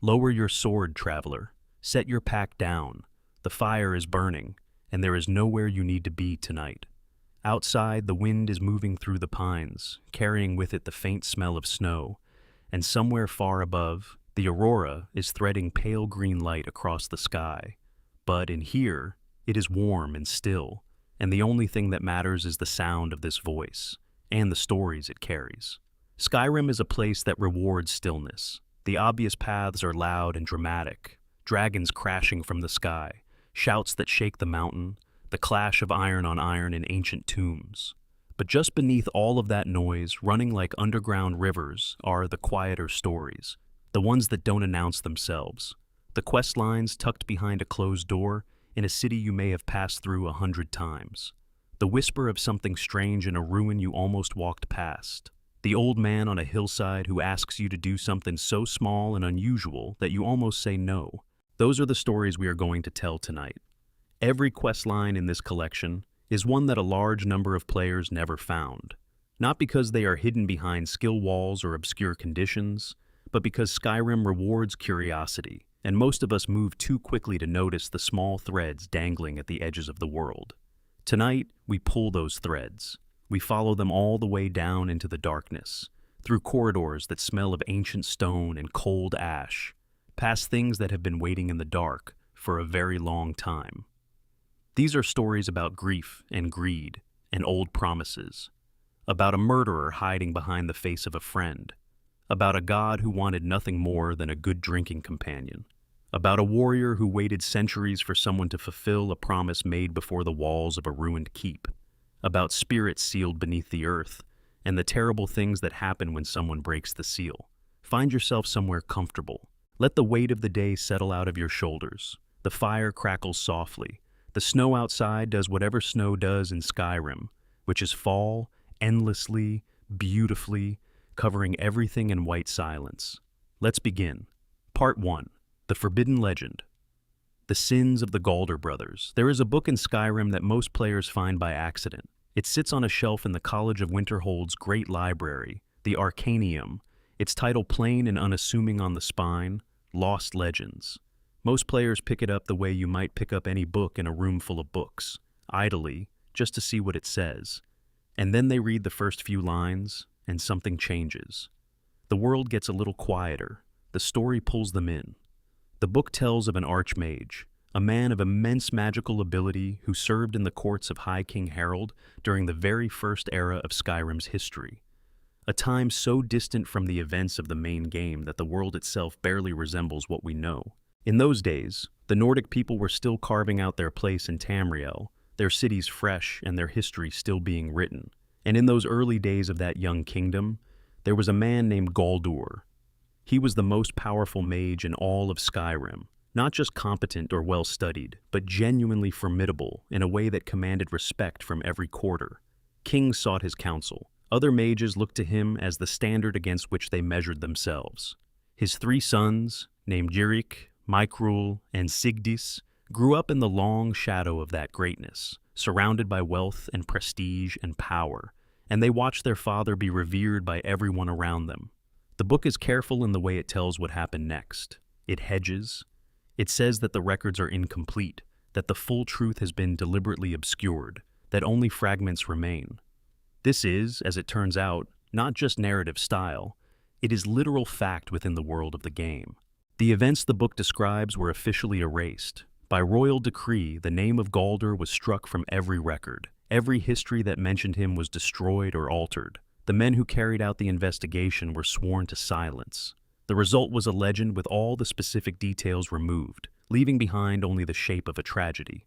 Lower your sword, traveler. Set your pack down. The fire is burning, and there is nowhere you need to be tonight. Outside, the wind is moving through the pines, carrying with it the faint smell of snow, and somewhere far above, the aurora is threading pale green light across the sky. But in here, it is warm and still, and the only thing that matters is the sound of this voice, and the stories it carries. Skyrim is a place that rewards stillness. The obvious paths are loud and dramatic, dragons crashing from the sky, shouts that shake the mountain, the clash of iron on iron in ancient tombs. But just beneath all of that noise, running like underground rivers, are the quieter stories, the ones that don't announce themselves. The questlines tucked behind a closed door in a city you may have passed through 100 times. The whisper of something strange in a ruin you almost walked past. The old man on a hillside who asks you to do something so small and unusual that you almost say no. Those are the stories we are going to tell tonight. Every questline in this collection is one that a large number of players never found. Not because they are hidden behind skill walls or obscure conditions, but because Skyrim rewards curiosity, and most of us move too quickly to notice the small threads dangling at the edges of the world. Tonight, we pull those threads. We follow them all the way down into the darkness, through corridors that smell of ancient stone and cold ash, past things that have been waiting in the dark for a very long time. These are stories about grief and greed and old promises, about a murderer hiding behind the face of a friend, about a god who wanted nothing more than a good drinking companion, about a warrior who waited centuries for someone to fulfill a promise made before the walls of a ruined keep, about spirits sealed beneath the earth, and the terrible things that happen when someone breaks the seal. Find yourself somewhere comfortable. Let the weight of the day settle out of your shoulders. The fire crackles softly. The snow outside does whatever snow does in Skyrim, which is fall endlessly, beautifully, covering everything in white silence. Let's begin. Part 1. The Forbidden Legend. The Sins of the Galder Brothers. There is a book in Skyrim that most players find by accident. It sits on a shelf in the College of Winterhold's great library, the Arcanaeum, its title plain and unassuming on the spine, Lost Legends. Most players pick it up the way you might pick up any book in a room full of books, idly, just to see what it says. And then they read the first few lines, and something changes. The world gets a little quieter. The story pulls them in. The book tells of an archmage, a man of immense magical ability who served in the courts of High King Harold during the very first era of Skyrim's history. A time so distant from the events of the main game that the world itself barely resembles what we know. In those days, the Nordic people were still carving out their place in Tamriel, their cities fresh and their history still being written. And in those early days of that young kingdom, there was a man named Galdur. He was the most powerful mage in all of Skyrim, not just competent or well-studied, but genuinely formidable in a way that commanded respect from every quarter. Kings sought his counsel. Other mages looked to him as the standard against which they measured themselves. His 3 sons, named Jirik, Micrul, and Sigdis, grew up in the long shadow of that greatness, surrounded by wealth and prestige and power, and they watched their father be revered by everyone around them. The book is careful in the way it tells what happened next. It hedges. It says that the records are incomplete, that the full truth has been deliberately obscured, that only fragments remain. This is, as it turns out, not just narrative style. It is literal fact within the world of the game. The events the book describes were officially erased. By royal decree, the name of Galdur was struck from every record. Every history that mentioned him was destroyed or altered. The men who carried out the investigation were sworn to silence. The result was a legend with all the specific details removed, leaving behind only the shape of a tragedy.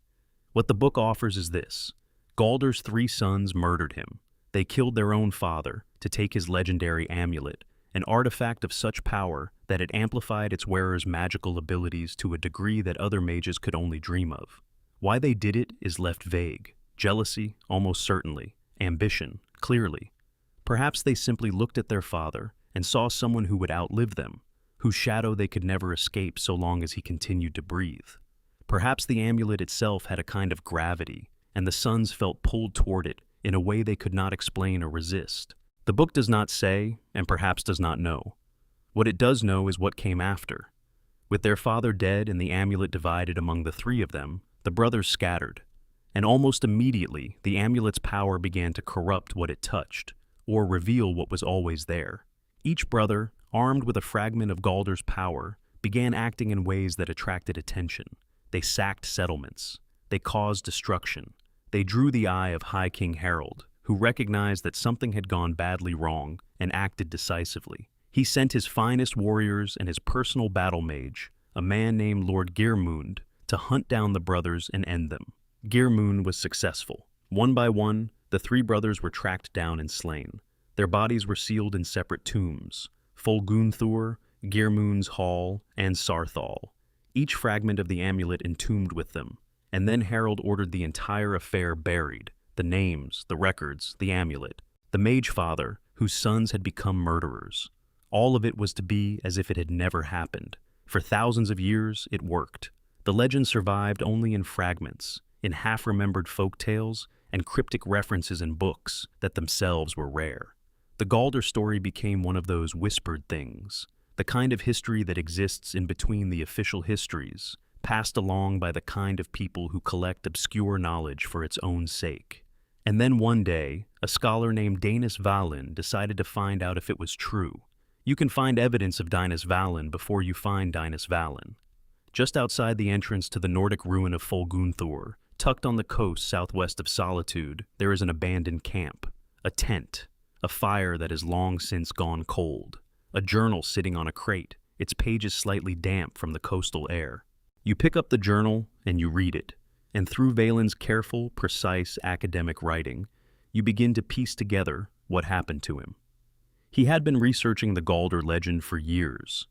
What the book offers is this. Galdur's 3 sons murdered him. They killed their own father to take his legendary amulet, an artifact of such power that it amplified its wearer's magical abilities to a degree that other mages could only dream of. Why they did it is left vague. Jealousy, almost certainly. Ambition, clearly. Perhaps they simply looked at their father and saw someone who would outlive them, whose shadow they could never escape so long as he continued to breathe. Perhaps the amulet itself had a kind of gravity, and the sons felt pulled toward it in a way they could not explain or resist. The book does not say, and perhaps does not know. What it does know is what came after. With their father dead and the amulet divided among the three of them, the brothers scattered. And almost immediately, the amulet's power began to corrupt what it touched, or reveal what was always there. Each brother, armed with a fragment of Galdur's power, began acting in ways that attracted attention. They sacked settlements. They caused destruction. They drew the eye of High King Harold, who recognized that something had gone badly wrong and acted decisively. He sent his finest warriors and his personal battle mage, a man named Lord Geirmund, to hunt down the brothers and end them. Geirmund was successful. One by one, the three brothers were tracked down and slain. Their bodies were sealed in separate tombs: Folgunthur, Geirmund's Hall, and Sarthal, each fragment of the amulet entombed with them. And then Harold ordered the entire affair buried: the names, the records, the amulet, the mage father, whose sons had become murderers. All of it was to be as if it had never happened. For thousands of years, it worked. The legend survived only in fragments, in half-remembered folk tales and cryptic references in books that themselves were rare. The Galdur story became one of those whispered things, the kind of history that exists in between the official histories, passed along by the kind of people who collect obscure knowledge for its own sake. And then one day, a scholar named Danis Valin decided to find out if it was true. You can find evidence of Danis Valin before you find Danis Valin. Just outside the entrance to the Nordic ruin of Folgunthur, tucked on the coast southwest of Solitude, there is an abandoned camp, a tent, a fire that has long since gone cold, a journal sitting on a crate, its pages slightly damp from the coastal air. You pick up the journal and you read it, and through Valin's careful, precise academic writing, you begin to piece together what happened to him. He had been researching the Galdur legend for years.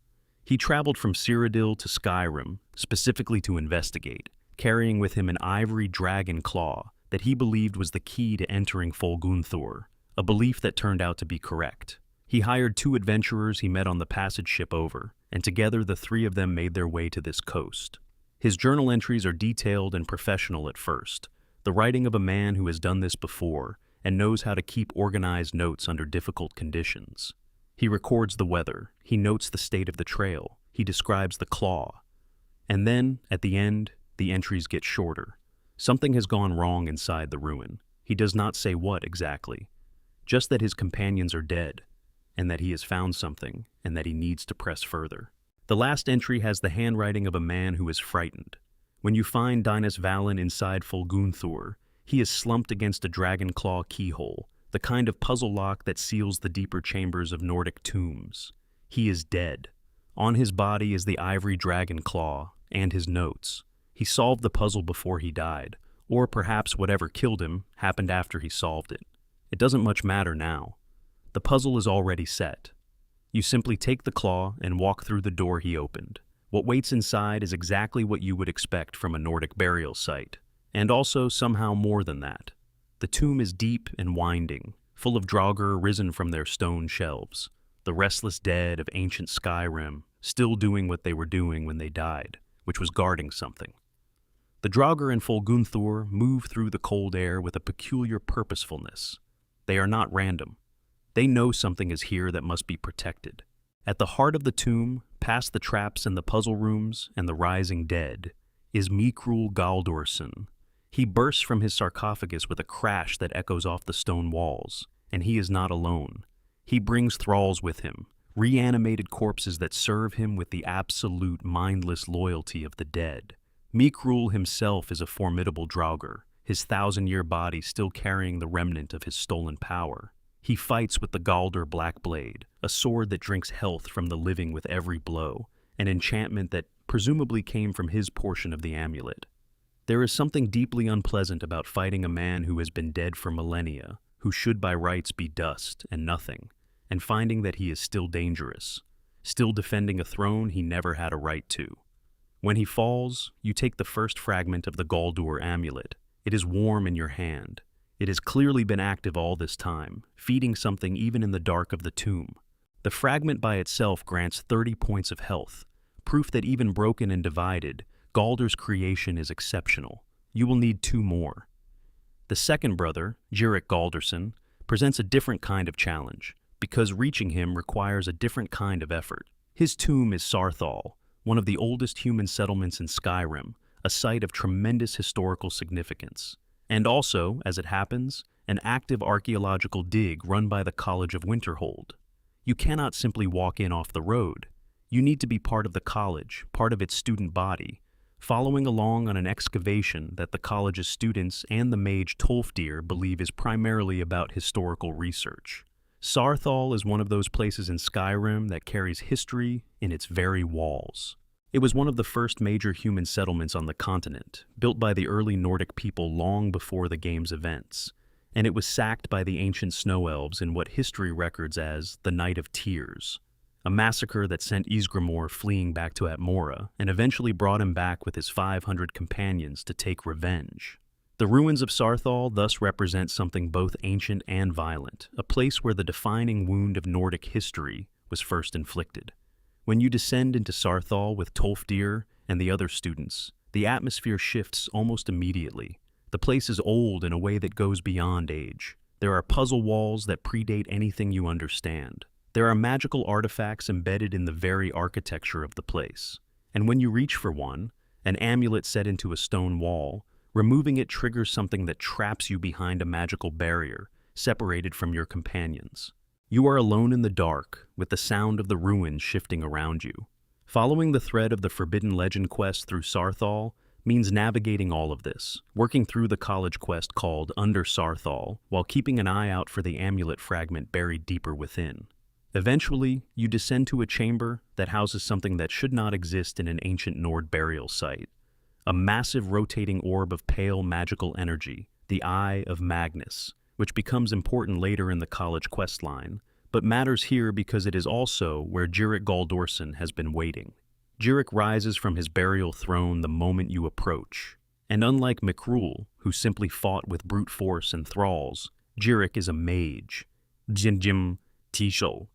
He traveled from Cyrodiil to Skyrim, specifically to investigate, carrying with him an ivory dragon claw that he believed was the key to entering Folgunthur, a belief that turned out to be correct. He hired 2 adventurers he met on the passage ship over, and together the 3 of them made their way to this coast. His journal entries are detailed and professional at first, the writing of a man who has done this before and knows how to keep organized notes under difficult conditions. He records the weather, he notes the state of the trail, he describes the claw. And then, at the end, the entries get shorter. Something has gone wrong inside the ruin. He does not say what exactly, just that his companions are dead, and that he has found something, and that he needs to press further. The last entry has the handwriting of a man who is frightened. When you find Danis Valin inside Folgunthur, he is slumped against a dragon claw keyhole, the kind of puzzle lock that seals the deeper chambers of Nordic tombs. He is dead. On his body is the ivory dragon claw and his notes. He solved the puzzle before he died, or perhaps whatever killed him happened after he solved it. It doesn't much matter now. The puzzle is already set. You simply take the claw and walk through the door he opened. What waits inside is exactly what you would expect from a Nordic burial site, and also somehow more than that. The tomb is deep and winding, full of Draugr risen from their stone shelves, the restless dead of ancient Skyrim, still doing what they were doing when they died, which was guarding something. The Draugr in Folgunthur move through the cold air with a peculiar purposefulness. They are not random. They know something is here that must be protected. At the heart of the tomb, past the traps in the puzzle rooms and the rising dead, is Mikrul Galdurson. He bursts from his sarcophagus with a crash that echoes off the stone walls, and he is not alone. He brings thralls with him, reanimated corpses that serve him with the absolute mindless loyalty of the dead. Mikrul himself is a formidable Draugr, his 1,000-year body still carrying the remnant of his stolen power. He fights with the Galdur Black Blade, a sword that drinks health from the living with every blow, an enchantment that presumably came from his portion of the amulet. There is something deeply unpleasant about fighting a man who has been dead for millennia, who should by rights be dust and nothing, and finding that he is still dangerous, still defending a throne he never had a right to. When he falls, you take the first fragment of the Galdur amulet. It is warm in your hand. It has clearly been active all this time, feeding something even in the dark of the tomb. The fragment by itself grants 30 points of health, proof that even broken and divided, Galdur's creation is exceptional. You will need 2 more. The second brother, Jirik Galderson, presents a different kind of challenge, because reaching him requires a different kind of effort. His tomb is Sarthal, one of the oldest human settlements in Skyrim, a site of tremendous historical significance. And also, as it happens, an active archaeological dig run by the College of Winterhold. You cannot simply walk in off the road. You need to be part of the college, part of its student body, following along on an excavation that the college's students and the mage Tolfdir believe is primarily about historical research. Sarthal is one of those places in Skyrim that carries history in its very walls. It was one of the first major human settlements on the continent, built by the early Nordic people long before the game's events, and it was sacked by the ancient snow elves in what history records as the Night of Tears, a massacre that sent Ysgramor fleeing back to Atmora and eventually brought him back with his 500 companions to take revenge. The ruins of Sarthal thus represent something both ancient and violent, a place where the defining wound of Nordic history was first inflicted. When you descend into Sarthal with Tolfdir and the other students, the atmosphere shifts almost immediately. The place is old in a way that goes beyond age. There are puzzle walls that predate anything you understand. There are magical artifacts embedded in the very architecture of the place. And when you reach for one, an amulet set into a stone wall, removing it triggers something that traps you behind a magical barrier, separated from your companions. You are alone in the dark, with the sound of the ruins shifting around you. Following the thread of the Forbidden Legend quest through Sarthal means navigating all of this, working through the college quest called Under Sarthal, while keeping an eye out for the amulet fragment buried deeper within. Eventually, you descend to a chamber that houses something that should not exist in an ancient Nord burial site. A massive rotating orb of pale magical energy, the Eye of Magnus, which becomes important later in the college quest line, but matters here because it is also where Jirik Galdorson has been waiting. Jirik rises from his burial throne the moment you approach, and unlike Mikrul, who simply fought with brute force and thralls, Jirik is a mage. Jinjim Tishol.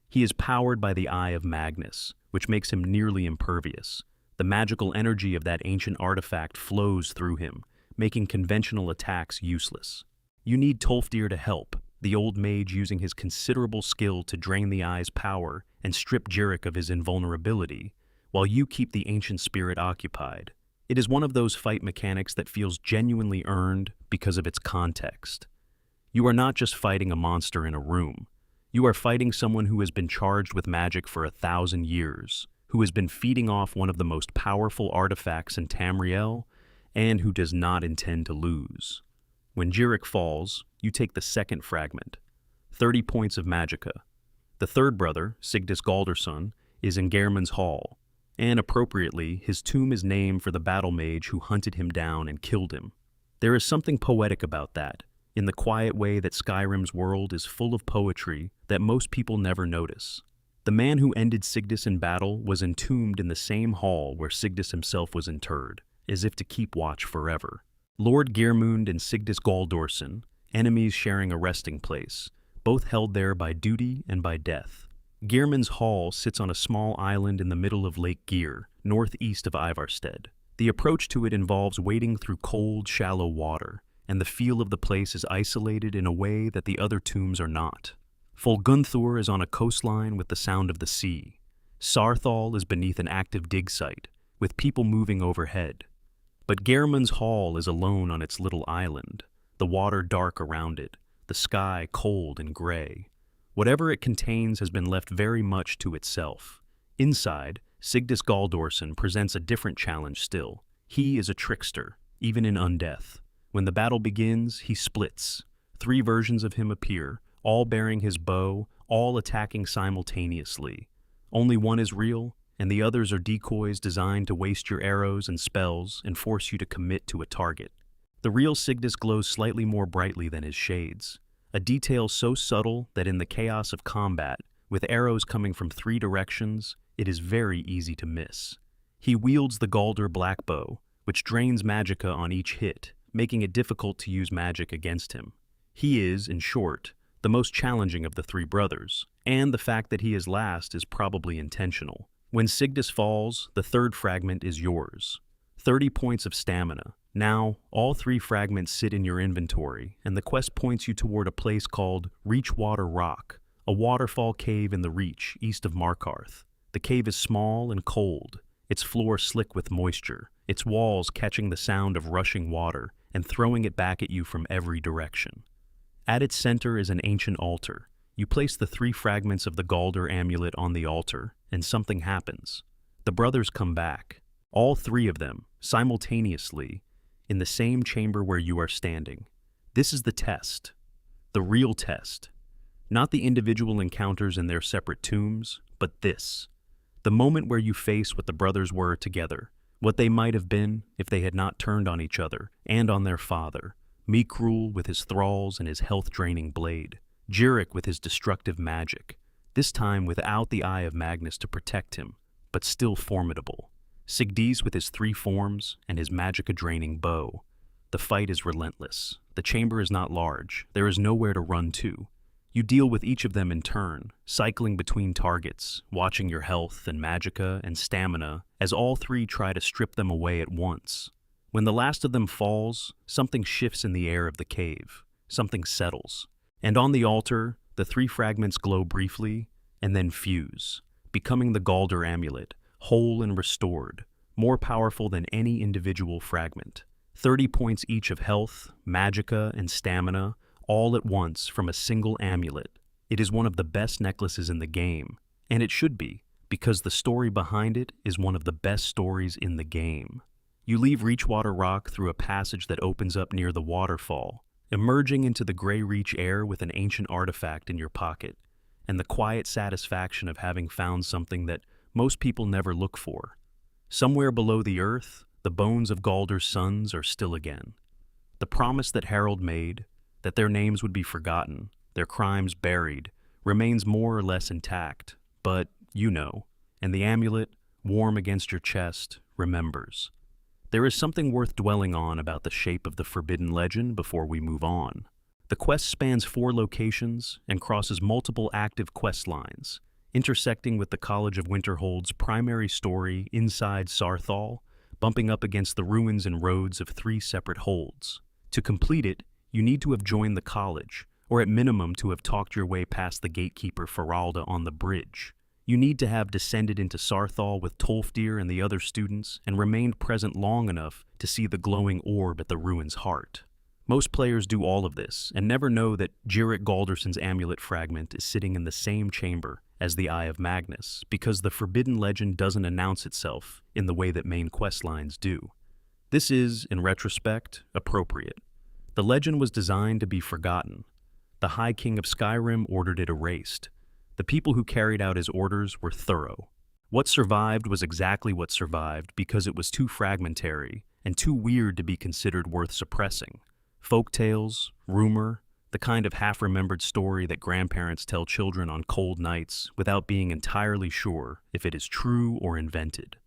He is powered by the Eye of Magnus, which makes him nearly impervious. The magical energy of that ancient artifact flows through him, making conventional attacks useless. You need Tolfdir to help, the old mage using his considerable skill to drain the Eye's power and strip Jirik of his invulnerability, while you keep the ancient spirit occupied. It is one of those fight mechanics that feels genuinely earned because of its context. You are not just fighting a monster in a room. You are fighting someone who has been charged with magic for 1,000 years, who has been feeding off one of the most powerful artifacts in Tamriel, and who does not intend to lose. When Jirik falls, you take the second fragment, 30 points of magicka. The third brother, Sigdis Galderson, is in Geirmund's Hall, and appropriately, his tomb is named for the battle mage who hunted him down and killed him. There is something poetic about that, in the quiet way that Skyrim's world is full of poetry that most people never notice. The man who ended Sigdis in battle was entombed in the same hall where Sigdis himself was interred, as if to keep watch forever. Lord Geirmund and Sigdis Galdorson, enemies sharing a resting place, both held there by duty and by death. Geirmund's hall sits on a small island in the middle of Lake Geir, northeast of Ivarstead. The approach to it involves wading through cold, shallow water, and the feel of the place is isolated in a way that the other tombs are not. Folgunthur is on a coastline with the sound of the sea. Sarthal is beneath an active dig site, with people moving overhead. But Geirmund's Hall is alone on its little island, the water dark around it, the sky cold and gray. Whatever it contains has been left very much to itself. Inside, Sigdis Galdorson presents a different challenge still. He is a trickster, even in undeath. When the battle begins, he splits. 3 versions of him appear, all bearing his bow, all attacking simultaneously. Only one is real, and the others are decoys designed to waste your arrows and spells and force you to commit to a target. The real Sigdis glows slightly more brightly than his shades, a detail so subtle that in the chaos of combat, with arrows coming from 3 directions, it is very easy to miss. He wields the Galder Blackbow, which drains magicka on each hit, making it difficult to use magic against him. He is, in short, the most challenging of the 3 brothers, and the fact that he is last is probably intentional. When Sigdis falls, the 3rd fragment is yours. 30 points of stamina. Now, all 3 fragments sit in your inventory, and the quest points you toward a place called Reachwater Rock, a waterfall cave in the Reach, east of Markarth. The cave is small and cold, its floor slick with moisture, its walls catching the sound of rushing water and throwing it back at you from every direction. At its center is an ancient altar. You place the 3 fragments of the Galder amulet on the altar, and something happens. The brothers come back, all 3 of them, simultaneously, in the same chamber where you are standing. This is the test, the real test. Not the individual encounters in their separate tombs, but this. The moment where you face what the brothers were together, what they might have been if they had not turned on each other and on their father. Mikrul with his thralls and his health-draining blade. Jirik with his destructive magic, this time without the Eye of Magnus to protect him, but still formidable. Sigdis with his 3 forms and his magica-draining bow. The fight is relentless. The chamber is not large. There is nowhere to run to. You deal with each of them in turn, cycling between targets, watching your health and magica and stamina as all 3 try to strip them away at once. When the last of them falls, something shifts in the air of the cave. Something settles. And on the altar, the 3 fragments glow briefly and then fuse, becoming the Galder amulet, whole and restored, more powerful than any individual fragment. 30 points each of health, magica, and stamina, all at once from a single amulet. It is one of the best necklaces in the game, and it should be, because the story behind it is one of the best stories in the game. You leave Reachwater Rock through a passage that opens up near the waterfall, emerging into the Grey Reach air with an ancient artifact in your pocket, and the quiet satisfaction of having found something that most people never look for. Somewhere below the earth, the bones of Galder's sons are still again. The promise that Harold made, that their names would be forgotten, their crimes buried, remains more or less intact, but you know, and the amulet, warm against your chest, remembers. There is something worth dwelling on about the shape of the Forbidden Legend before we move on. The quest spans 4 locations and crosses multiple active quest lines, intersecting with the College of Winterhold's primary story inside Sarthal, bumping up against the ruins and roads of 3 separate holds. To complete it, you need to have joined the college, or at minimum to have talked your way past the gatekeeper Feralda on the bridge. You need to have descended into Sarthal with Tolfdir and the other students and remained present long enough to see the glowing orb at the ruin's heart. Most players do all of this and never know that Jirik Galderson's amulet fragment is sitting in the same chamber as the Eye of Magnus, because the Forbidden Legend doesn't announce itself in the way that main questlines do. This is, in retrospect, appropriate. The legend was designed to be forgotten. The High King of Skyrim ordered it erased. The people who carried out his orders were thorough. What survived was exactly what survived because it was too fragmentary and too weird to be considered worth suppressing. Folktales, rumor, the kind of half-remembered story that grandparents tell children on cold nights without being entirely sure if it is true or invented.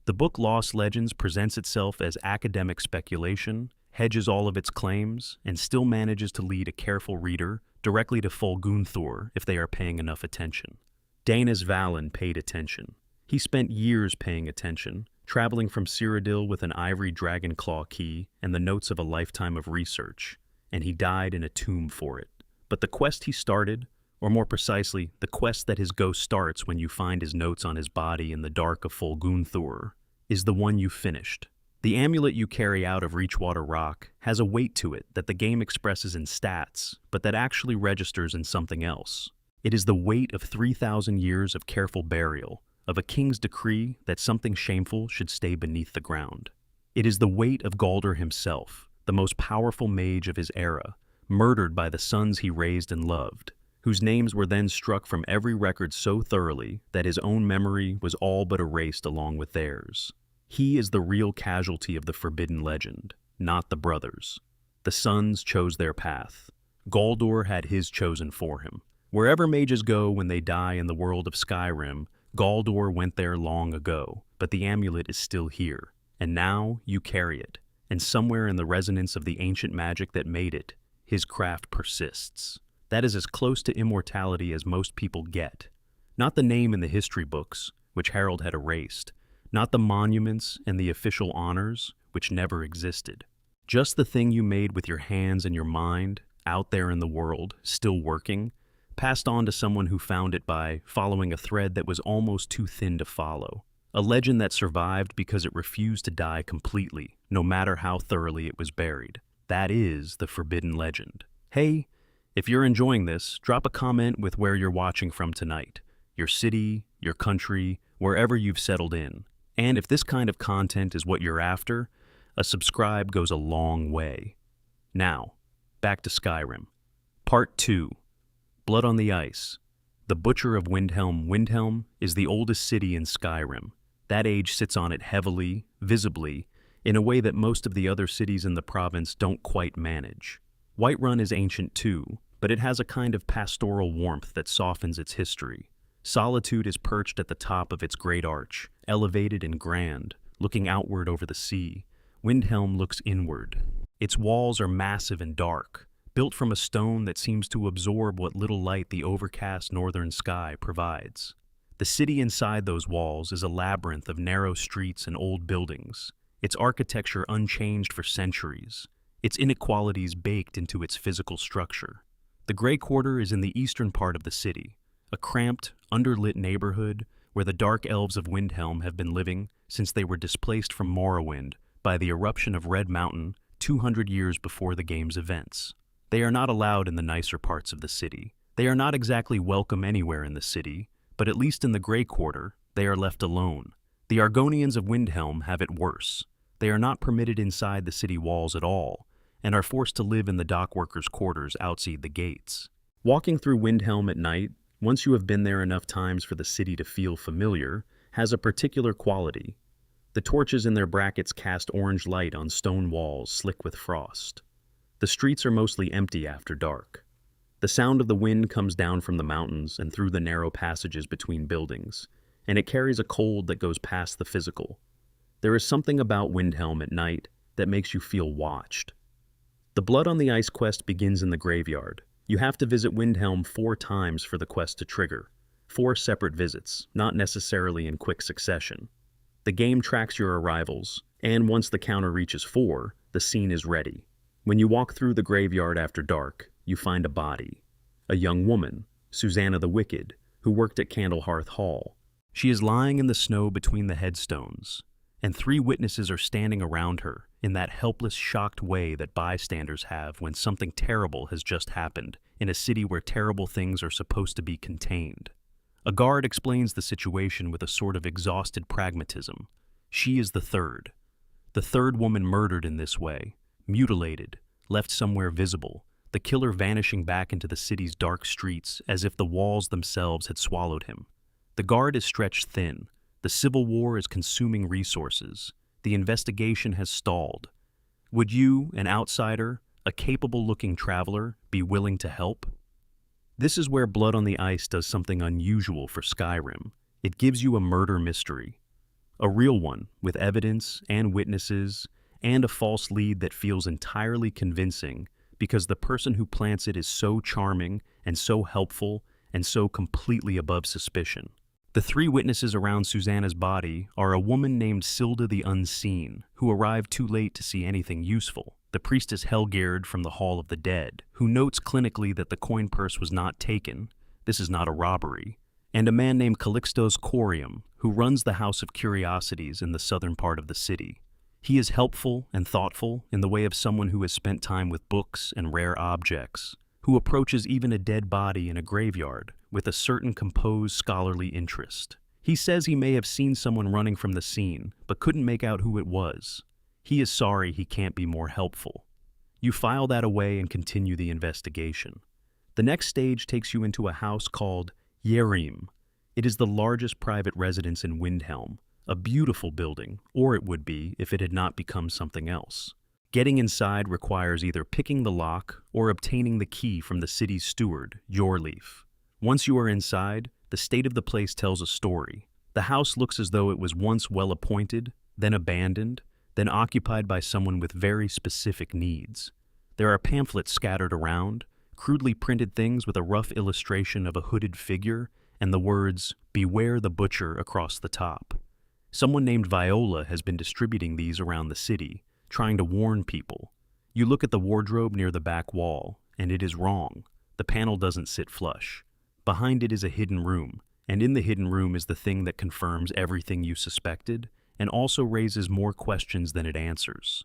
The book Lost Legends presents itself as academic speculation, hedges all of its claims, and still manages to lead a careful reader directly to Folgunthor if they are paying enough attention. Danis Valen paid attention. He spent years paying attention, traveling from Cyrodiil with an ivory dragon claw key and the notes of a lifetime of research, and he died in a tomb for it. But the quest he started, or more precisely, the quest that his ghost starts when you find his notes on his body in the dark of Folgunthor, is the one you finished. The amulet you carry out of Reachwater Rock has a weight to it that the game expresses in stats, but that actually registers in something else. It is the weight of 3,000 years of careful burial, of a king's decree that something shameful should stay beneath the ground. It is the weight of Galder himself, the most powerful mage of his era, murdered by the sons he raised and loved, whose names were then struck from every record so thoroughly that his own memory was all but erased along with theirs. He is the real casualty of the Forbidden Legend, not the brothers. The sons chose their path. Galdor had his chosen for him. Wherever mages go when they die in the world of Skyrim, Galdor went there long ago, but the amulet is still here, and now you carry it, and somewhere in the resonance of the ancient magic that made it, his craft persists. That is as close to immortality as most people get. Not the name in the history books, which Harold had erased, not the monuments and the official honors, which never existed. Just the thing you made with your hands and your mind, out there in the world, still working, passed on to someone who found it by following a thread that was almost too thin to follow. A legend that survived because it refused to die completely, no matter how thoroughly it was buried. That is the forbidden legend. Hey, if you're enjoying this, drop a comment with where you're watching from tonight. Your city, your country, wherever you've settled in. And if this kind of content is what you're after, a subscribe goes a long way. Now, back to Skyrim. Part 2. Blood on the Ice. The Butcher of Windhelm. Windhelm is the oldest city in Skyrim. That age sits on it heavily, visibly, in a way that most of the other cities in the province don't quite manage. Whiterun is ancient too, but it has a kind of pastoral warmth that softens its history. Solitude is perched at the top of its great arch, elevated and grand, looking outward over the sea. Windhelm looks inward. Its walls are massive and dark, built from a stone that seems to absorb what little light the overcast northern sky provides. The city inside those walls is a labyrinth of narrow streets and old buildings, its architecture unchanged for centuries, its inequalities baked into its physical structure. The Grey Quarter is in the eastern part of the city, a cramped, underlit neighborhood where the dark elves of Windhelm have been living since they were displaced from Morrowind by the eruption of Red Mountain 200 years before the game's events. They are not allowed in the nicer parts of the city. They are not exactly welcome anywhere in the city, but at least in the Grey Quarter, they are left alone. The Argonians of Windhelm have it worse. They are not permitted inside the city walls at all, and are forced to live in the dockworkers' quarters outside the gates. Walking through Windhelm at night, once you have been there enough times for the city to feel familiar, has a particular quality. The torches in their brackets cast orange light on stone walls slick with frost. The streets are mostly empty after dark. The sound of the wind comes down from the mountains and through the narrow passages between buildings, and it carries a cold that goes past the physical. There is something about Windhelm at night that makes you feel watched. The Blood on the Ice quest begins in the graveyard. You have to visit Windhelm 4 times for the quest to trigger. 4 separate visits, not necessarily in quick succession. The game tracks your arrivals, and once the counter reaches 4, the scene is ready. When you walk through the graveyard after dark, you find a body. A young woman, Susanna the Wicked, who worked at Candlehearth Hall. She is lying in the snow between the headstones, and 3 witnesses are standing around her in that helpless, shocked way that bystanders have when something terrible has just happened in a city where terrible things are supposed to be contained. A guard explains the situation with a sort of exhausted pragmatism. She is the third woman murdered in this way, mutilated, left somewhere visible, the killer vanishing back into the city's dark streets as if the walls themselves had swallowed him. The guard is stretched thin. The civil war is consuming resources. The investigation has stalled. Would you, an outsider, a capable-looking traveler, be willing to help? This is where Blood on the Ice does something unusual for Skyrim. It gives you a murder mystery. A real one, with evidence and witnesses, and a false lead that feels entirely convincing because the person who plants it is so charming and so helpful and so completely above suspicion. The 3 witnesses around Susanna's body are a woman named Silda the Unseen, who arrived too late to see anything useful, the priestess Helgerd from the Hall of the Dead, who notes clinically that the coin purse was not taken, this is not a robbery, and a man named Calixtos Corium, who runs the House of Curiosities in the southern part of the city. He is helpful and thoughtful in the way of someone who has spent time with books and rare objects, who approaches even a dead body in a graveyard with a certain composed scholarly interest. He says he may have seen someone running from the scene, but couldn't make out who it was. He is sorry he can't be more helpful. You file that away and continue the investigation. The next stage takes you into a house called Yerim. It is the largest private residence in Windhelm, a beautiful building, or it would be if it had not become something else. Getting inside requires either picking the lock or obtaining the key from the city's steward, Yorleaf. Once you are inside, the state of the place tells a story. The house looks as though it was once well appointed, then abandoned, then occupied by someone with very specific needs. There are pamphlets scattered around, crudely printed things with a rough illustration of a hooded figure and the words, "Beware the butcher," across the top. Someone named Viola has been distributing these around the city, trying to warn people. You look at the wardrobe near the back wall, and it is wrong. The panel doesn't sit flush. Behind it is a hidden room, And in the hidden room is the thing that confirms everything you suspected and also raises more questions than it answers.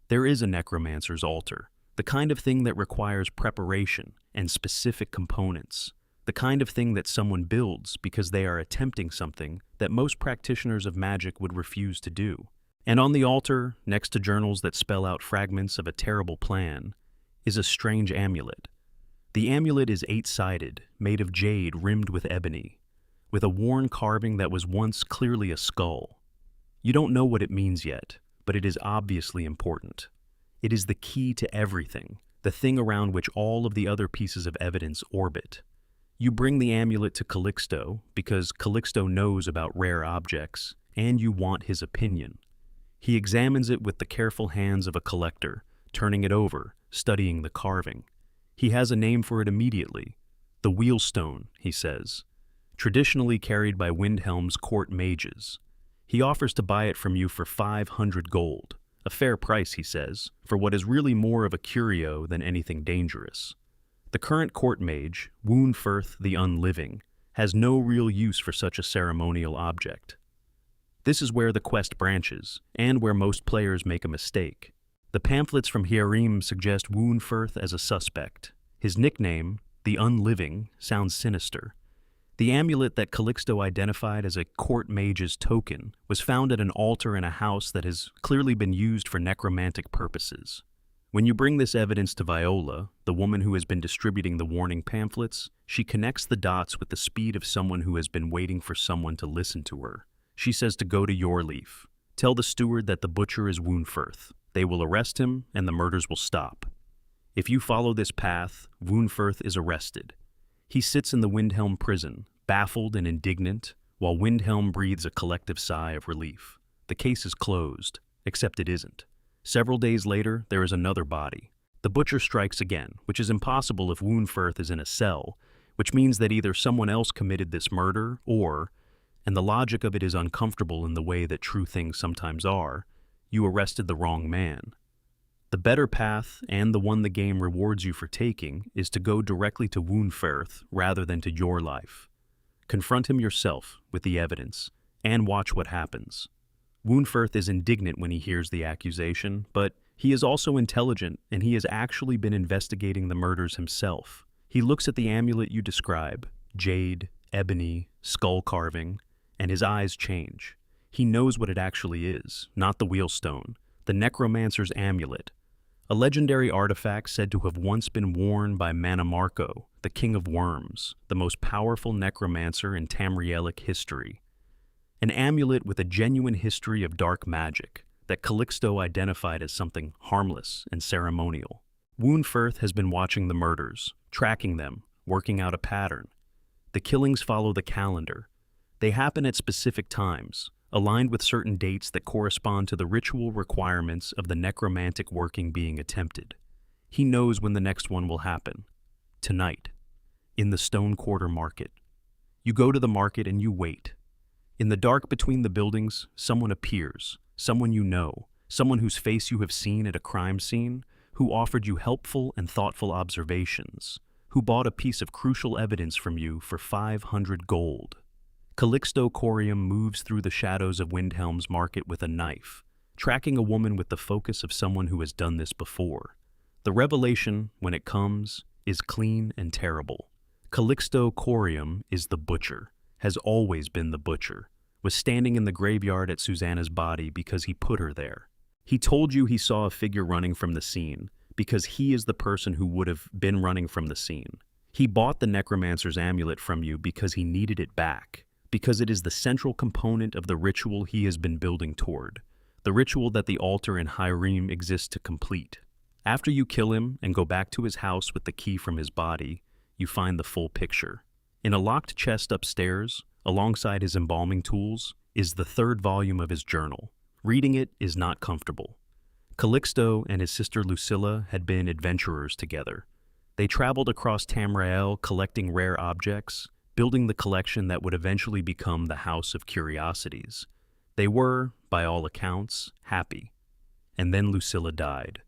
There is a necromancer's altar, the kind of thing that requires preparation and specific components, the kind of thing that someone builds because they are attempting something that most practitioners of magic would refuse to do. And on the altar, next to journals that spell out fragments of a terrible plan, is a strange amulet. The amulet is 8-sided, made of jade rimmed with ebony, with a worn carving that was once clearly a skull. You don't know what it means yet, but it is obviously important. It is the key to everything, the thing around which all of the other pieces of evidence orbit. You bring the amulet to Calixto because Calixto knows about rare objects, and you want his opinion. He examines it with the careful hands of a collector, turning it over, studying the carving. He has a name for it immediately. The Wheelstone, he says, traditionally carried by Windhelm's court mages. He offers to buy it from you for 500 gold, a fair price, he says, for what is really more of a curio than anything dangerous. The current court mage, Woundfirth the Unliving, has no real use for such a ceremonial object. This is where the quest branches, and where most players make a mistake. The pamphlets from Skyrim suggest Woundfirth as a suspect. His nickname, the Unliving, sounds sinister. The amulet that Calixto identified as a court mage's token was found at an altar in a house that has clearly been used for necromantic purposes. When you bring this evidence to Viola, the woman who has been distributing the warning pamphlets, she connects the dots with the speed of someone who has been waiting for someone to listen to her. She says to go to Yorleaf. Tell the steward that the butcher is Woundfirth. They will arrest him, and the murders will stop. If you follow this path, Woundfirth is arrested. He sits in the Windhelm prison, baffled and indignant, while Windhelm breathes a collective sigh of relief. The case is closed, except it isn't. Several days later, there is another body. The butcher strikes again, which is impossible if Woundfirth is in a cell, which means that either someone else committed this murder or, and the logic of it is uncomfortable in the way that true things sometimes are, you arrested the wrong man. The better path, and the one the game rewards you for taking, is to go directly to Woundfirth rather than to Yorleaf. Confront him yourself with the evidence, and watch what happens. Woundfirth is indignant when he hears the accusation, but he is also intelligent, and he has actually been investigating the murders himself. He looks at the amulet you describe, jade, ebony, skull carving, and his eyes change. He knows what it actually is, not the Wheelstone, the necromancer's amulet, a legendary artifact said to have once been worn by Mannimarco, the king of worms, the most powerful necromancer in Tamrielic history. An amulet with a genuine history of dark magic that Calixto identified as something harmless and ceremonial. Woundfirth has been watching the murders, tracking them, working out a pattern. The killings follow the calendar. They happen at specific times, aligned with certain dates that correspond to the ritual requirements of the necromantic working being attempted. He knows when the next one will happen. Tonight, in the Stone Quarter Market. You go to the market and you wait. In the dark between the buildings, someone appears, someone you know, someone whose face you have seen at a crime scene, who offered you helpful and thoughtful observations, who bought a piece of crucial evidence from you for 500 gold. Calixto Corium moves through the shadows of Windhelm's market with a knife, tracking a woman with the focus of someone who has done this before. The revelation, when it comes, is clean and terrible. Calixto Corium is the butcher, has always been the butcher, was standing in the graveyard at Susanna's body because he put her there. He told you he saw a figure running from the scene because he is the person who would have been running from the scene. He bought the necromancer's amulet from you because he needed it back, because it is the central component of the ritual he has been building toward, the ritual that the altar in Skyrim exists to complete. After you kill him and go back to his house with the key from his body, you find the full picture. In a locked chest upstairs, alongside his embalming tools, is the 3rd volume of his journal. Reading it is not comfortable. Calixto and his sister Lucilla had been adventurers together. They traveled across Tamriel collecting rare objects, building the collection that would eventually become the House of Curiosities. They were, by all accounts, happy. And then Lucilla died.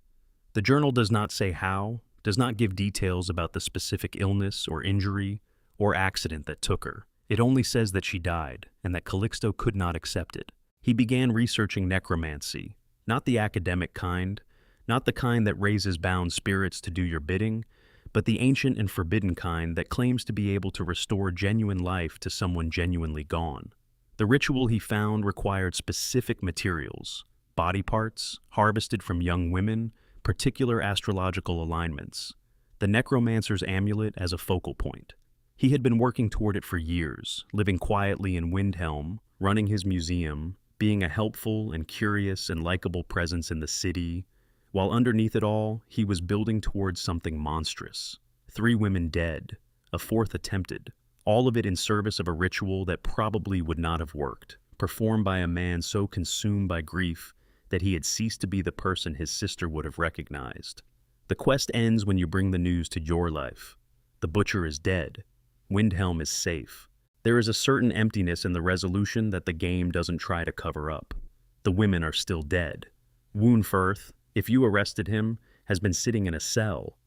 The journal does not say how, does not give details about the specific illness or injury or accident that took her. It only says that she died, and that Calixto could not accept it. He began researching necromancy, not the academic kind, not the kind that raises bound spirits to do your bidding, but the ancient and forbidden kind that claims to be able to restore genuine life to someone genuinely gone. The ritual he found required specific materials, body parts, harvested from young women, particular astrological alignments, the necromancer's amulet as a focal point. He had been working toward it for years, living quietly in Windhelm, running his museum, being a helpful and curious and likable presence in the city, while underneath it all, he was building towards something monstrous. 3 women dead, a 4th attempted, all of it in service of a ritual that probably would not have worked, performed by a man so consumed by grief that he had ceased to be the person his sister would have recognized. The quest ends when you bring the news to your life. The butcher is dead. Windhelm is safe. There is a certain emptiness in the resolution that the game doesn't try to cover up. The women are still dead. Woonfirth, if you arrested him, has been sitting in a cell.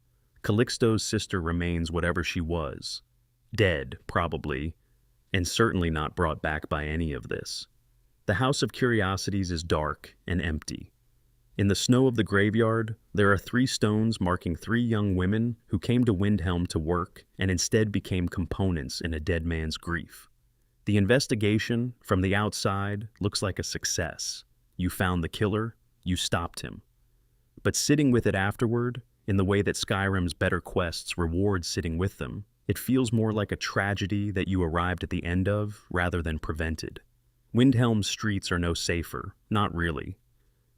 Calixto's sister remains whatever she was. Dead, probably, and certainly not brought back by any of this. The House of Curiosities is dark and empty. In the snow of the graveyard, there are 3 stones marking 3 young women who came to Windhelm to work and instead became components in a dead man's grief. The investigation, from the outside, looks like a success. You found the killer, you stopped him. But sitting with it afterward, in the way that Skyrim's better quests reward sitting with them, it feels more like a tragedy that you arrived at the end of rather than prevented. Windhelm's streets are no safer, not really.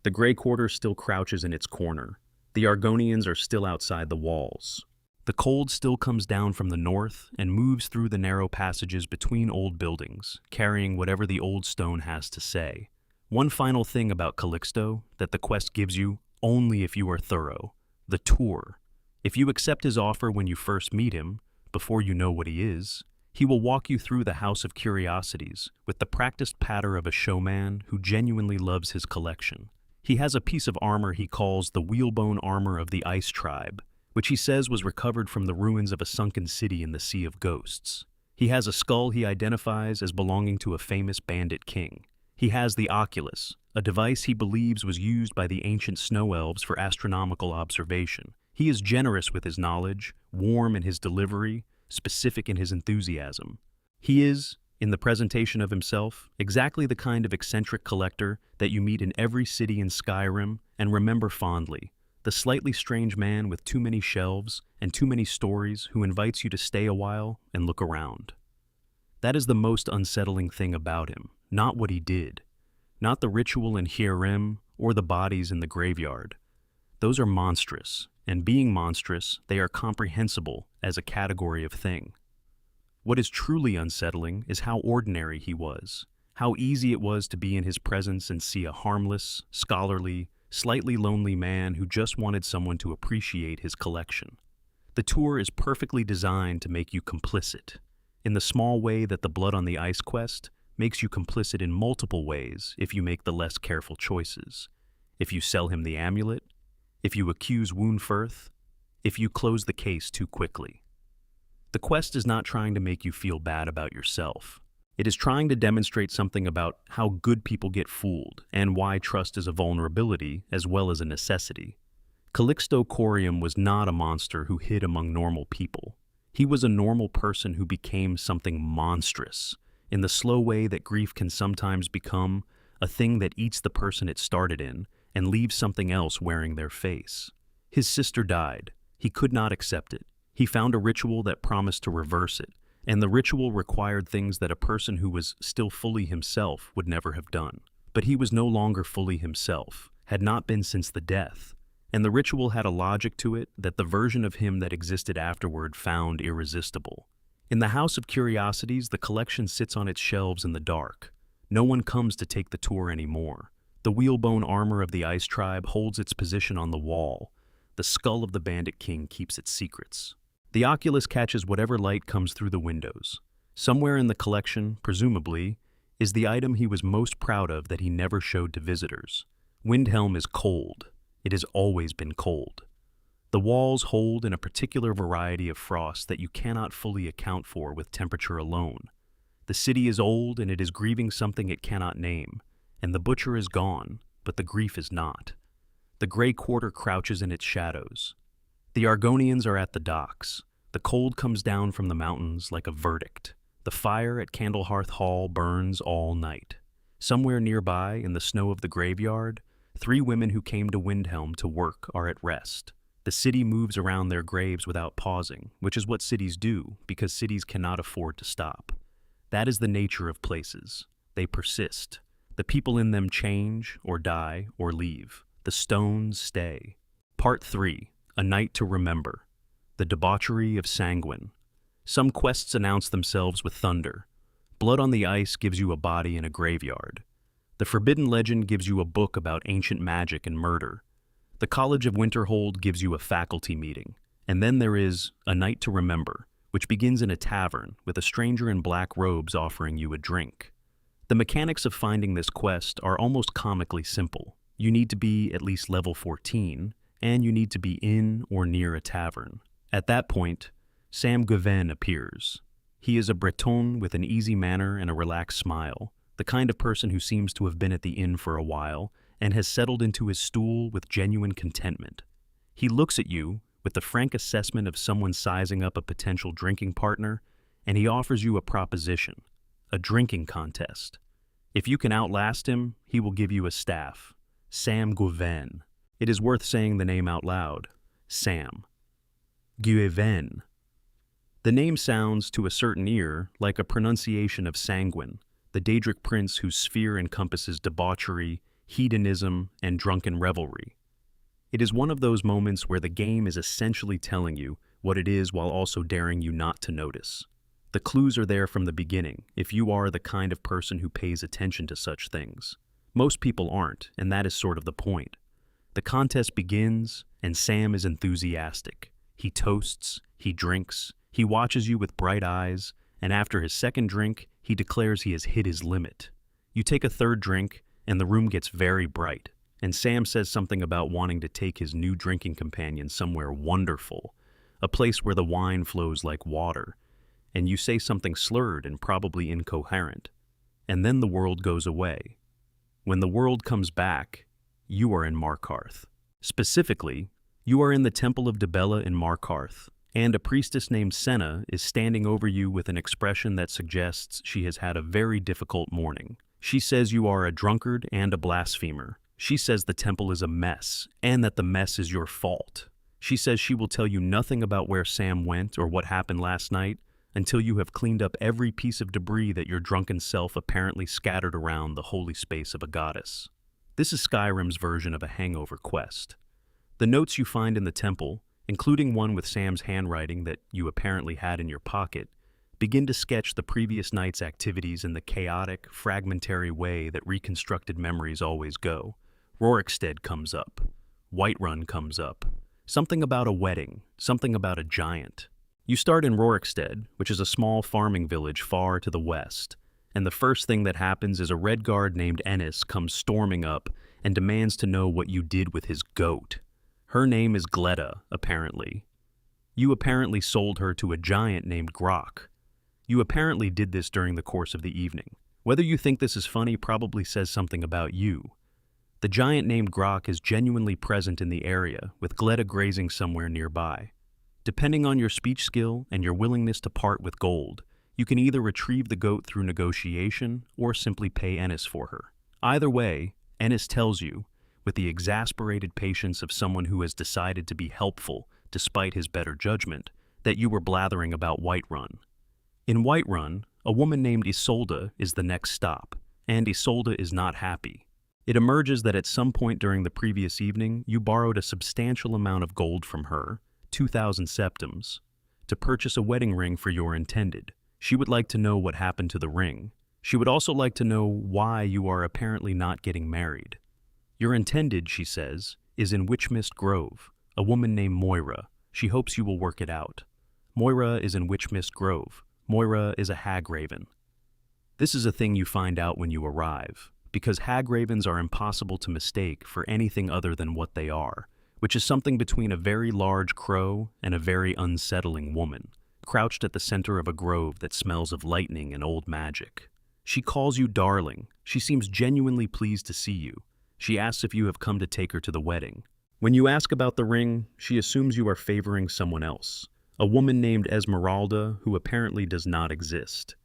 The Grey Quarter still crouches in its corner. The Argonians are still outside the walls. The cold still comes down from the north and moves through the narrow passages between old buildings, carrying whatever the old stone has to say. One final thing about Calixto that the quest gives you only if you are thorough: the tour. If you accept his offer when you first meet him, before you know what he is, he will walk you through the House of Curiosities with the practiced patter of a showman who genuinely loves his collection. He has a piece of armor he calls the whalebone armor of the Ice Tribe, which he says was recovered from the ruins of a sunken city in the Sea of Ghosts. He has a skull he identifies as belonging to a famous bandit king. He has the Oculus, a device he believes was used by the ancient snow elves for astronomical observation. He is generous with his knowledge, warm in his delivery, specific in his enthusiasm. He is, in the presentation of himself, exactly the kind of eccentric collector that you meet in every city in Skyrim and remember fondly, the slightly strange man with too many shelves and too many stories who invites you to stay a while and look around. That is the most unsettling thing about him, not what he did, not the ritual in Skyrim or the bodies in the graveyard. Those are monstrous, and being monstrous, they are comprehensible as a category of thing. What is truly unsettling is how ordinary he was, how easy it was to be in his presence and see a harmless, scholarly, slightly lonely man who just wanted someone to appreciate his collection. The tour is perfectly designed to make you complicit, in the small way that the Blood on the Ice quest makes you complicit in multiple ways if you make the less careful choices. If you sell him the amulet, if you accuse Woonfirth, if you close the case too quickly. The quest is not trying to make you feel bad about yourself. It is trying to demonstrate something about how good people get fooled and why trust is a vulnerability as well as a necessity. Calixto Corium was not a monster who hid among normal people. He was a normal person who became something monstrous, in the slow way that grief can sometimes become a thing that eats the person it started in and leaves something else wearing their face. His sister died. He could not accept it. He found a ritual that promised to reverse it, and the ritual required things that a person who was still fully himself would never have done. But he was no longer fully himself, had not been since the death, and the ritual had a logic to it that the version of him that existed afterward found irresistible. In the House of Curiosities, the collection sits on its shelves in the dark. No one comes to take the tour anymore. The whalebone armor of the Ice Tribe holds its position on the wall. The skull of the Bandit King keeps its secrets. The Oculus catches whatever light comes through the windows. Somewhere in the collection, presumably, is the item he was most proud of that he never showed to visitors. Windhelm is cold. It has always been cold. The walls hold in a particular variety of frost that you cannot fully account for with temperature alone. The city is old and it is grieving something it cannot name, and the butcher is gone, but the grief is not. The gray quarter crouches in its shadows. The Argonians are at the docks. The cold comes down from the mountains like a verdict. The fire at Candlehearth Hall burns all night. Somewhere nearby, in the snow of the graveyard, 3 women who came to Windhelm to work are at rest. The city moves around their graves without pausing, which is what cities do, because cities cannot afford to stop. That is the nature of places. They persist. The people in them change, or die, or leave. The stones stay. Part 3. A Night to Remember. The Debauchery of Sanguine. Some quests announce themselves with thunder. Blood on the Ice gives you a body in a graveyard. The Forbidden Legend gives you a book about ancient magic and murder. The College of Winterhold gives you a faculty meeting. And then there is A Night to Remember, which begins in a tavern with a stranger in black robes offering you a drink. The mechanics of finding this quest are almost comically simple. You need to be at least level 14, and you need to be in or near a tavern. At that point, Sam Gouven appears. He is a Breton with an easy manner and a relaxed smile, the kind of person who seems to have been at the inn for a while and has settled into his stool with genuine contentment. He looks at you with the frank assessment of someone sizing up a potential drinking partner, and he offers you a proposition, a drinking contest. If you can outlast him, he will give you a staff. Sam Gouven. It is worth saying the name out loud. Sam Gouven. The name sounds, to a certain ear, like a pronunciation of Sanguine, the Daedric prince whose sphere encompasses debauchery, hedonism, and drunken revelry. It is one of those moments where the game is essentially telling you what it is while also daring you not to notice. The clues are there from the beginning, if you are the kind of person who pays attention to such things. Most people aren't, and that is sort of the point. The contest begins, and Sam is enthusiastic. He toasts, he drinks, he watches you with bright eyes, and after his second drink, he declares he has hit his limit. You take a third drink, and the room gets very bright, and Sam says something about wanting to take his new drinking companion somewhere wonderful, a place where the wine flows like water, and you say something slurred and probably incoherent. And then the world goes away. When the world comes back, you are in Markarth. Specifically, you are in the Temple of Dibella in Markarth, and a priestess named Senna is standing over you with an expression that suggests she has had a very difficult morning. She says you are a drunkard and a blasphemer. She says the temple is a mess, and that the mess is your fault. She says she will tell you nothing about where Sam went or what happened last night until you have cleaned up every piece of debris that your drunken self apparently scattered around the holy space of a goddess. This is Skyrim's version of a hangover quest. The notes you find in the temple, including one with Sam's handwriting that you apparently had in your pocket, begin to sketch the previous night's activities in the chaotic, fragmentary way that reconstructed memories always go. Rorikstead comes up. Whiterun comes up. Something about a wedding. Something about a giant. You start in Rorikstead, which is a small farming village far to the west, and the first thing that happens is a Redguard named Ennis comes storming up and demands to know what you did with his goat. Her name is Gleda, apparently. You apparently sold her to a giant named Grok. You apparently did this during the course of the evening. Whether you think this is funny probably says something about you. The giant named Grok is genuinely present in the area, with Gleda grazing somewhere nearby. Depending on your speech skill and your willingness to part with gold, you can either retrieve the goat through negotiation or simply pay Ennis for her. Either way, Ennis tells you, with the exasperated patience of someone who has decided to be helpful despite his better judgment, that you were blathering about Whiterun. In Whiterun, a woman named Isolde is the next stop, and Isolde is not happy. It emerges that at some point during the previous evening, you borrowed a substantial amount of gold from her, 2,000 septims, to purchase a wedding ring for your intended. She would like to know what happened to the ring. She would also like to know why you are apparently not getting married. Your intended, she says, is in Witchmist Grove, a woman named Moira. She hopes you will work it out. Moira is in Witchmist Grove. Moira is a hagraven. This is a thing you find out when you arrive, because hagravens are impossible to mistake for anything other than what they are, which is something between a very large crow and a very unsettling woman. crouched at the center of a grove that smells of lightning and old magic. She calls you darling. She seems genuinely pleased to see you. She asks if you have come to take her to the wedding. When you ask about the ring, she assumes you are favoring someone else, a woman named Esmeralda who apparently does not exist,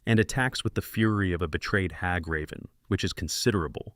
and attacks with the fury of a betrayed hag raven, which is considerable.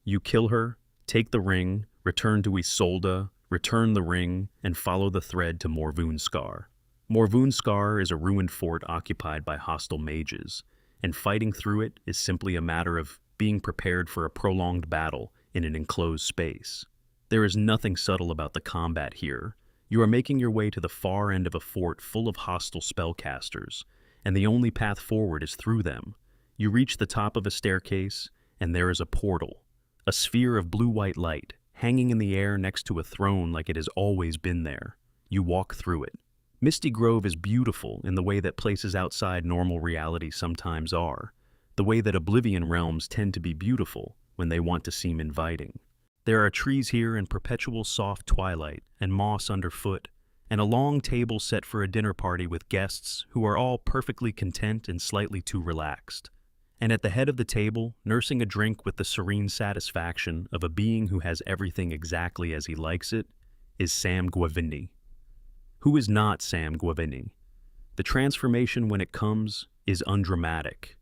You kill her, take the ring, return to Isolde, return the ring, and follow the thread to Morvunskar. Morvunskar is a ruined fort occupied by hostile mages, and fighting through it is simply a matter of being prepared for a prolonged battle in an enclosed space. There is nothing subtle about the combat here. You are making your way to the far end of a fort full of hostile spellcasters, and the only path forward is through them. You reach the top of a staircase, and there is a portal, a sphere of blue-white light, hanging in the air next to a throne like it has always been there. You walk through it. Misty Grove is beautiful in the way that places outside normal reality sometimes are, the way that Oblivion realms tend to be beautiful when they want to seem inviting. There are trees here in perpetual soft twilight and moss underfoot, and a long table set for a dinner party with guests who are all perfectly content and slightly too relaxed. And at the head of the table, nursing a drink with the serene satisfaction of a being who has everything exactly as he likes it, is Sam Guavini. Who is not Sam Guavini? The transformation when it comes is undramatic.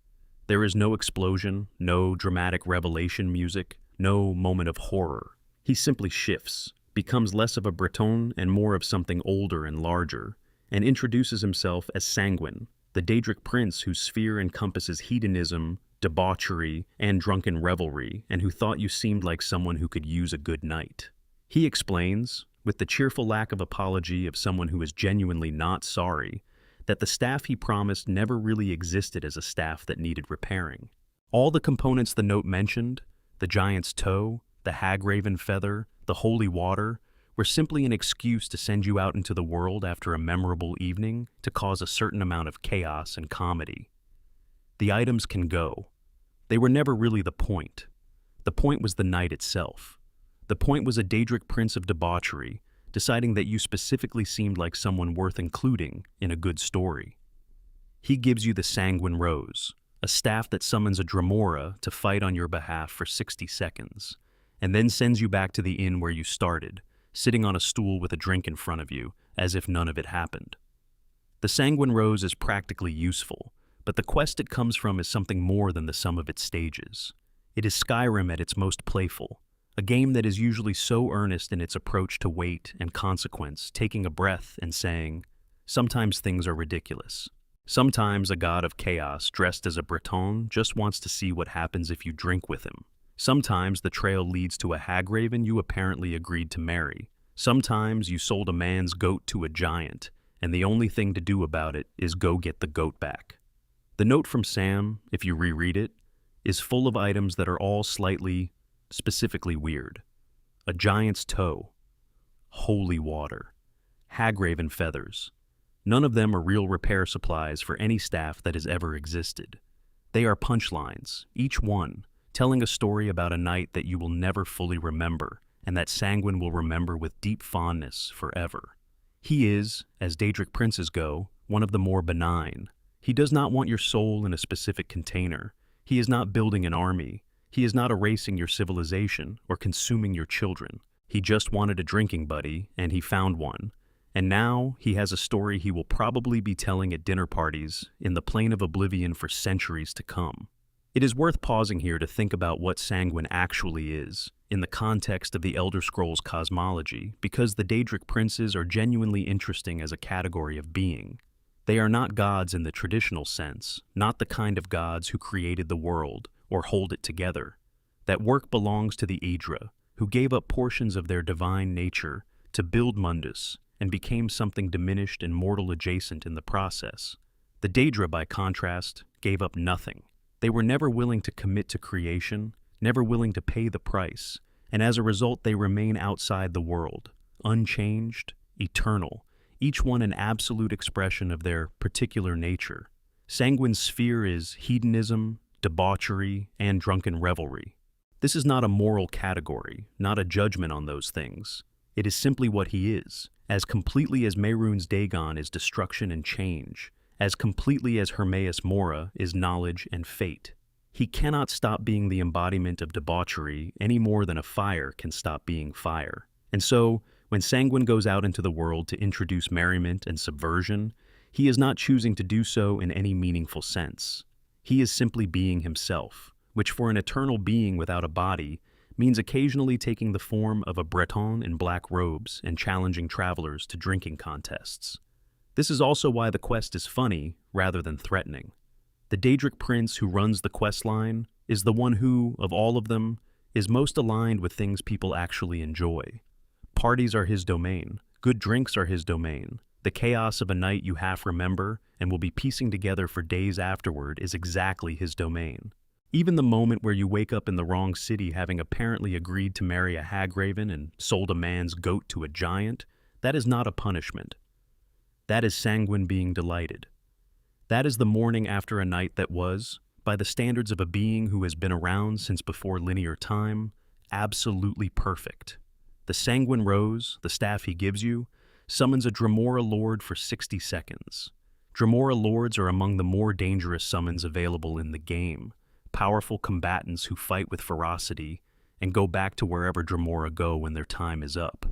There is no explosion, no dramatic revelation music, no moment of horror. He simply shifts, becomes less of a Breton and more of something older and larger, and introduces himself as Sanguine, the Daedric prince whose sphere encompasses hedonism, debauchery, and drunken revelry, and who thought you seemed like someone who could use a good night. He explains, with the cheerful lack of apology of someone who is genuinely not sorry, that the staff he promised never really existed as a staff that needed repairing. All the components the note mentioned, the giant's toe, the hagraven feather, the holy water, were simply an excuse to send you out into the world after a memorable evening to cause a certain amount of chaos and comedy. The items can go. They were never really the point. The point was the night itself. The point was a Daedric prince of debauchery, deciding that you specifically seemed like someone worth including in a good story. He gives you the Sanguine Rose, a staff that summons a Dremora to fight on your behalf for 60 seconds, and then sends you back to the inn where you started, sitting on a stool with a drink in front of you, as if none of it happened. The Sanguine Rose is practically useful, but the quest it comes from is something more than the sum of its stages. It is Skyrim at its most playful, a game that is usually so earnest in its approach to weight and consequence, taking a breath and saying, sometimes things are ridiculous. Sometimes a god of chaos dressed as a Breton just wants to see what happens if you drink with him. Sometimes the trail leads to a hagraven you apparently agreed to marry. Sometimes you sold a man's goat to a giant, and the only thing to do about it is go get the goat back. The note from Sam, if you reread it, is full of items that are all slightly, specifically weird. A giant's toe, holy water, hagraven feathers. None of them are real repair supplies for any staff that has ever existed. They are punchlines, each one, telling a story about a night that you will never fully remember, and that Sanguine will remember with deep fondness forever. He is, as Daedric princes go, one of the more benign. He does not want your soul in a specific container. He is not building an army. He is not erasing your civilization or consuming your children. He just wanted a drinking buddy, and he found one. And now he has a story he will probably be telling at dinner parties in the plane of Oblivion for centuries to come. It is worth pausing here to think about what Sanguine actually is, in the context of the Elder Scrolls cosmology, because the Daedric princes are genuinely interesting as a category of being. They are not gods in the traditional sense, not the kind of gods who created the world or hold it together. That work belongs to the Aedra, who gave up portions of their divine nature to build Mundus and became something diminished and mortal adjacent in the process. The Daedra, by contrast, gave up nothing. They were never willing to commit to creation, never willing to pay the price, and as a result they remain outside the world, unchanged, eternal, each one an absolute expression of their particular nature. Sanguine's sphere is hedonism, debauchery, and drunken revelry. This is not a moral category, not a judgment on those things. It is simply what he is, As completely as Mehrunes Dagon is destruction and change, as completely as Hermaeus Mora is knowledge and fate. He cannot stop being the embodiment of debauchery any more than a fire can stop being fire. And so, when Sanguine goes out into the world to introduce merriment and subversion, he is not choosing to do so in any meaningful sense. He is simply being himself, which for an eternal being without a body means occasionally taking the form of a Breton in black robes and challenging travelers to drinking contests. This is also why the quest is funny rather than threatening. The Daedric prince who runs the quest line is the one who, of all of them, is most aligned with things people actually enjoy. Parties are his domain, good drinks are his domain. The chaos of a night you half remember and will be piecing together for days afterward is exactly his domain. Even the moment where you wake up in the wrong city having apparently agreed to marry a hagraven and sold a man's goat to a giant, that is not a punishment. That is Sanguine being delighted. That is the morning after a night that was, by the standards of a being who has been around since before linear time, absolutely perfect. The Sanguine Rose, the staff he gives you, summons a Dremora Lord for 60 seconds. Dremora Lords are among the more dangerous summons available in the game, powerful combatants who fight with ferocity and go back to wherever Dremora go when their time is up.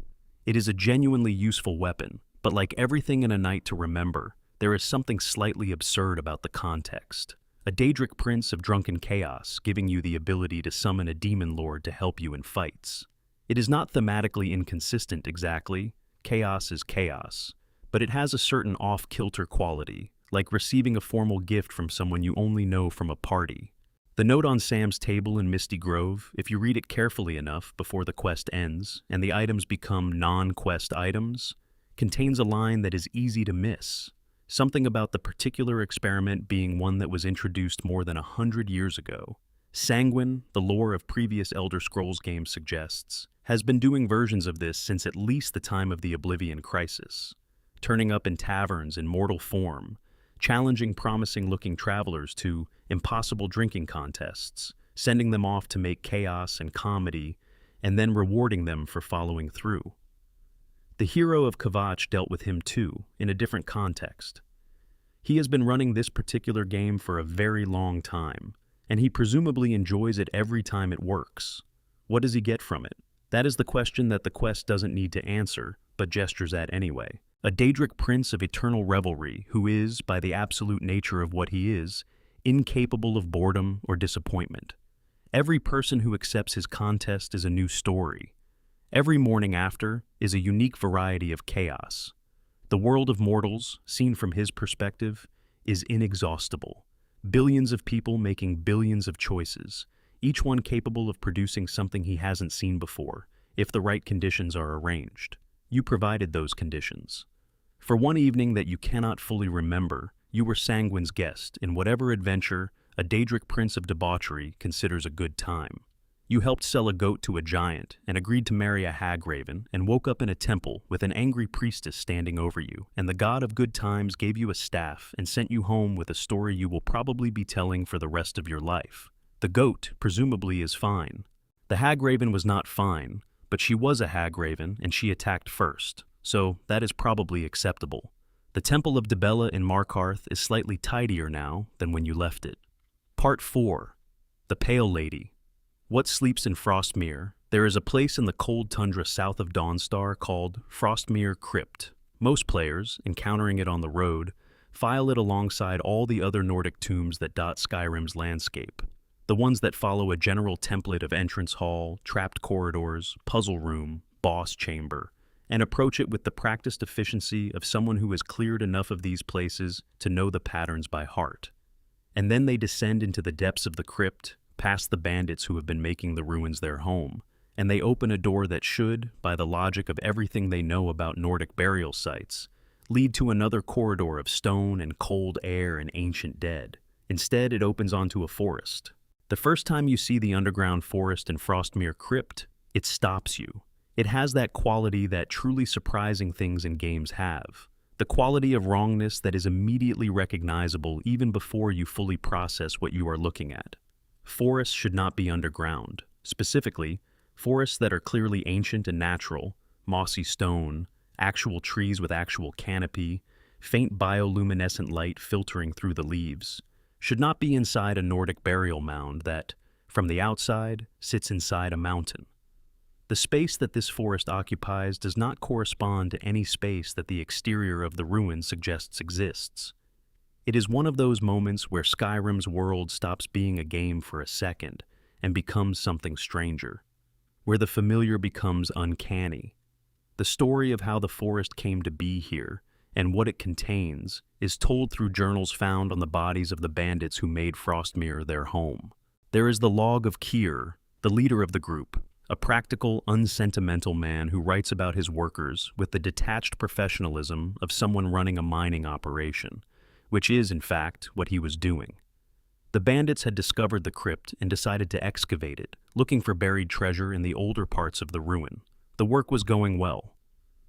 It is a genuinely useful weapon, but like everything in A Night to Remember, there is something slightly absurd about the context. A Daedric prince of drunken chaos giving you the ability to summon a demon lord to help you in fights. It is not thematically inconsistent exactly, chaos is chaos, but it has a certain off-kilter quality, like receiving a formal gift from someone you only know from a party. The note on Sam's table in Misty Grove, if you read it carefully enough before the quest ends and the items become non-quest items, contains a line that is easy to miss. Something about the particular experiment being one that was introduced more than 100 years ago. Sanguine, the lore of previous Elder Scrolls games suggests, has been doing versions of this since at least the time of the Oblivion Crisis, turning up in taverns in mortal form, challenging promising-looking travelers to impossible drinking contests, sending them off to make chaos and comedy, and then rewarding them for following through. The hero of Kvatch dealt with him too, in a different context. He has been running this particular game for a very long time, and he presumably enjoys it every time it works. What does he get from it? That is the question that the quest doesn't need to answer, but gestures at anyway. A Daedric prince of eternal revelry who is, by the absolute nature of what he is, incapable of boredom or disappointment. Every person who accepts his contest is a new story. Every morning after is a unique variety of chaos. The world of mortals, seen from his perspective, is inexhaustible. Billions of people making billions of choices, each one capable of producing something he hasn't seen before, if the right conditions are arranged. You provided those conditions. For one evening that you cannot fully remember, you were Sanguine's guest in whatever adventure a Daedric prince of debauchery considers a good time. You helped sell a goat to a giant and agreed to marry a hagraven and woke up in a temple with an angry priestess standing over you, and the god of good times gave you a staff and sent you home with a story you will probably be telling for the rest of your life. The goat, presumably, is fine. The hagraven was not fine, but she was a hagraven and she attacked first, so that is probably acceptable. The Temple of Dibella in Markarth is slightly tidier now than when you left it. Part 4. The Pale Lady. What sleeps in Frostmere? There is a place in the cold tundra south of Dawnstar called Frostmere Crypt. Most players, encountering it on the road, file it alongside all the other Nordic tombs that dot Skyrim's landscape. The ones that follow a general template of entrance hall, trapped corridors, puzzle room, boss chamber, and approach it with the practiced efficiency of someone who has cleared enough of these places to know the patterns by heart. And then they descend into the depths of the crypt, past the bandits who have been making the ruins their home, and they open a door that should, by the logic of everything they know about Nordic burial sites, lead to another corridor of stone and cold air and ancient dead. Instead, it opens onto a forest. The first time you see the underground forest in Frostmere Crypt, it stops you. It has that quality that truly surprising things in games have. The quality of wrongness that is immediately recognizable even before you fully process what you are looking at. Forests should not be underground. Specifically, forests that are clearly ancient and natural, mossy stone, actual trees with actual canopy, faint bioluminescent light filtering through the leaves, should not be inside a Nordic burial mound that, from the outside, sits inside a mountain. The space that this forest occupies does not correspond to any space that the exterior of the ruin suggests exists. It is one of those moments where Skyrim's world stops being a game for a second and becomes something stranger, where the familiar becomes uncanny. The story of how the forest came to be here and what it contains is told through journals found on the bodies of the bandits who made Frostmere their home. There is the log of Kier, the leader of the group, a practical, unsentimental man who writes about his workers with the detached professionalism of someone running a mining operation, which is, in fact, what he was doing. The bandits had discovered the crypt and decided to excavate it, looking for buried treasure in the older parts of the ruin. The work was going well.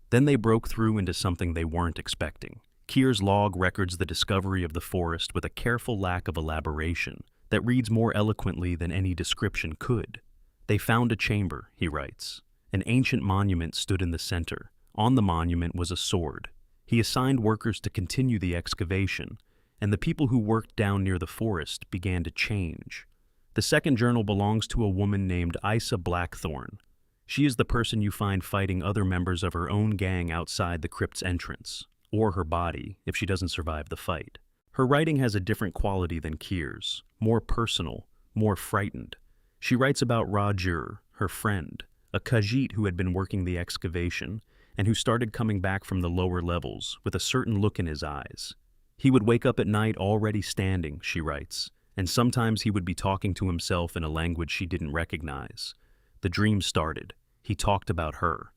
Then they broke through into something they weren't expecting. Kier's log records the discovery of the forest with a careful lack of elaboration that reads more eloquently than any description could. They found a chamber, he writes. An ancient monument stood in the center. On the monument was a sword. He assigned workers to continue the excavation, and the people who worked down near the forest began to change. The second journal belongs to a woman named Isa Blackthorn. She is the person you find fighting other members of her own gang outside the crypt's entrance, or her body, if she doesn't survive the fight. Her writing has a different quality than Kier's, more personal, more frightened. She writes about Roger, her friend, a Khajiit who had been working the excavation, and who started coming back from the lower levels with a certain look in his eyes. He would wake up at night already standing, she writes, and sometimes he would be talking to himself in a language she didn't recognize. The dream started. He talked about her.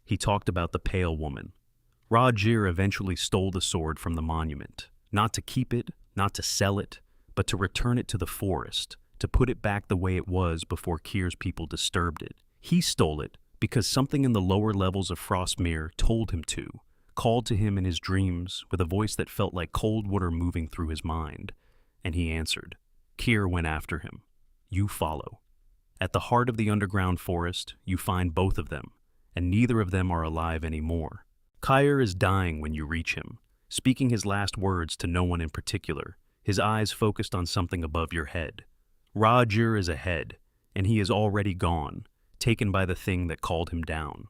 He talked about the pale woman. Roger eventually stole the sword from the monument, not to keep it, not to sell it, but to return it to the forest, to put it back the way it was before Kier's people disturbed it. He stole it because something in the lower levels of Frostmere told him to, called to him in his dreams with a voice that felt like cold water moving through his mind. And he answered. Kier went after him. You follow. At the heart of the underground forest, you find both of them, and neither of them are alive anymore. Kier is dying when you reach him, speaking his last words to no one in particular, his eyes focused on something above your head. Roger is ahead, and he is already gone, taken by the thing that called him down.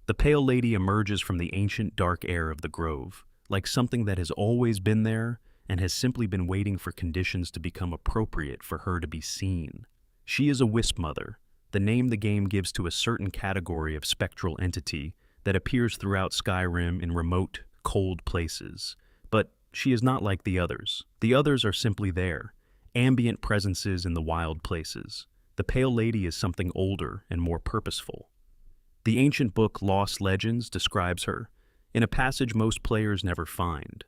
The pale lady emerges from the ancient dark air of the grove, like something that has always been there and has simply been waiting for conditions to become appropriate for her to be seen. She is a wisp mother, the name the game gives to a certain category of spectral entity that appears throughout Skyrim in remote, cold places. But she is not like the others. The others are simply there, ambient presences in the wild places. The pale lady is something older and more purposeful. The ancient book Lost Legends describes her, in a passage most players never find.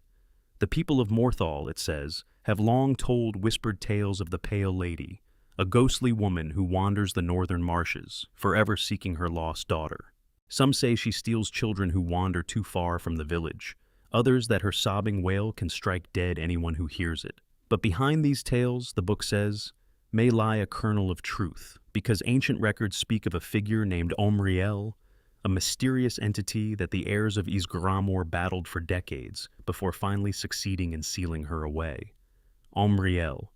The people of Morthal, it says, have long told whispered tales of the pale lady, a ghostly woman who wanders the northern marshes, forever seeking her lost daughter. Some say she steals children who wander too far from the village, others that her sobbing wail can strike dead anyone who hears it. But behind these tales, the book says, may lie a kernel of truth, because ancient records speak of a figure named Omriel, a mysterious entity that the heirs of Ysgramor battled for decades before finally succeeding in sealing her away. Omriel.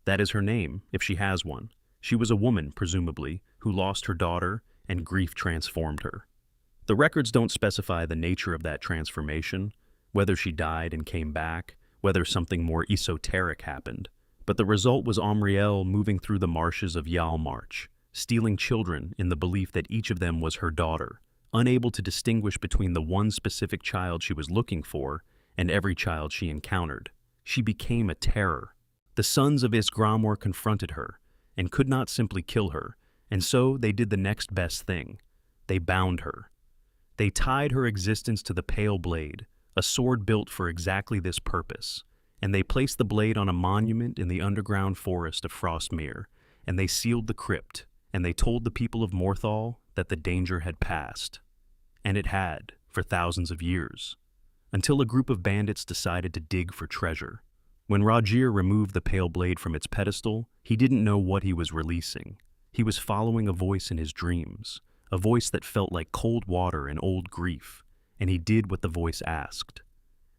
That is her name, if she has one. She was a woman, presumably, who lost her daughter, and grief transformed her. The records don't specify the nature of that transformation, whether she died and came back, whether something more esoteric happened. But the result was Omriel moving through the marshes of Yalmarch, stealing children in the belief that each of them was her daughter, unable to distinguish between the one specific child she was looking for and every child she encountered. She became a terror. The sons of Ysgramor confronted her and could not simply kill her, and so they did the next best thing. They bound her. They tied her existence to the Pale Blade, a sword built for exactly this purpose, and they placed the blade on a monument in the underground forest of Frostmere, and they sealed the crypt, and they told the people of Morthal that the danger had passed. And it had, for thousands of years, until a group of bandits decided to dig for treasure. When Roger removed the Pale Blade from its pedestal, he didn't know what he was releasing. He was following a voice in his dreams, a voice that felt like cold water and old grief, and he did what the voice asked.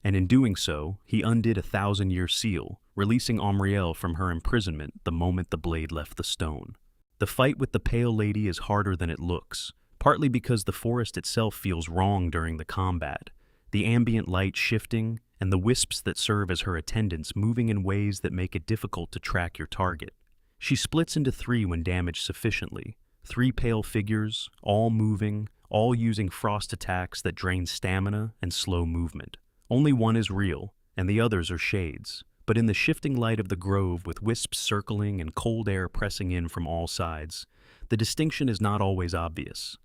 And in doing so, he undid a 1,000-year seal, releasing Omriel from her imprisonment the moment the blade left the stone. The fight with the Pale Lady is harder than it looks, partly because the forest itself feels wrong during the combat, the ambient light shifting, and the wisps that serve as her attendants moving in ways that make it difficult to track your target. She splits into 3 when damaged sufficiently, 3 pale figures, all moving, all using frost attacks that drain stamina and slow movement. Only one is real, and the others are shades, but in the shifting light of the grove with wisps circling and cold air pressing in from all sides, the distinction is not always obvious.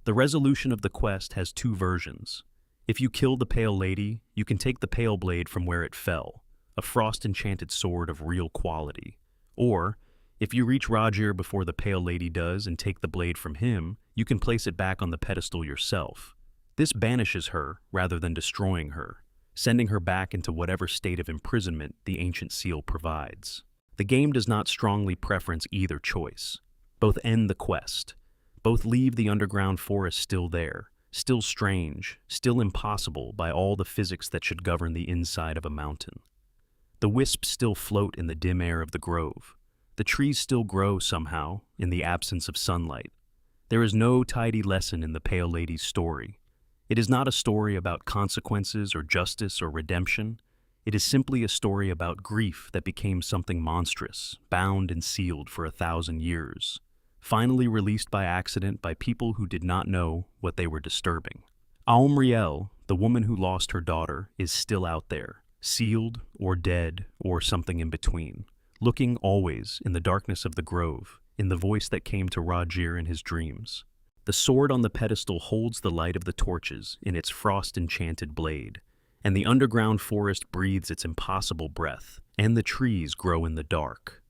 The resolution of the quest has 2 versions. If you kill the Pale Lady, you can take the Pale Blade from where it fell, a frost-enchanted sword of real quality. Or, if you reach Rajir before the Pale Lady does and take the blade from him, you can place it back on the pedestal yourself. This banishes her rather than destroying her, sending her back into whatever state of imprisonment the ancient seal provides. The game does not strongly preference either choice. Both end the quest. Both leave the underground forest still there, still strange, still impossible by all the physics that should govern the inside of a mountain. The wisps still float in the dim air of the grove. The trees still grow somehow in the absence of sunlight. There is no tidy lesson in the Pale Lady's story. It is not a story about consequences or justice or redemption. It is simply a story about grief that became something monstrous, bound and sealed for 1,000 years, finally released by accident by people who did not know what they were disturbing. Aumriel, the woman who lost her daughter, is still out there, sealed or dead or something in between, looking always in the darkness of the grove, in the voice that came to Rajir in his dreams. The sword on the pedestal holds the light of the torches in its frost-enchanted blade, and the underground forest breathes its impossible breath, and the trees grow in the dark.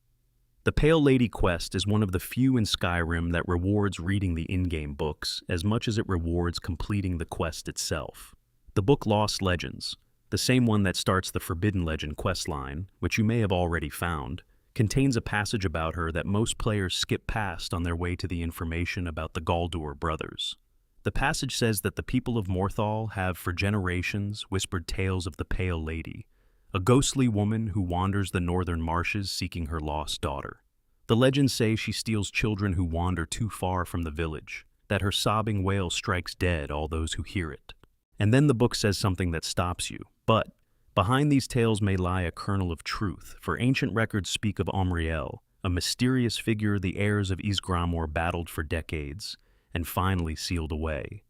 The Pale Lady quest is one of the few in Skyrim that rewards reading the in-game books as much as it rewards completing the quest itself. The book Lost Legends, the same one that starts the Forbidden Legend questline, which you may have already found, contains a passage about her that most players skip past on their way to the information about the Galdur brothers. The passage says that the people of Morthal have for generations whispered tales of the Pale Lady, a ghostly woman who wanders the northern marshes seeking her lost daughter. The legends say she steals children who wander too far from the village, that her sobbing wail strikes dead all those who hear it. And then the book says something that stops you, but behind these tales may lie a kernel of truth, for ancient records speak of Omriel, a mysterious figure the heirs of Ysgramor battled for decades, and finally sealed away.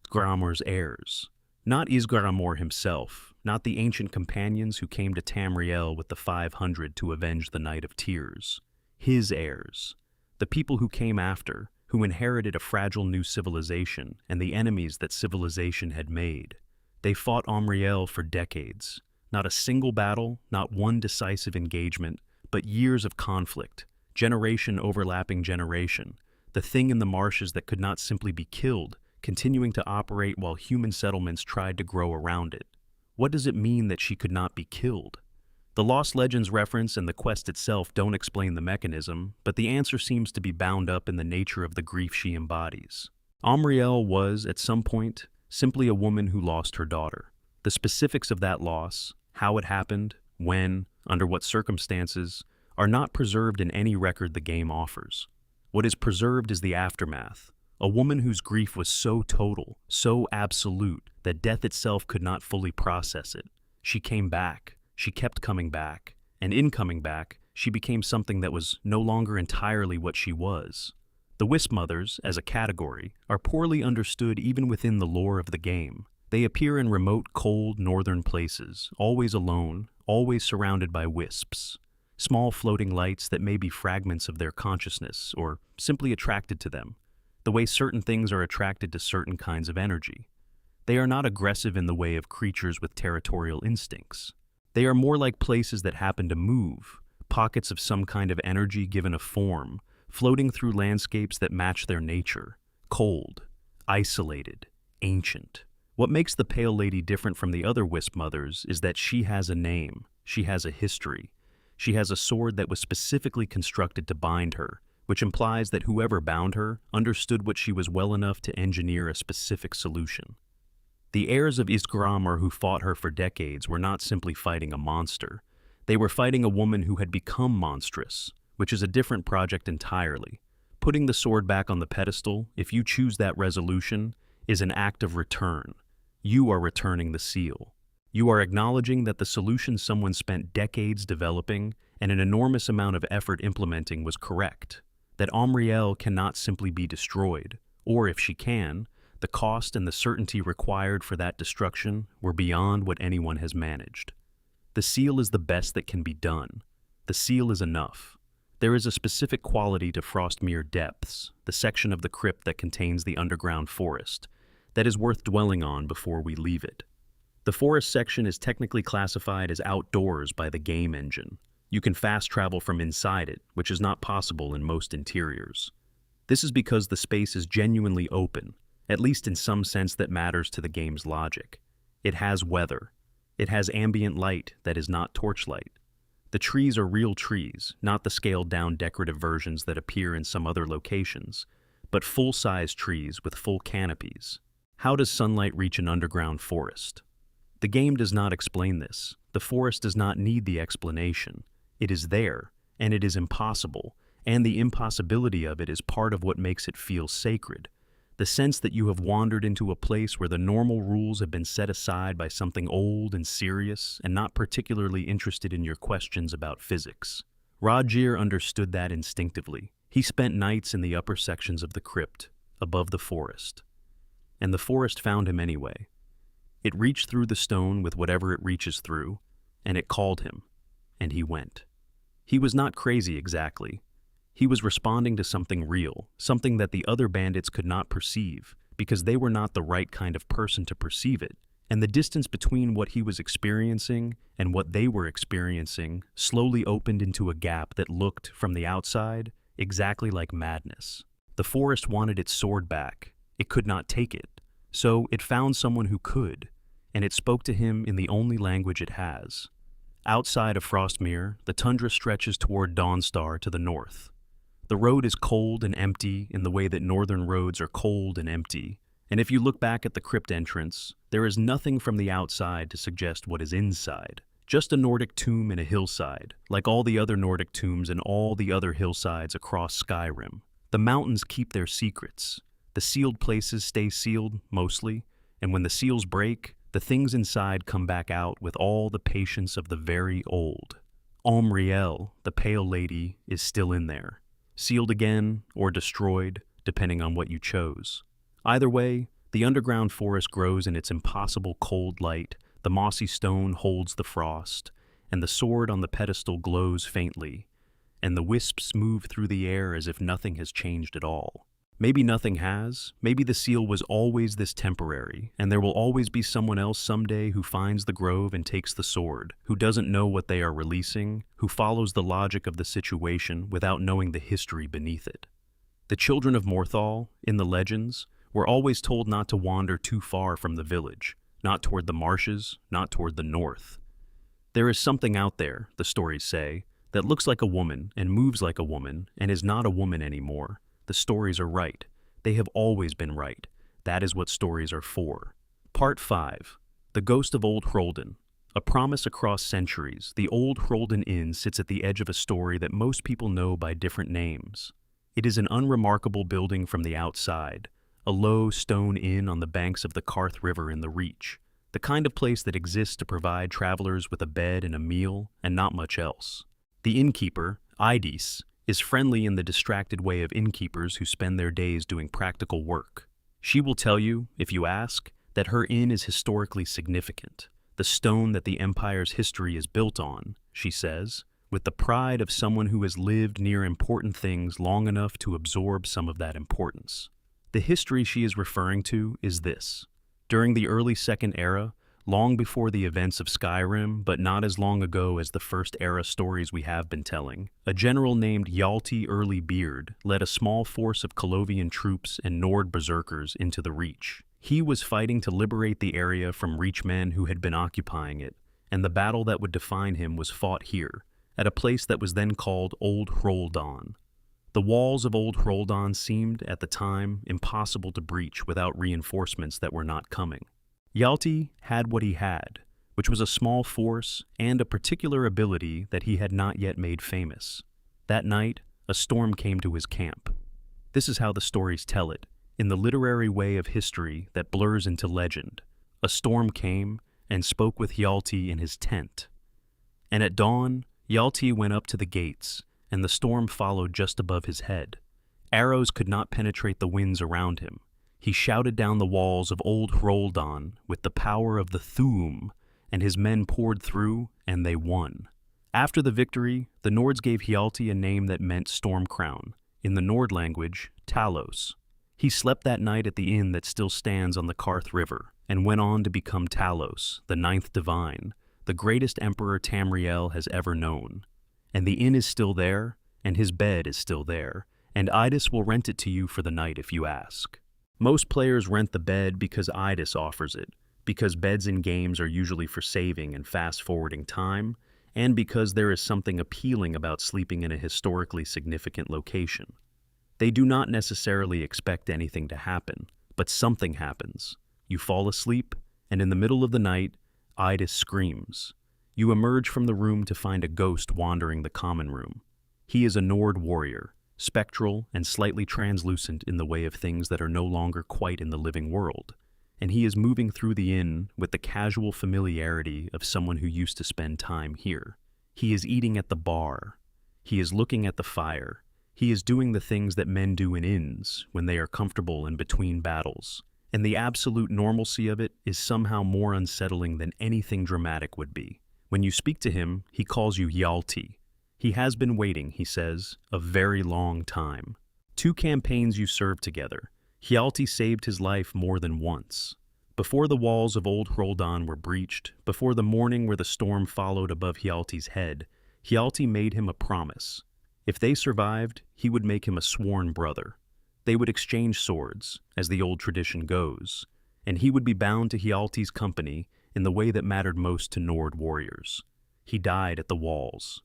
Ysgramor's heirs. Not Ysgramor himself, not the ancient companions who came to Tamriel with the 500 to avenge the Night of Tears. His heirs. The people who came after, who inherited a fragile new civilization and the enemies that civilization had made. They fought Omriel for decades. Not a single battle, not one decisive engagement, but years of conflict, generation overlapping generation, the thing in the marshes that could not simply be killed, continuing to operate while human settlements tried to grow around it. What does it mean that she could not be killed? The Lost Legends reference and the quest itself don't explain the mechanism, but the answer seems to be bound up in the nature of the grief she embodies. Omriel was, at some point, simply a woman who lost her daughter. The specifics of that loss, how it happened, when, under what circumstances, are not preserved in any record the game offers. What is preserved is the aftermath, a woman whose grief was so total, so absolute, that death itself could not fully process it. She came back, she kept coming back, and in coming back, she became something that was no longer entirely what she was. The Wisp Mothers, as a category, are poorly understood even within the lore of the game. They appear in remote, cold, northern places, always alone, always surrounded by wisps. Small floating lights that may be fragments of their consciousness, or simply attracted to them, the way certain things are attracted to certain kinds of energy. They are not aggressive in the way of creatures with territorial instincts. They are more like places that happen to move, pockets of some kind of energy given a form, floating through landscapes that match their nature, cold, isolated, ancient. What makes the Pale Lady different from the other Wisp Mothers is that she has a name, she has a history. She has a sword that was specifically constructed to bind her, which implies that whoever bound her understood what she was well enough to engineer a specific solution. The heirs of Isgramor who fought her for decades were not simply fighting a monster. They were fighting a woman who had become monstrous, which is a different project entirely. Putting the sword back on the pedestal, if you choose that resolution, is an act of return. You are returning the seal. You are acknowledging that the solution someone spent decades developing and an enormous amount of effort implementing was correct. That Omriel cannot simply be destroyed, or if she can, the cost and the certainty required for that destruction were beyond what anyone has managed. The seal is the best that can be done. The seal is enough. There is a specific quality to Frostmere Depths, the section of the crypt that contains the underground forest, that is worth dwelling on before we leave it. The forest section is technically classified as outdoors by the game engine. You can fast travel from inside it, which is not possible in most interiors. This is because the space is genuinely open, at least in some sense that matters to the game's logic. It has weather. It has ambient light that is not torchlight. The trees are real trees, not the scaled-down decorative versions that appear in some other locations, but full-size trees with full canopies. How does sunlight reach an underground forest? The game does not explain this. The forest does not need the explanation. It is there, and it is impossible, and the impossibility of it is part of what makes it feel sacred. The sense that you have wandered into a place where the normal rules have been set aside by something old and serious and not particularly interested in your questions about physics. Rogier understood that instinctively. He spent nights in the upper sections of the crypt, above the forest. And the forest found him anyway. It reached through the stone with whatever it reaches through, and it called him, and he went. He was not crazy exactly. He was responding to something real, something that the other bandits could not perceive, because they were not the right kind of person to perceive it, and the distance between what he was experiencing and what they were experiencing slowly opened into a gap that looked, from the outside, exactly like madness. The forest wanted its sword back. It could not take it, so it found someone who could, and it spoke to him in the only language it has. Outside of Frostmere, the tundra stretches toward Dawnstar to the north. The road is cold and empty in the way that northern roads are cold and empty, and if you look back at the crypt entrance, there is nothing from the outside to suggest what is inside. Just a Nordic tomb in a hillside, like all the other Nordic tombs and all the other hillsides across Skyrim. The mountains keep their secrets. The sealed places stay sealed, mostly, and when the seals break, the things inside come back out with all the patience of the very old. Omriel, the Pale Lady, is still in there. Sealed again, or destroyed, depending on what you chose. Either way, the underground forest grows in its impossible cold light, the mossy stone holds the frost, and the sword on the pedestal glows faintly, and the wisps move through the air as if nothing has changed at all. Maybe nothing has. Maybe the seal was always this temporary, and there will always be someone else someday who finds the grove and takes the sword, who doesn't know what they are releasing, who follows the logic of the situation without knowing the history beneath it. The children of Morthal, in the legends, were always told not to wander too far from the village, not toward the marshes, not toward the north. There is something out there, the stories say, that looks like a woman and moves like a woman and is not a woman anymore. The stories are right. They have always been right. That is what stories are for. Part 5. The Ghost of Old Hroldan. A promise across centuries, the Old Hroldan Inn sits at the edge of a story that most people know by different names. It is an unremarkable building from the outside, a low stone inn on the banks of the Karth River in the Reach, the kind of place that exists to provide travelers with a bed and a meal, and not much else. The innkeeper, Idis, is friendly in the distracted way of innkeepers who spend their days doing practical work. She will tell you, if you ask, that her inn is historically significant, the stone that the Empire's history is built on, she says, with the pride of someone who has lived near important things long enough to absorb some of that importance. The history she is referring to is this. During the early Second Era, long before the events of Skyrim, but not as long ago as the First Era stories we have been telling, a general named Hjalti Early Beard led a small force of Colovian troops and Nord berserkers into the Reach. He was fighting to liberate the area from Reachmen who had been occupying it, and the battle that would define him was fought here, at a place that was then called Old Hroldan. The walls of Old Hroldan seemed, at the time, impossible to breach without reinforcements that were not coming. Hjalti had what he had, which was a small force and a particular ability that he had not yet made famous. That night, a storm came to his camp. This is how the stories tell it, in the literary way of history that blurs into legend. A storm came and spoke with Hjalti in his tent. And at dawn, Hjalti went up to the gates, and the storm followed just above his head. Arrows could not penetrate the winds around him. He shouted down the walls of old Hroldan with the power of the Thuum, and his men poured through, and they won. After the victory, the Nords gave Hjalti a name that meant storm crown, in the Nord language, Talos. He slept that night at the inn that still stands on the Karth River, and went on to become Talos, the ninth divine, the greatest emperor Tamriel has ever known. And the inn is still there, and his bed is still there, and Idis will rent it to you for the night if you ask. Most players rent the bed because Idis offers it, because beds in games are usually for saving and fast-forwarding time, and because there is something appealing about sleeping in a historically significant location. They do not necessarily expect anything to happen, but something happens. You fall asleep, and in the middle of the night, Idis screams. You emerge from the room to find a ghost wandering the common room. He is a Nord warrior, spectral and slightly translucent in the way of things that are no longer quite in the living world, and he is moving through the inn with the casual familiarity of someone who used to spend time here. He is eating at the bar. He is looking at the fire. He is doing the things that men do in inns when they are comfortable in between battles, and the absolute normalcy of it is somehow more unsettling than anything dramatic would be. When you speak to him, he calls you Hjalti. He has been waiting, he says, a very long time. 2 campaigns you served together. Hjalti saved his life more than once. Before the walls of old Hroldan were breached, before the morning where the storm followed above Hjalti's head, Hjalti made him a promise. If they survived, he would make him a sworn brother. They would exchange swords, as the old tradition goes, and he would be bound to Hjalti's company in the way that mattered most to Nord warriors. He died at the walls.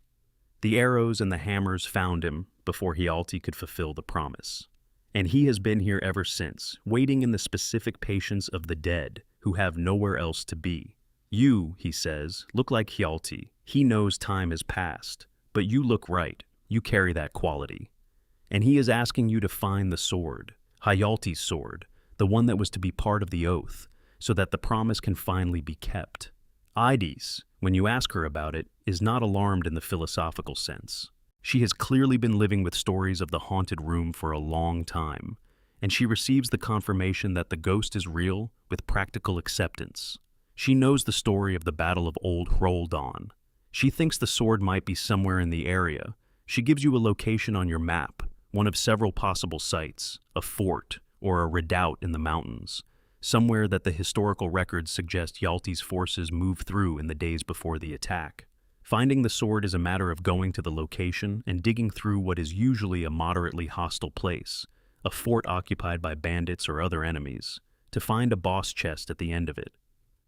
The arrows and the hammers found him before Hjalti could fulfill the promise. And he has been here ever since, waiting in the specific patience of the dead, who have nowhere else to be. You, he says, look like Hjalti. He knows time has passed, but you look right. You carry that quality. And he is asking you to find the sword, Hjalti's sword, the one that was to be part of the oath, so that the promise can finally be kept. Idis, when you ask her about it, is not alarmed in the philosophical sense. She has clearly been living with stories of the haunted room for a long time, and she receives the confirmation that the ghost is real with practical acceptance. She knows the story of the Battle of Old Hroldan. She thinks the sword might be somewhere in the area. She gives you a location on your map, one of several possible sites, a fort or a redoubt in the mountains, somewhere that the historical records suggest Hjalti's forces moved through in the days before the attack. Finding the sword is a matter of going to the location and digging through what is usually a moderately hostile place, a fort occupied by bandits or other enemies, to find a boss chest at the end of it.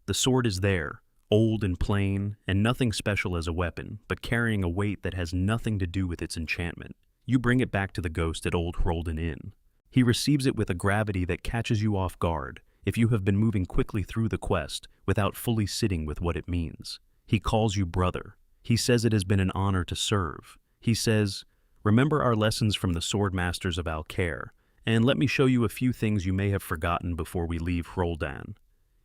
The sword is there, old and plain, and nothing special as a weapon, but carrying a weight that has nothing to do with its enchantment. You bring it back to the ghost at Old Hroldan Inn. He receives it with a gravity that catches you off guard if you have been moving quickly through the quest without fully sitting with what it means. He calls you brother. He says it has been an honor to serve. He says, remember our lessons from the sword masters of Alcair, and let me show you a few things you may have forgotten before we leave Hroldan.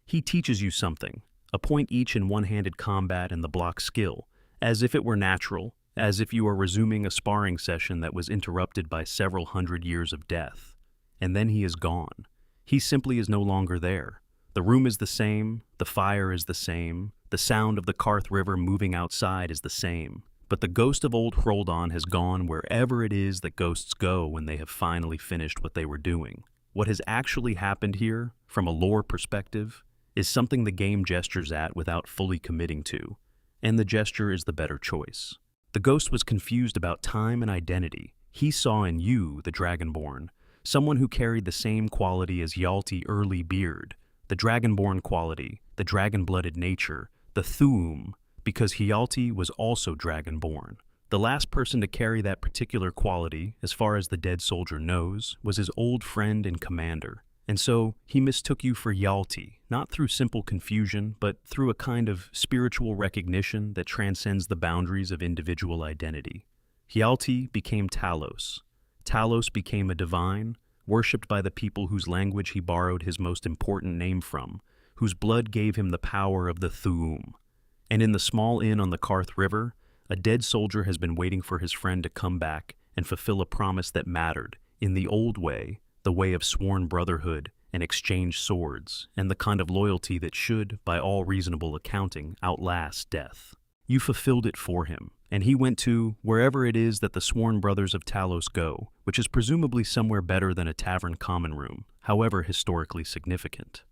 He teaches you something, a point each in one-handed combat and the block skill, as if it were natural, as if you are resuming a sparring session that was interrupted by several hundred years of death. And then he is gone. He simply is no longer there. The room is the same, the fire is the same, the sound of the Karth River moving outside is the same, but the ghost of Old Hroldan has gone wherever it is that ghosts go when they have finally finished what they were doing. What has actually happened here, from a lore perspective, is something the game gestures at without fully committing to, and the gesture is the better choice. The ghost was confused about time and identity. He saw in you, the Dragonborn, someone who carried the same quality as Hjalti Early Beard, the Dragonborn quality, the dragon-blooded nature, the Thuum, because Hjalti was also Dragonborn. The last person to carry that particular quality, as far as the dead soldier knows, was his old friend and commander, And so he mistook you for Hjalti, not through simple confusion, but through a kind of spiritual recognition that transcends the boundaries of individual identity. Hjalti became Talos. Talos became a divine, worshipped by the people whose language he borrowed his most important name from, whose blood gave him the power of the Thu'um. And in the small inn on the Karth River, a dead soldier has been waiting for his friend to come back and fulfill a promise that mattered, in the old way, the way of sworn brotherhood and exchanged swords, and the kind of loyalty that should, by all reasonable accounting, outlast death. You fulfilled it for him, and he went to wherever it is that the sworn brothers of Talos go, which is presumably somewhere better than a tavern common room, however historically significant.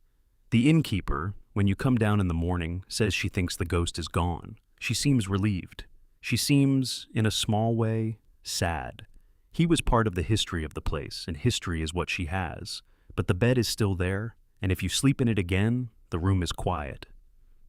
The innkeeper, when you come down in the morning, says she thinks the ghost is gone. She seems relieved. She seems, in a small way, sad. He was part of the history of the place, and history is what she has. But the bed is still there, and if you sleep in it again, the room is quiet.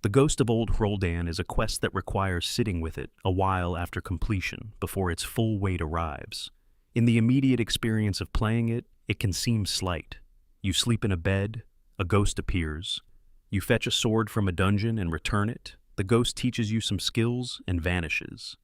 The Ghost of Old Hroldan is a quest that requires sitting with it a while after completion, before its full weight arrives. In the immediate experience of playing it, it can seem slight. You sleep in a bed, a ghost appears. You fetch a sword from a dungeon and return it. The ghost teaches you some skills and vanishes.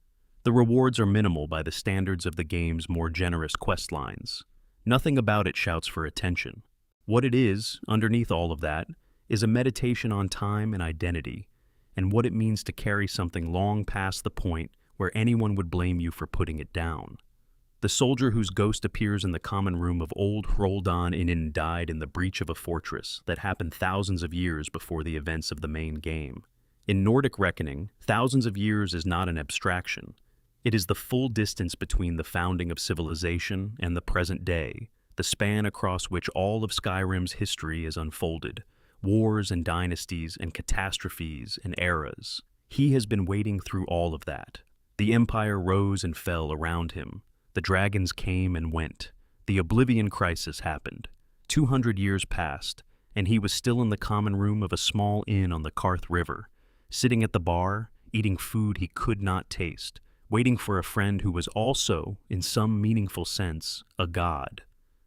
The rewards are minimal by the standards of the game's more generous questlines. Nothing about it shouts for attention. What it is, underneath all of that, is a meditation on time and identity, and what it means to carry something long past the point where anyone would blame you for putting it down. The soldier whose ghost appears in the common room of Old Hroldan Inn died in the breach of a fortress that happened thousands of years before the events of the main game. In Nordic reckoning, thousands of years is not an abstraction. It is the full distance between the founding of civilization and the present day, the span across which all of Skyrim's history is unfolded, wars and dynasties and catastrophes and eras. He has been wading through all of that. The empire rose and fell around him. The dragons came and went. The Oblivion Crisis happened. 200 years passed, and he was still in the common room of a small inn on the Karth River, sitting at the bar, eating food he could not taste, waiting for a friend who was also, in some meaningful sense, a god.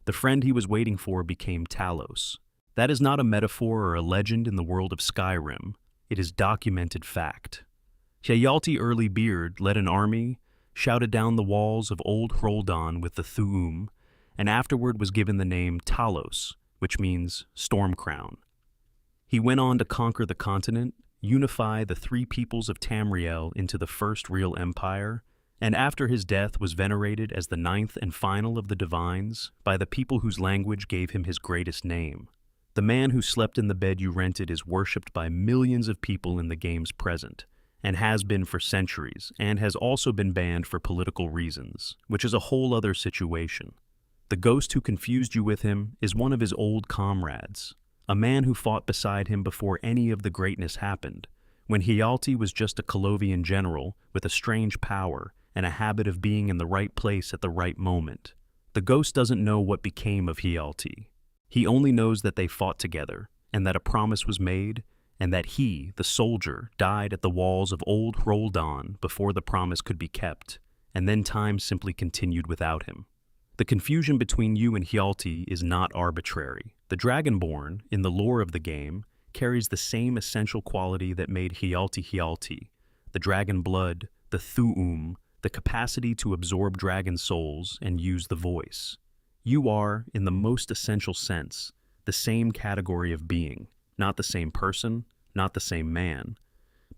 The friend he was waiting for became Talos. That is not a metaphor or a legend in the world of Skyrim. It is documented fact. Hjalti Earlybeard led an army, shouted down the walls of Old Hroldan with the Thu'um, and afterward was given the name Talos, which means Storm Crown. He went on to conquer the continent, unify the three peoples of Tamriel into the first real empire, and after his death was venerated as the ninth and final of the divines by the people whose language gave him his greatest name. The man who slept in the bed you rented is worshipped by millions of people in the game's present, and has been for centuries, and has also been banned for political reasons, which is a whole other situation. The ghost who confused you with him is one of his old comrades, a man who fought beside him before any of the greatness happened, when Hjalti was just a Colovian general with a strange power and a habit of being in the right place at the right moment. The ghost doesn't know what became of Hjalti. He only knows that they fought together, and that a promise was made, and that he, the soldier, died at the walls of Old Hroldan before the promise could be kept, and then time simply continued without him. The confusion between you and Hjalti is not arbitrary. The Dragonborn, in the lore of the game, carries the same essential quality that made Hjalti Hjalti: the dragon blood, the Thu'um, the capacity to absorb dragon souls and use the voice. You are, in the most essential sense, the same category of being, not the same person, not the same man,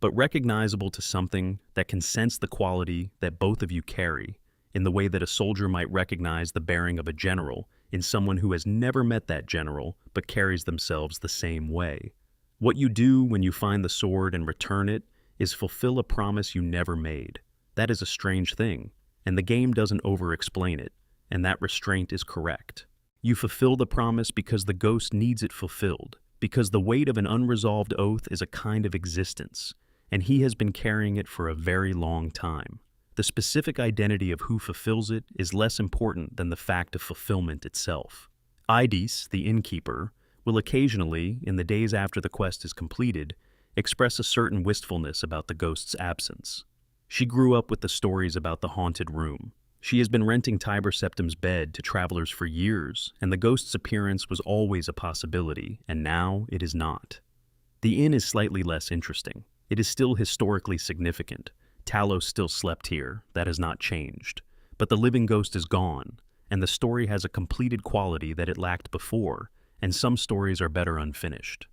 but recognizable to something that can sense the quality that both of you carry, in the way that a soldier might recognize the bearing of a general in someone who has never met that general but carries themselves the same way. What you do when you find the sword and return it is fulfill a promise you never made. That is a strange thing, and the game doesn't over-explain it, and that restraint is correct. You fulfill the promise because the ghost needs it fulfilled, because the weight of an unresolved oath is a kind of existence, and he has been carrying it for a very long time. The specific identity of who fulfills it is less important than the fact of fulfillment itself. Idis, the innkeeper, will occasionally, in the days after the quest is completed, express a certain wistfulness about the ghost's absence. She grew up with the stories about the haunted room. She has been renting Tiber Septim's bed to travelers for years, and the ghost's appearance was always a possibility, and now it is not. The inn is slightly less interesting. It is still historically significant. Talos still slept here, that has not changed. But the living ghost is gone, and the story has a completed quality that it lacked before, and some stories are better unfinished.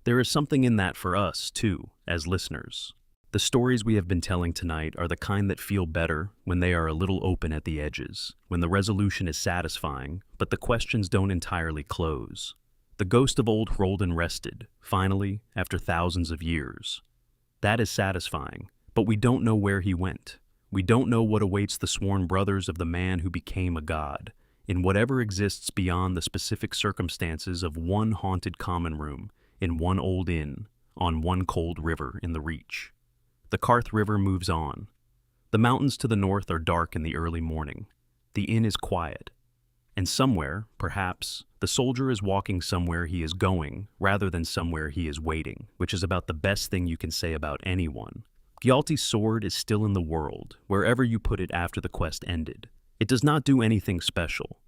There is something in that for us, too, as listeners. The stories we have been telling tonight are the kind that feel better when they are a little open at the edges, when the resolution is satisfying, but the questions don't entirely close. The ghost of old Hroldan rested, finally, after thousands of years. That is satisfying, but we don't know where he went. We don't know what awaits the sworn brothers of the man who became a god, in whatever exists beyond the specific circumstances of one haunted common room, in one old inn, on one cold river in the Reach. The Karth River moves on. The mountains to the north are dark in the early morning. The inn is quiet. And somewhere, perhaps, the soldier is walking somewhere he is going rather than somewhere he is waiting, which is about the best thing you can say about anyone. Gyalti's sword is still in the world, wherever you put it after the quest ended. It does not do anything special.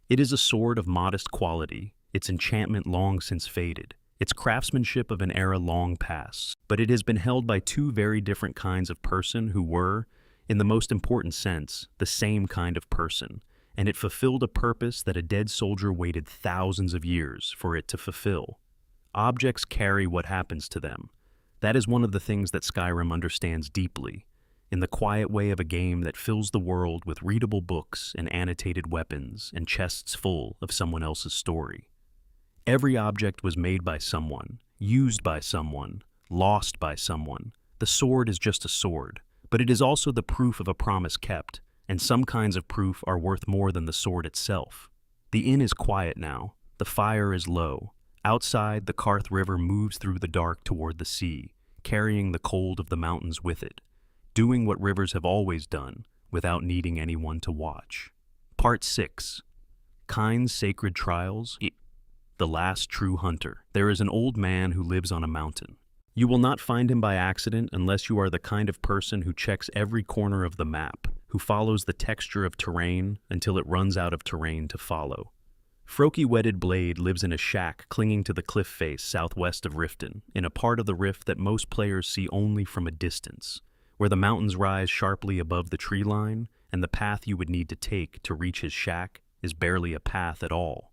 It is a sword of modest quality, its enchantment long since faded, its craftsmanship of an era long past, but it has been held by two very different kinds of person who were, in the most important sense, the same kind of person, and it fulfilled a purpose that a dead soldier waited thousands of years for it to fulfill. Objects carry what happens to them. That is one of the things that Skyrim understands deeply, in the quiet way of a game that fills the world with readable books and annotated weapons and chests full of someone else's story. Every object was made by someone, used by someone, lost by someone. The sword is just a sword, but it is also the proof of a promise kept, and some kinds of proof are worth more than the sword itself. The inn is quiet now. The fire is low. Outside, the Karth River moves through the dark toward the sea, carrying the cold of the mountains with it, doing what rivers have always done, without needing anyone to watch. Part 6. Kyne's Sacred Trials. The Last True Hunter. There is an old man who lives on a mountain. You will not find him by accident unless you are the kind of person who checks every corner of the map, who follows the texture of terrain until it runs out of terrain to follow. Froki Wedded Blade lives in a shack clinging to the cliff face southwest of Riften, in a part of the rift that most players see only from a distance, where the mountains rise sharply above the tree line, and the path you would need to take to reach his shack is barely a path at all.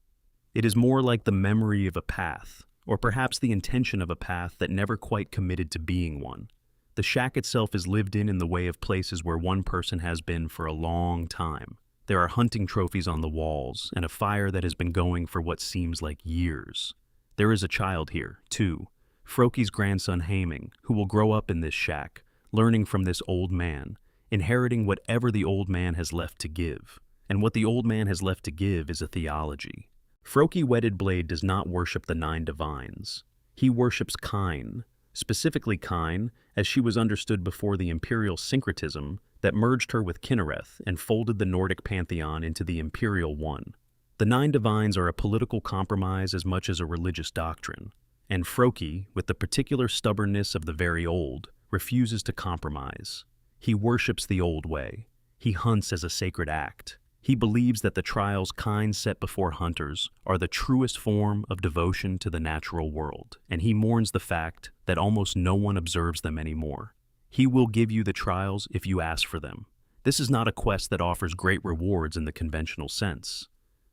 It is more like the memory of a path, or perhaps the intention of a path that never quite committed to being one. The shack itself is lived in the way of places where one person has been for a long time. There are hunting trophies on the walls, and a fire that has been going for what seems like years. There is a child here, too, Froki's grandson Haming, who will grow up in this shack, learning from this old man, inheriting whatever the old man has left to give. And what the old man has left to give is a theology. Froki Wedded Blade does not worship the 9 divines. He worships Kyne, specifically Kyne, as she was understood before the imperial syncretism that merged her with Kinnereth and folded the Nordic pantheon into the imperial one. The 9 divines are a political compromise as much as a religious doctrine, and Froki, with the particular stubbornness of the very old, refuses to compromise. He worships the old way. He hunts as a sacred act. He believes that the trials Kyne set before hunters are the truest form of devotion to the natural world, and he mourns the fact that almost no one observes them anymore. He will give you the trials if you ask for them. This is not a quest that offers great rewards in the conventional sense.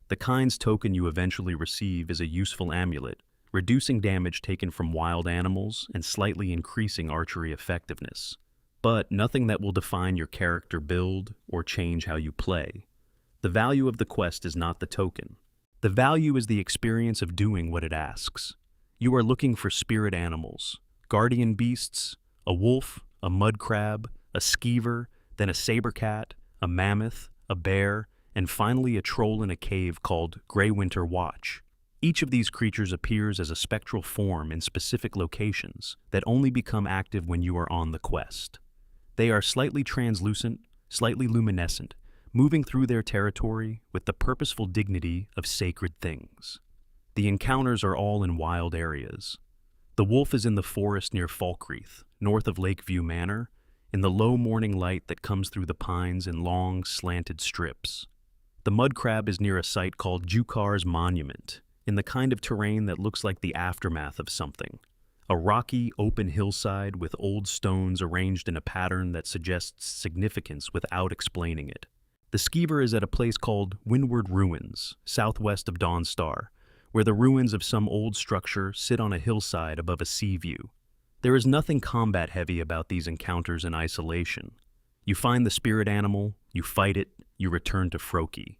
The Kyne's token you eventually receive is a useful amulet, reducing damage taken from wild animals and slightly increasing archery effectiveness, but nothing that will define your character build or change how you play. The value of the quest is not the token. The value is the experience of doing what it asks. You are looking for spirit animals, guardian beasts, a wolf, a mud crab, a skeever, then a saber cat, a mammoth, a bear, and finally a troll in a cave called Grey Winter Watch. Each of these creatures appears as a spectral form in specific locations that only become active when you are on the quest. They are slightly translucent, slightly luminescent, moving through their territory with the purposeful dignity of sacred things. The encounters are all in wild areas. The wolf is in the forest near Falkreath, north of Lakeview Manor, in the low morning light that comes through the pines in long, slanted strips. The mud crab is near a site called Jukar's Monument, in the kind of terrain that looks like the aftermath of something. A rocky, open hillside with old stones arranged in a pattern that suggests significance without explaining it. The skeever is at a place called Windward Ruins, southwest of Dawnstar, where the ruins of some old structure sit on a hillside above a sea view. There is nothing combat-heavy about these encounters in isolation. You find the spirit animal, you fight it, you return to Froki.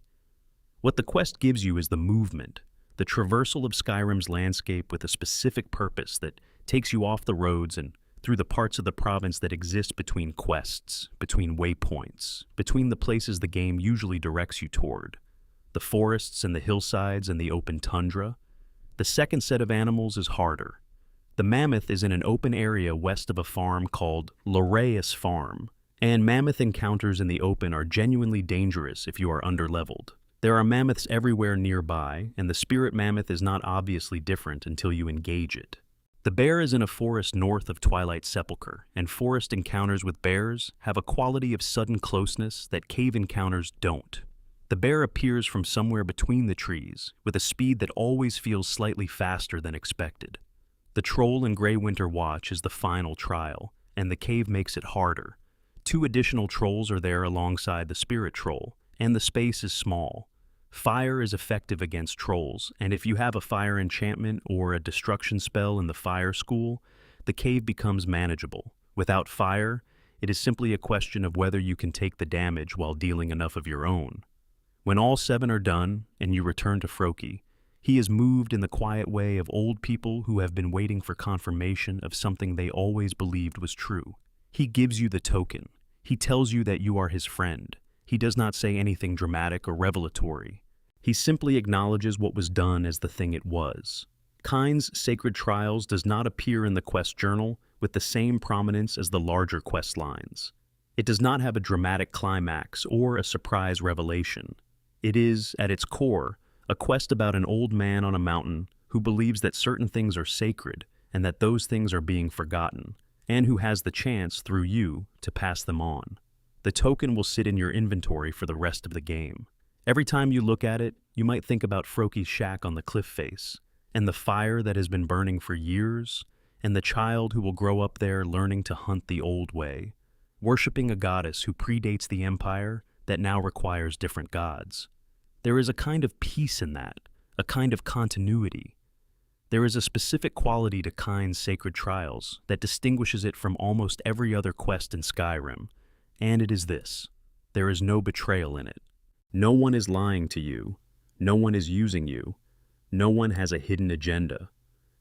What the quest gives you is the movement, the traversal of Skyrim's landscape with a specific purpose that takes you off the roads and through the parts of the province that exist between quests, between waypoints, between the places the game usually directs you toward. The forests and the hillsides and the open tundra. The second set of animals is harder. The mammoth is in an open area west of a farm called Loreus Farm, and mammoth encounters in the open are genuinely dangerous if you are underleveled. There are mammoths everywhere nearby, and the spirit mammoth is not obviously different until you engage it. The bear is in a forest north of Twilight Sepulchre, and forest encounters with bears have a quality of sudden closeness that cave encounters don't. The bear appears from somewhere between the trees, with a speed that always feels slightly faster than expected. The troll in Grey Winter Watch is the final trial, and the cave makes it harder. 2 additional trolls are there alongside the spirit troll, and the space is small. Fire is effective against trolls, and if you have a fire enchantment or a destruction spell in the fire school, the cave becomes manageable. Without fire, it is simply a question of whether you can take the damage while dealing enough of your own. When all 7 are done, and you return to Froki, he is moved in the quiet way of old people who have been waiting for confirmation of something they always believed was true. He gives you the token. He tells you that you are his friend. He does not say anything dramatic or revelatory. He simply acknowledges what was done as the thing it was. Kyne's Sacred Trials does not appear in the quest journal with the same prominence as the larger quest lines. It does not have a dramatic climax or a surprise revelation. It is, at its core, a quest about an old man on a mountain who believes that certain things are sacred and that those things are being forgotten, and who has the chance, through you, to pass them on. The token will sit in your inventory for the rest of the game. Every time you look at it, you might think about Froki's shack on the cliff face, and the fire that has been burning for years, and the child who will grow up there learning to hunt the old way, worshipping a goddess who predates the empire that now requires different gods. There is a kind of peace in that, a kind of continuity. There is a specific quality to Kyne's Sacred Trials that distinguishes it from almost every other quest in Skyrim, and it is this: there is no betrayal in it. No one is lying to you. No one is using you. No one has a hidden agenda.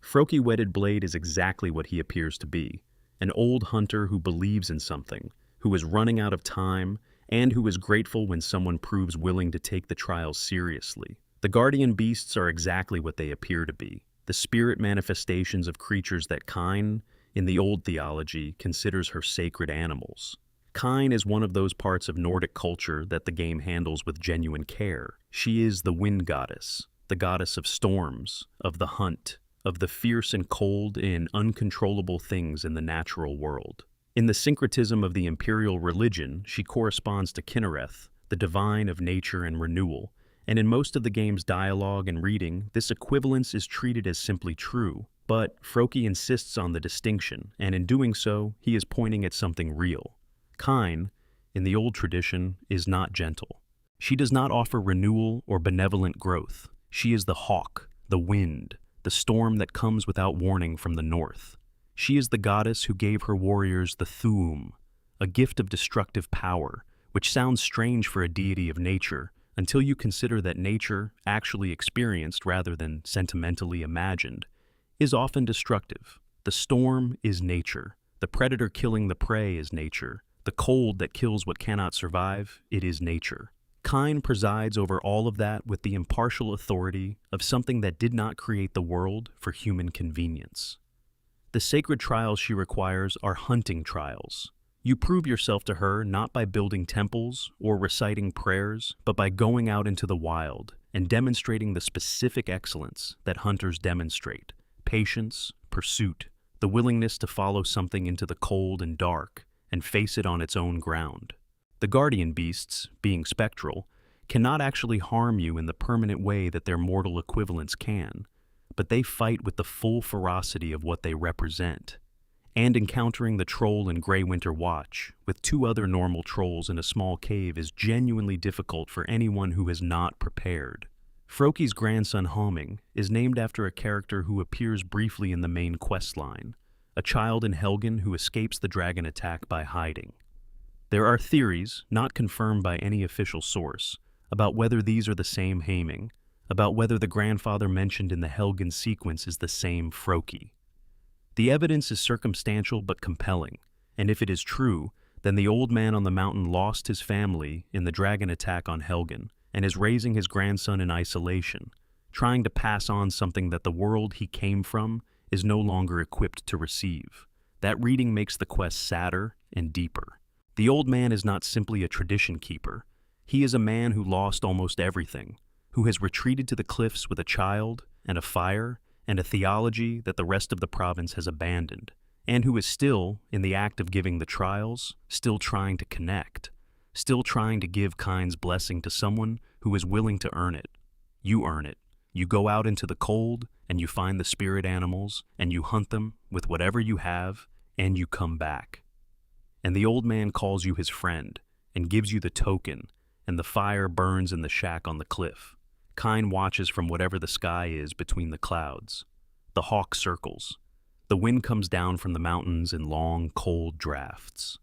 Froki Wedded Blade is exactly what he appears to be, an old hunter who believes in something, who is running out of time, and who is grateful when someone proves willing to take the trials seriously. The guardian beasts are exactly what they appear to be, the spirit manifestations of creatures that Kyne, in the old theology, considers her sacred animals. Kyne is one of those parts of Nordic culture that the game handles with genuine care. She is the wind goddess, the goddess of storms, of the hunt, of the fierce and cold and uncontrollable things in the natural world. In the syncretism of the imperial religion, she corresponds to Kinnereth, the divine of nature and renewal, and in most of the game's dialogue and reading, this equivalence is treated as simply true. But Froki insists on the distinction, and in doing so, he is pointing at something real. Kyne, in the old tradition, is not gentle. She does not offer renewal or benevolent growth. She is the hawk, the wind, the storm that comes without warning from the north. She is the goddess who gave her warriors the Thuum, a gift of destructive power, which sounds strange for a deity of nature until you consider that nature, actually experienced rather than sentimentally imagined, is often destructive. The storm is nature. The predator killing the prey is nature. The cold that kills what cannot survive, it is nature. Kyne presides over all of that with the impartial authority of something that did not create the world for human convenience. The sacred trials she requires are hunting trials. You prove yourself to her not by building temples or reciting prayers, but by going out into the wild and demonstrating the specific excellence that hunters demonstrate: patience, pursuit, the willingness to follow something into the cold and dark, and face it on its own ground. The guardian beasts, being spectral, cannot actually harm you in the permanent way that their mortal equivalents can, but they fight with the full ferocity of what they represent. And encountering the troll in Grey Winter Watch, with two other normal trolls in a small cave, is genuinely difficult for anyone who is not prepared. Froki's grandson Homing is named after a character who appears briefly in the main questline, a child in Helgen who escapes the dragon attack by hiding. There are theories, not confirmed by any official source, about whether these are the same Haming, about whether the grandfather mentioned in the Helgen sequence is the same Froki. The evidence is circumstantial but compelling, and if it is true, then the old man on the mountain lost his family in the dragon attack on Helgen and is raising his grandson in isolation, trying to pass on something that the world he came from is no longer equipped to receive. That reading makes the quest sadder and deeper. The old man is not simply a tradition keeper. He is a man who lost almost everything, who has retreated to the cliffs with a child and a fire and a theology that the rest of the province has abandoned, and who is still, in the act of giving the trials, still trying to connect, still trying to give Kind's blessing to someone who is willing to earn it. You earn it. You go out into the cold, and you find the spirit animals, and you hunt them with whatever you have, and you come back. And the old man calls you his friend, and gives you the token, and the fire burns in the shack on the cliff. Kind watches from whatever the sky is between the clouds. The hawk circles. The wind comes down from the mountains in long, cold drafts.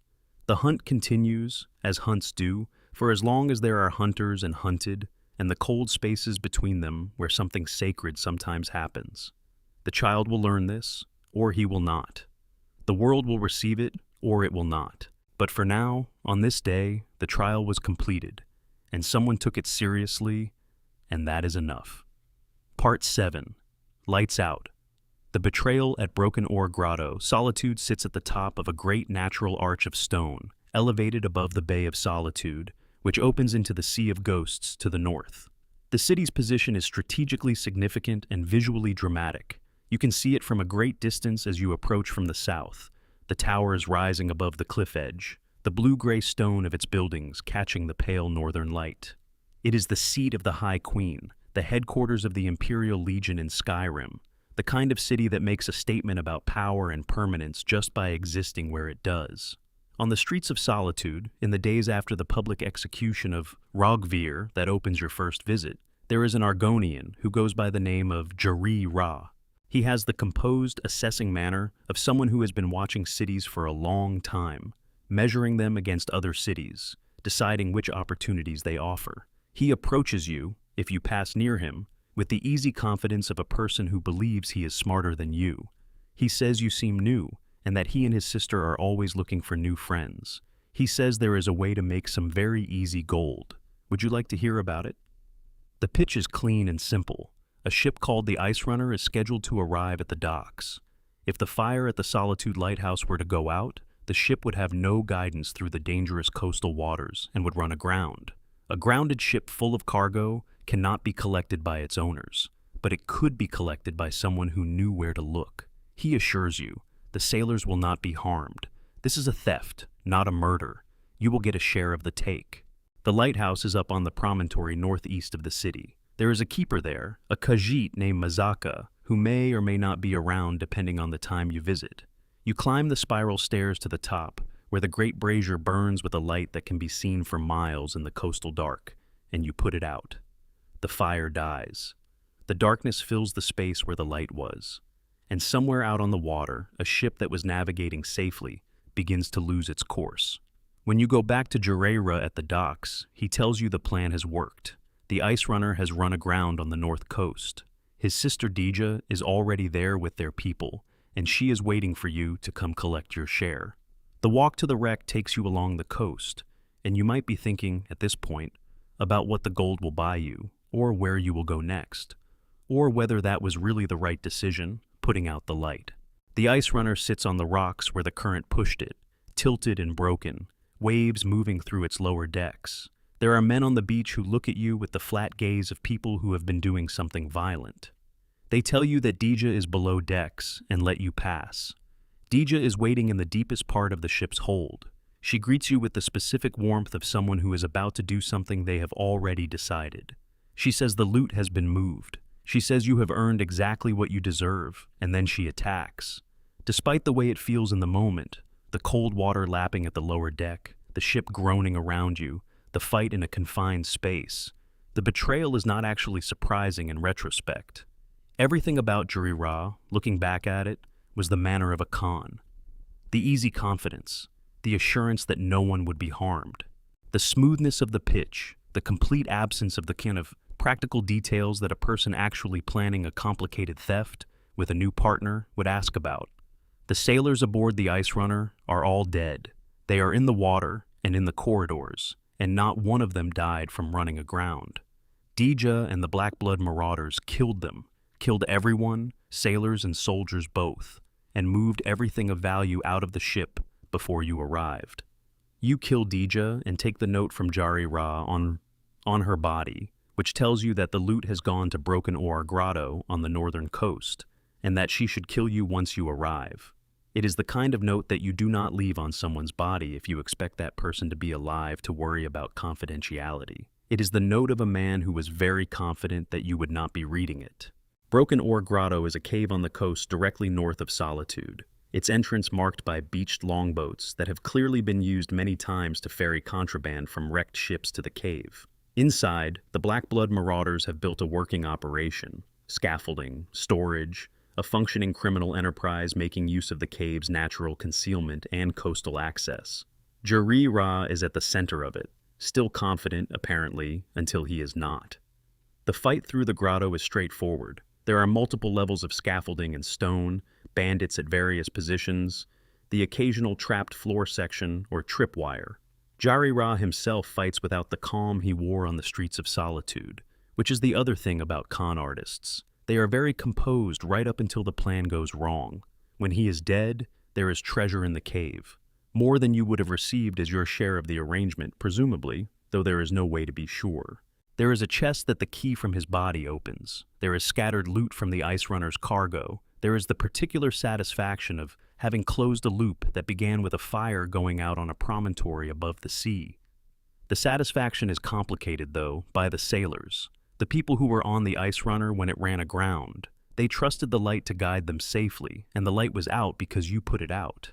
The hunt continues, as hunts do, for as long as there are hunters and hunted, and the cold spaces between them where something sacred sometimes happens. The child will learn this, or he will not. The world will receive it, or it will not. But for now, on this day, the trial was completed, and someone took it seriously, and that is enough. Part 7. Lights Out. The Betrayal at Broken Ore Grotto. Solitude sits at the top of a great natural arch of stone, elevated above the Bay of Solitude, which opens into the Sea of Ghosts to the north. The city's position is strategically significant and visually dramatic. You can see it from a great distance as you approach from the south, the towers rising above the cliff edge, the blue-gray stone of its buildings catching the pale northern light. It is the seat of the High Queen, the headquarters of the Imperial Legion in Skyrim, the kind of city that makes a statement about power and permanence just by existing where it does. On the streets of Solitude, in the days after the public execution of Rogvir that opens your first visit, there is an Argonian who goes by the name of Jari Ra. He has the composed, assessing manner of someone who has been watching cities for a long time, measuring them against other cities, deciding which opportunities they offer. He approaches you, if you pass near him, with the easy confidence of a person who believes he is smarter than you. He says you seem new, and that he and his sister are always looking for new friends. He says there is a way to make some very easy gold. Would you like to hear about it? The pitch is clean and simple. A ship called the Ice Runner is scheduled to arrive at the docks. If the fire at the Solitude Lighthouse were to go out, the ship would have no guidance through the dangerous coastal waters and would run aground. A grounded ship full of cargo cannot be collected by its owners, but it could be collected by someone who knew where to look. He assures you, the sailors will not be harmed. This is a theft, not a murder. You will get a share of the take. The lighthouse is up on the promontory northeast of the city. There is a keeper there, a Khajiit named Mazaka, who may or may not be around depending on the time you visit. You climb the spiral stairs to the top, where the great brazier burns with a light that can be seen for miles in the coastal dark, and you put it out. The fire dies. The darkness fills the space where the light was, and somewhere out on the water, a ship that was navigating safely begins to lose its course. When you go back to Jureira at the docks, he tells you the plan has worked. The Ice Runner has run aground on the north coast. His sister Dija is already there with their people, and she is waiting for you to come collect your share. The walk to the wreck takes you along the coast, and you might be thinking, at this point, about what the gold will buy you, or where you will go next, or whether that was really the right decision, putting out the light. The Ice Runner sits on the rocks where the current pushed it, tilted and broken, waves moving through its lower decks. There are men on the beach who look at you with the flat gaze of people who have been doing something violent. They tell you that Dija is below decks and let you pass. Dija is waiting in the deepest part of the ship's hold. She greets you with the specific warmth of someone who is about to do something they have already decided. She says the loot has been moved. She says you have earned exactly what you deserve, and then she attacks. Despite the way it feels in the moment, the cold water lapping at the lower deck, the ship groaning around you, the fight in a confined space, the betrayal is not actually surprising in retrospect. Everything about Jari-Ra, looking back at it, was the manner of a con. The easy confidence, the assurance that no one would be harmed, the smoothness of the pitch, the complete absence of the kind of practical details that a person actually planning a complicated theft with a new partner would ask about. The sailors aboard the Ice Runner are all dead. They are in the water and in the corridors, and not one of them died from running aground. Dija and the Black Blood Marauders killed them, killed everyone, sailors and soldiers both, and moved everything of value out of the ship before you arrived. You kill Dija and take the note from Jari-Ra on her body, which tells you that the loot has gone to Broken Oar Grotto on the northern coast, and that she should kill you once you arrive. It is the kind of note that you do not leave on someone's body if you expect that person to be alive to worry about confidentiality. It is the note of a man who was very confident that you would not be reading it. Broken Oar Grotto is a cave on the coast directly north of Solitude, its entrance marked by beached longboats that have clearly been used many times to ferry contraband from wrecked ships to the cave. Inside, the Black Blood Marauders have built a working operation, scaffolding, storage, a functioning criminal enterprise making use of the cave's natural concealment and coastal access. Jari-Ra is at the center of it, still confident, apparently, until he is not. The fight through the grotto is straightforward. There are multiple levels of scaffolding and stone, bandits at various positions, the occasional trapped floor section or tripwire. Jari-Ra himself fights without the calm he wore on the streets of Solitude, which is the other thing about con artists. They are very composed right up until the plan goes wrong. When he is dead, there is treasure in the cave. More than you would have received as your share of the arrangement, presumably, though there is no way to be sure. There is a chest that the key from his body opens. There is scattered loot from the Ice Runner's cargo. There is the particular satisfaction of having closed a loop that began with a fire going out on a promontory above the sea. The satisfaction is complicated, though, by the sailors, the people who were on the Ice Runner when it ran aground. They trusted the light to guide them safely, and the light was out because you put it out.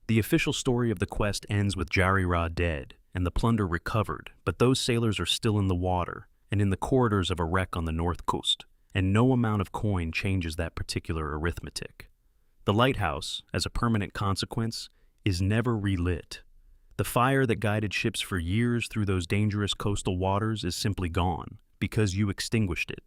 The official story of the quest ends with Jari-Ra dead, and the plunder recovered, but those sailors are still in the water, and in the corridors of a wreck on the north coast, and no amount of coin changes that particular arithmetic. The lighthouse, as a permanent consequence, is never relit. The fire that guided ships for years through those dangerous coastal waters is simply gone, because you extinguished it,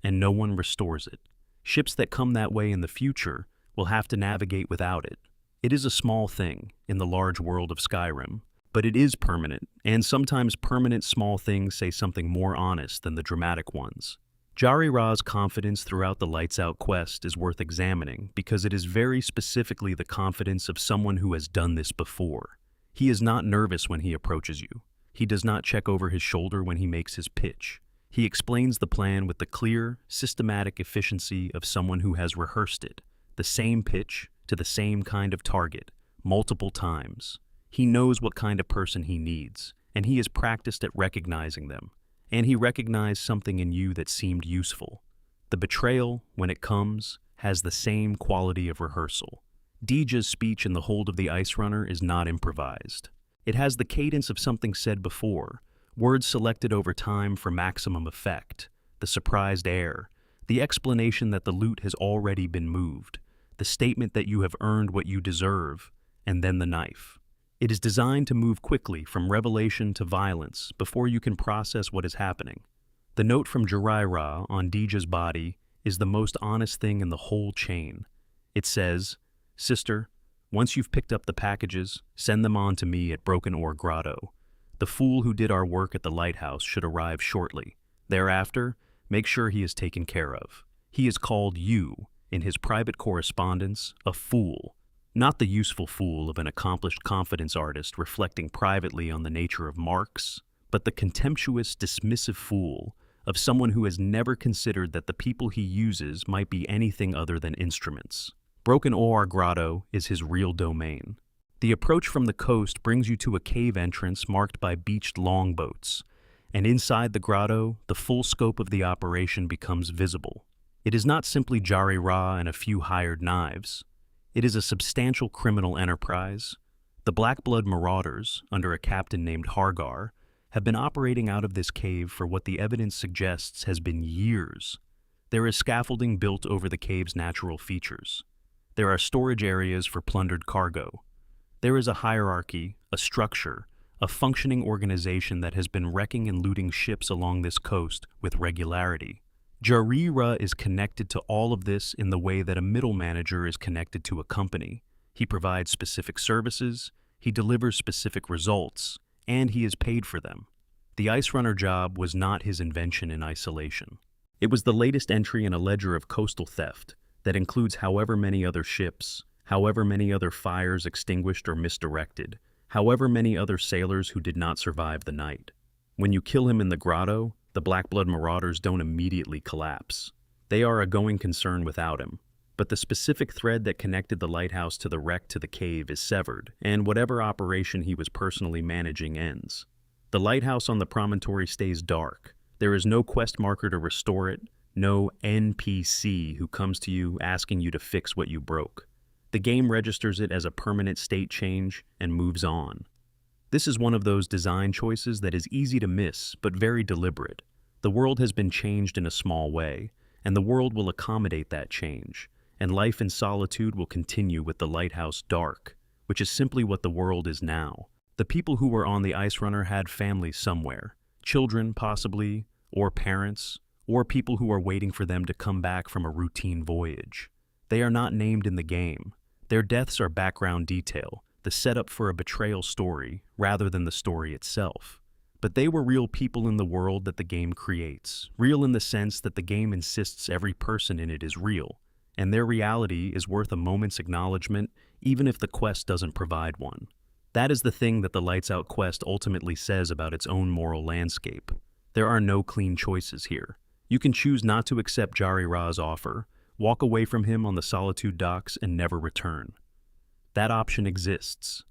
and no one restores it. Ships that come that way in the future will have to navigate without it. It is a small thing in the large world of Skyrim, but it is permanent, and sometimes permanent small things say something more honest than the dramatic ones. Jari-Ra's confidence throughout the Lights Out quest is worth examining because it is very specifically the confidence of someone who has done this before. He is not nervous when he approaches you. He does not check over his shoulder when he makes his pitch. He explains the plan with the clear, systematic efficiency of someone who has rehearsed it, the same pitch to the same kind of target, multiple times. He knows what kind of person he needs, and he is practiced at recognizing them. And he recognized something in you that seemed useful. The betrayal, when it comes, has the same quality of rehearsal. Dija's speech in the hold of the Ice Runner is not improvised. It has the cadence of something said before, words selected over time for maximum effect, the surprised air, the explanation that the loot has already been moved, the statement that you have earned what you deserve, and then the knife. It is designed to move quickly from revelation to violence before you can process what is happening. The note from Jari-Ra on Dija's body is the most honest thing in the whole chain. It says, "Sister, once you've picked up the packages, send them on to me at Broken Oar Grotto. The fool who did our work at the lighthouse should arrive shortly. Thereafter, make sure he is taken care of. He is called you, in his private correspondence, a fool. Not the useful fool of an accomplished confidence artist reflecting privately on the nature of marks, but the contemptuous, dismissive fool of someone who has never considered that the people he uses might be anything other than instruments. Broken Oar Grotto is his real domain. The approach from the coast brings you to a cave entrance marked by beached longboats, and inside the grotto, the full scope of the operation becomes visible. It is not simply Jari Ra and a few hired knives. It is a substantial criminal enterprise. The Black Blood Marauders, under a captain named Hargar, have been operating out of this cave for what the evidence suggests has been years. There is scaffolding built over the cave's natural features. There are storage areas for plundered cargo. There is a hierarchy, a structure, a functioning organization that has been wrecking and looting ships along this coast with regularity. Jari Ra is connected to all of this in the way that a middle manager is connected to a company. He provides specific services, he delivers specific results, and he is paid for them. The Ice Runner job was not his invention in isolation. It was the latest entry in a ledger of coastal theft that includes however many other ships, however many other fires extinguished or misdirected, however many other sailors who did not survive the night. When you kill him in the grotto, the Black Blood Marauders don't immediately collapse. They are a going concern without him. But the specific thread that connected the lighthouse to the wreck to the cave is severed, and whatever operation he was personally managing ends. The lighthouse on the promontory stays dark. There is no quest marker to restore it, no NPC who comes to you asking you to fix what you broke. The game registers it as a permanent state change and moves on. This is one of those design choices that is easy to miss, but very deliberate. The world has been changed in a small way, and the world will accommodate that change, and life in solitude will continue with the lighthouse dark, which is simply what the world is now. The people who were on the Ice Runner had families somewhere, children possibly, or parents, or people who are waiting for them to come back from a routine voyage. They are not named in the game. Their deaths are background detail, the setup for a betrayal story, rather than the story itself. But they were real people in the world that the game creates, real in the sense that the game insists every person in it is real, and their reality is worth a moment's acknowledgement even if the quest doesn't provide one. That is the thing that the Lights Out quest ultimately says about its own moral landscape. There are no clean choices here. You can choose not to accept Jari Ra's offer, walk away from him on the Solitude docks, and never return. That option exists.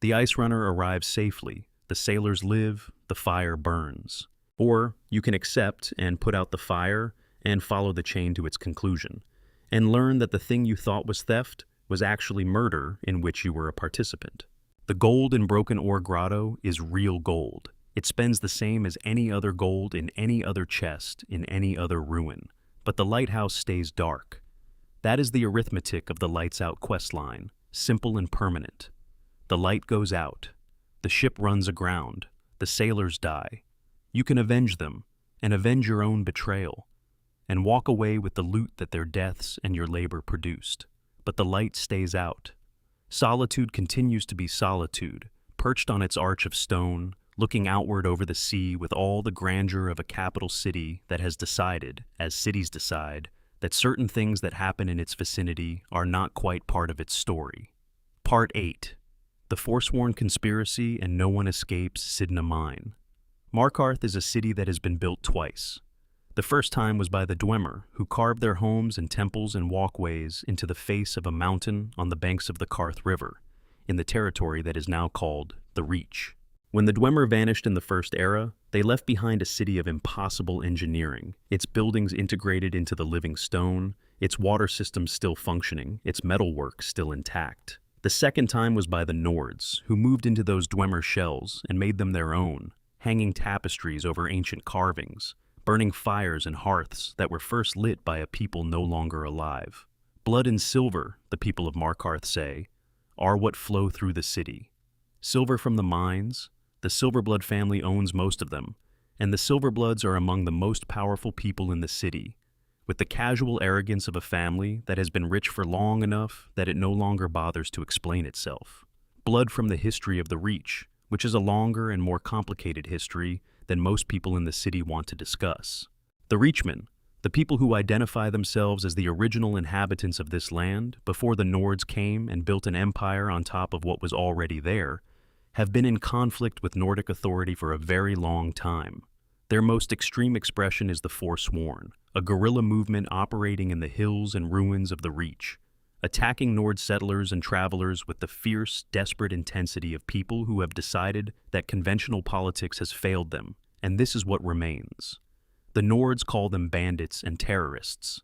The Ice Runner arrives safely, the sailors live, the fire burns. Or you can accept and put out the fire and follow the chain to its conclusion, and learn that the thing you thought was theft was actually murder in which you were a participant. The gold in Broken Ore Grotto is real gold. It spends the same as any other gold in any other chest, in any other ruin. But the lighthouse stays dark. That is the arithmetic of the Lights Out questline, simple and permanent. The light goes out. The ship runs aground. The sailors die. You can avenge them, and avenge your own betrayal, and walk away with the loot that their deaths and your labor produced. But the light stays out. Solitude continues to be solitude, perched on its arch of stone, looking outward over the sea with all the grandeur of a capital city that has decided, as cities decide, that certain things that happen in its vicinity are not quite part of its story. Part 8. The Forsworn Conspiracy and No One Escapes Sidna Mine. Markarth is a city that has been built twice. The first time was by the Dwemer, who carved their homes and temples and walkways into the face of a mountain on the banks of the Karth River, in the territory that is now called the Reach. When the Dwemer vanished in the First Era, they left behind a city of impossible engineering, its buildings integrated into the living stone, its water systems still functioning, its metalwork still intact. The second time was by the Nords, who moved into those Dwemer shells and made them their own, hanging tapestries over ancient carvings, burning fires and hearths that were first lit by a people no longer alive. Blood and silver, the people of Markarth say, are what flow through the city. Silver from the mines, the Silverblood family owns most of them, and the Silverbloods are among the most powerful people in the city, with the casual arrogance of a family that has been rich for long enough that it no longer bothers to explain itself. Blood from the history of the Reach, which is a longer and more complicated history than most people in the city want to discuss. The Reachmen, the people who identify themselves as the original inhabitants of this land before the Nords came and built an empire on top of what was already there, have been in conflict with Nordic authority for a very long time. Their most extreme expression is the Forsworn, a guerrilla movement operating in the hills and ruins of the Reach, attacking Nord settlers and travelers with the fierce, desperate intensity of people who have decided that conventional politics has failed them, and this is what remains. The Nords call them bandits and terrorists.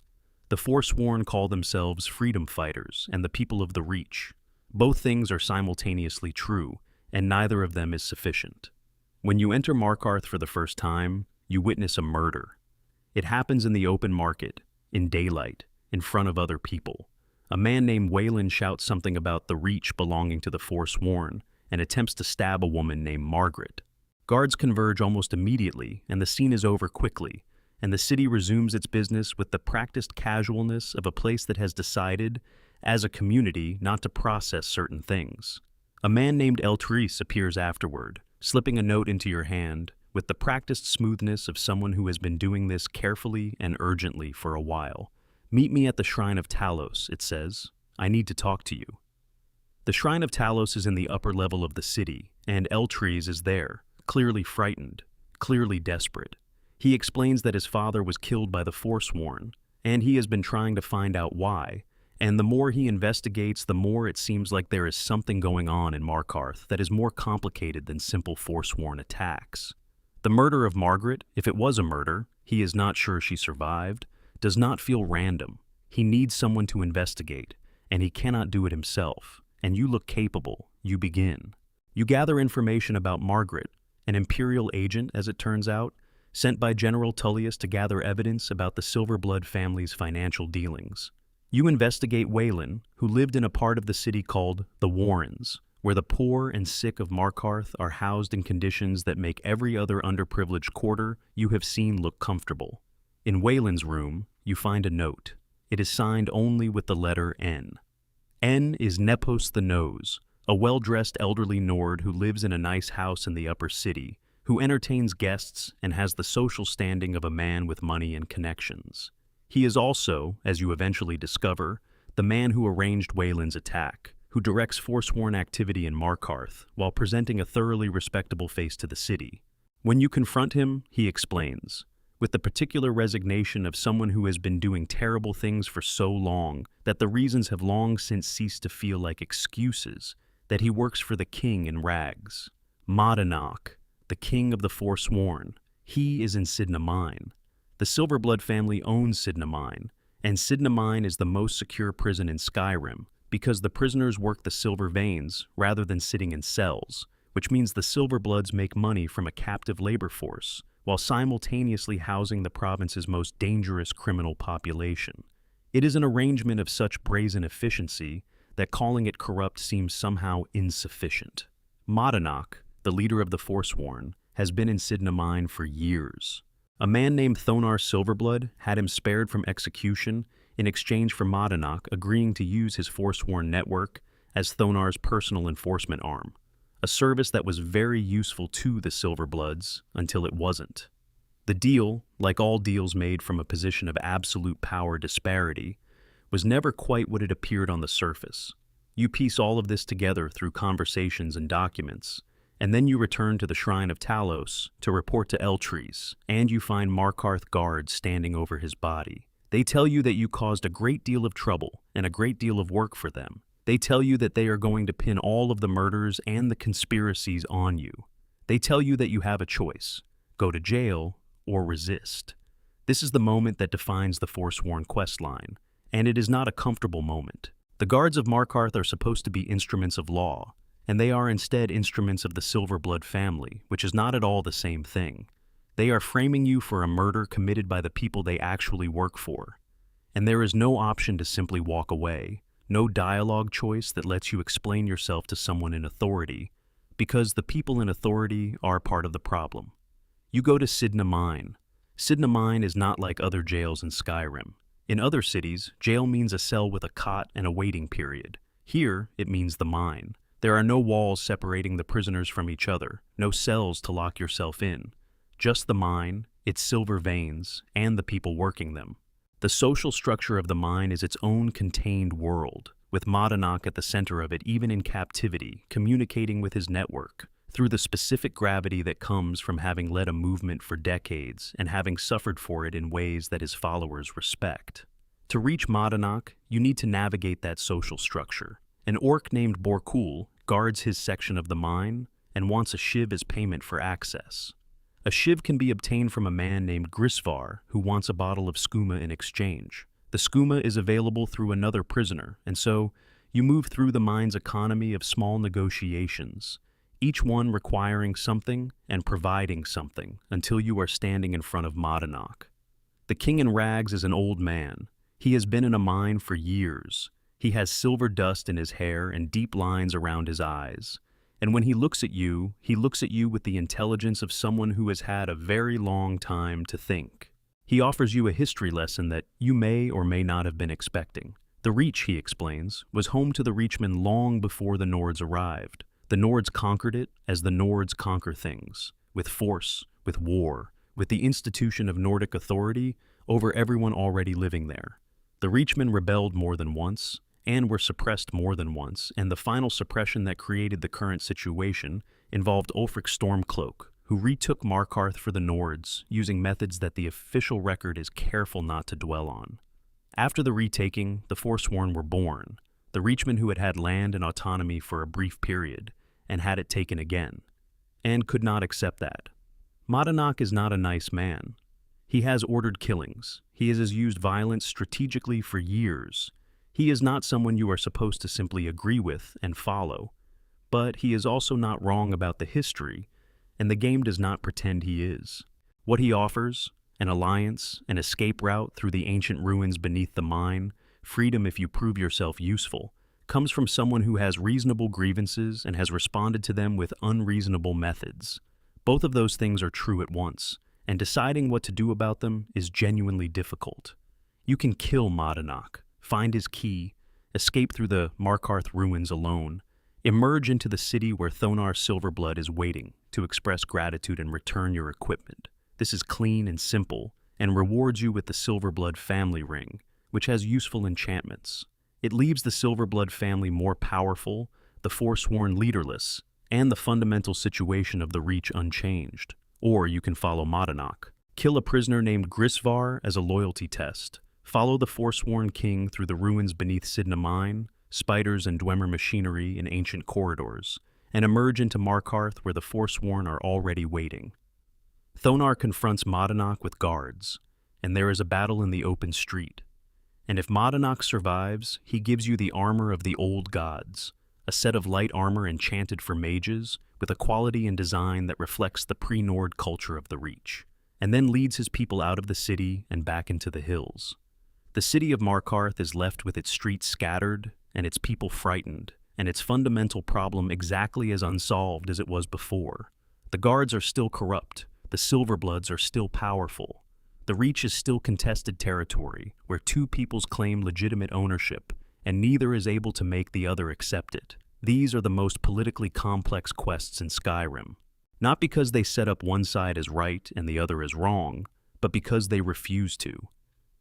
The Forsworn call themselves freedom fighters and the people of the Reach. Both things are simultaneously true, and neither of them is sufficient. When you enter Markarth for the first time, you witness a murder. It happens in the open market, in daylight, in front of other people. A man named Wayland shouts something about the Reach belonging to the Forsworn and attempts to stab a woman named Margaret. Guards converge almost immediately, and the scene is over quickly, and the city resumes its business with the practiced casualness of a place that has decided, as a community, not to process certain things. A man named Eltrice appears afterward, slipping a note into your hand, with the practiced smoothness of someone who has been doing this carefully and urgently for a while. "Meet me at the Shrine of Talos," it says. "I need to talk to you." The Shrine of Talos is in the upper level of the city, and Eltrice is there, clearly frightened, clearly desperate. He explains that his father was killed by the Forsworn, and he has been trying to find out why, and the more he investigates, the more it seems like there is something going on in Markarth that is more complicated than simple Forsworn attacks. The murder of Margaret, if it was a murder, he is not sure she survived, does not feel random. He needs someone to investigate, and he cannot do it himself. And you look capable. You begin. You gather information about Margaret, an Imperial agent, as it turns out, sent by General Tullius to gather evidence about the Silverblood family's financial dealings. You investigate Wayland, who lived in a part of the city called the Warrens, where the poor and sick of Markarth are housed in conditions that make every other underprivileged quarter you have seen look comfortable. In Wayland's room, you find a note. It is signed only with the letter N. N is Nepos the Nose, a well-dressed elderly Nord who lives in a nice house in the upper city, who entertains guests and has the social standing of a man with money and connections. He is also, as you eventually discover, the man who arranged Wayland's attack, who directs Forsworn activity in Markarth while presenting a thoroughly respectable face to the city. When you confront him, he explains, with the particular resignation of someone who has been doing terrible things for so long that the reasons have long since ceased to feel like excuses, that he works for the king in rags. Madanach, the king of the Forsworn. He is in Sidna Mine. The Silverblood family owns Sidna Mine, and Sidna Mine is the most secure prison in Skyrim, because the prisoners work the silver veins rather than sitting in cells, which means the Silverbloods make money from a captive labor force, while simultaneously housing the province's most dangerous criminal population. It is an arrangement of such brazen efficiency that calling it corrupt seems somehow insufficient. Madanach, the leader of the Forsworn, has been in Sidna Mine for years. A man named Thonar Silverblood had him spared from execution in exchange for Madanach agreeing to use his Forsworn network as Thonar's personal enforcement arm, a service that was very useful to the Silverbloods until it wasn't. The deal, like all deals made from a position of absolute power disparity, was never quite what it appeared on the surface. You piece all of this together through conversations and documents, and then you return to the Shrine of Talos to report to Eltrice, and you find Markarth guards standing over his body. They tell you that you caused a great deal of trouble and a great deal of work for them. They tell you that they are going to pin all of the murders and the conspiracies on you. They tell you that you have a choice: go to jail or resist. This is the moment that defines the Forsworn questline, and it is not a comfortable moment. The guards of Markarth are supposed to be instruments of law, and they are instead instruments of the Silverblood family, which is not at all the same thing. They are framing you for a murder committed by the people they actually work for, and there is no option to simply walk away, no dialogue choice that lets you explain yourself to someone in authority, because the people in authority are part of the problem. You go to Sidna Mine. Sidna Mine is not like other jails in Skyrim. In other cities, jail means a cell with a cot and a waiting period. Here, it means the mine. There are no walls separating the prisoners from each other, no cells to lock yourself in. Just the mine, its silver veins, and the people working them. The social structure of the mine is its own contained world, with Madanach at the center of it even in captivity, communicating with his network, through the specific gravity that comes from having led a movement for decades and having suffered for it in ways that his followers respect. To reach Madanach, you need to navigate that social structure. An orc named Borkul guards his section of the mine and wants a shiv as payment for access. A shiv can be obtained from a man named Grisvar who wants a bottle of skooma in exchange. The skooma is available through another prisoner, and so you move through the mine's economy of small negotiations, each one requiring something and providing something until you are standing in front of Madanach. The king in rags is an old man. He has been in a mine for years. He has silver dust in his hair and deep lines around his eyes. And when he looks at you with the intelligence of someone who has had a very long time to think. He offers you a history lesson that you may or may not have been expecting. The Reach, he explains, was home to the Reachmen long before the Nords arrived. The Nords conquered it as the Nords conquer things, with force, with war, with the institution of Nordic authority over everyone already living there. The Reachmen rebelled more than once, and were suppressed more than once, and the final suppression that created the current situation involved Ulfric Stormcloak, who retook Markarth for the Nords, using methods that the official record is careful not to dwell on. After the retaking, the Forsworn were born, the Reachmen who had had land and autonomy for a brief period, and had it taken again, and could not accept that. Madanach is not a nice man. He has ordered killings. He has used violence strategically for years. He is not someone you are supposed to simply agree with and follow, but he is also not wrong about the history, and the game does not pretend he is. What he offers, an alliance, an escape route through the ancient ruins beneath the mine, freedom if you prove yourself useful, comes from someone who has reasonable grievances and has responded to them with unreasonable methods. Both of those things are true at once, and deciding what to do about them is genuinely difficult. You can kill Madanach, find his key, escape through the Markarth ruins alone, emerge into the city where Thonar Silverblood is waiting to express gratitude and return your equipment. This is clean and simple, and rewards you with the Silverblood family ring, which has useful enchantments. It leaves the Silverblood family more powerful, the Forsworn leaderless, and the fundamental situation of the Reach unchanged. Or you can follow Madanach. Kill a prisoner named Grisvar as a loyalty test. Follow the Forsworn king through the ruins beneath Sidna Mine, spiders and Dwemer machinery in ancient corridors, and emerge into Markarth where the Forsworn are already waiting. Thonar confronts Madanach with guards, and there is a battle in the open street. And if Madanach survives, he gives you the armor of the old gods, a set of light armor enchanted for mages, with a quality and design that reflects the pre-Nord culture of the Reach, and then leads his people out of the city and back into the hills. The city of Markarth is left with its streets scattered, and its people frightened, and its fundamental problem exactly as unsolved as it was before. The guards are still corrupt, the Silverbloods are still powerful. The Reach is still contested territory, where two peoples claim legitimate ownership, and neither is able to make the other accept it. These are the most politically complex quests in Skyrim. Not because they set up one side as right and the other as wrong, but because they refuse to.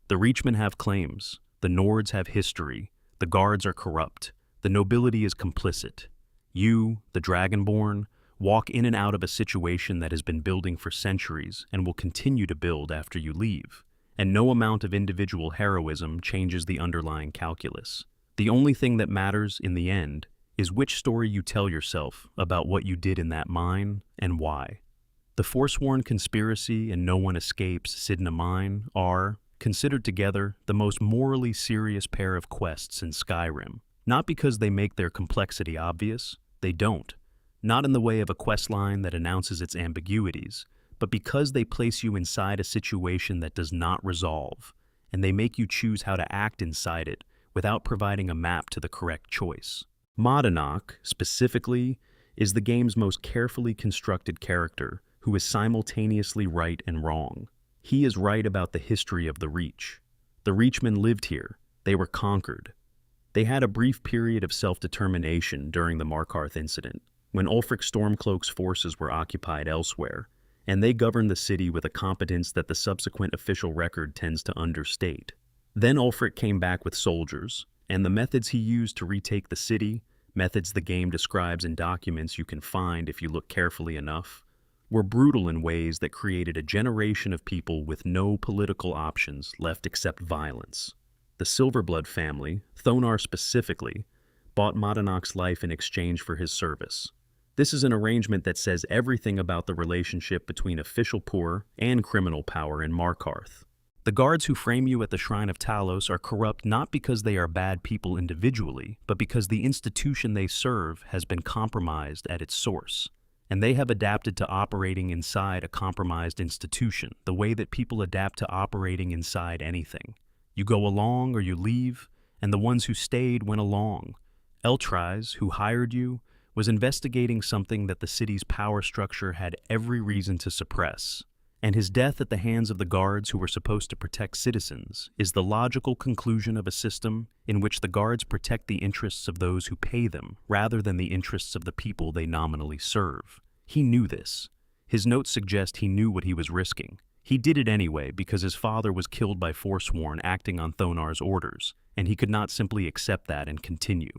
The Reachmen have claims, the Nords have history, the guards are corrupt, the nobility is complicit. You, the Dragonborn, walk in and out of a situation that has been building for centuries and will continue to build after you leave, and no amount of individual heroism changes the underlying calculus. The only thing that matters in the end is which story you tell yourself about what you did in that mine and why. The Forsworn conspiracy and No One Escapes Sidna Mine are, considered together, the most morally serious pair of quests in Skyrim. Not because they make their complexity obvious, they don't. Not in the way of a questline that announces its ambiguities, but because they place you inside a situation that does not resolve, and they make you choose how to act inside it without providing a map to the correct choice. Madanach, specifically, is the game's most carefully constructed character who is simultaneously right and wrong. He is right about the history of the Reach. The Reachmen lived here. They were conquered. They had a brief period of self-determination during the Markarth incident, when Ulfric Stormcloak's forces were occupied elsewhere, and they governed the city with a competence that the subsequent official record tends to understate. Then Ulfric came back with soldiers, and the methods he used to retake the city, methods the game describes in documents you can find if you look carefully enough, were brutal in ways that created a generation of people with no political options left except violence. the Silverblood family, Thonar specifically, bought Modonok's life in exchange for his service. This is an arrangement that says everything about the relationship between official power and criminal power in Markarth. The guards who frame you at the Shrine of Talos are corrupt not because they are bad people individually, but because the institution they serve has been compromised at its source. And they have adapted to operating inside a compromised institution, the way that people adapt to operating inside anything. You go along or you leave, and the ones who stayed went along. Eltrise, who hired you, was investigating something that the city's power structure had every reason to suppress. And his death at the hands of the guards who were supposed to protect citizens is the logical conclusion of a system in which the guards protect the interests of those who pay them rather than the interests of the people they nominally serve. He knew this. His notes suggest he knew what he was risking. He did it anyway because his father was killed by Forsworn acting on Thonar's orders, and he could not simply accept that and continue.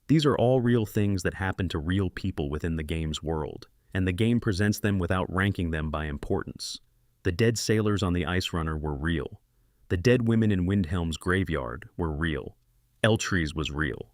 These are all real things that happen to real people within the game's world, and the game presents them without ranking them by importance. The dead sailors on the Ice Runner were real. The dead women in Windhelm's graveyard were real. Eltrise was real.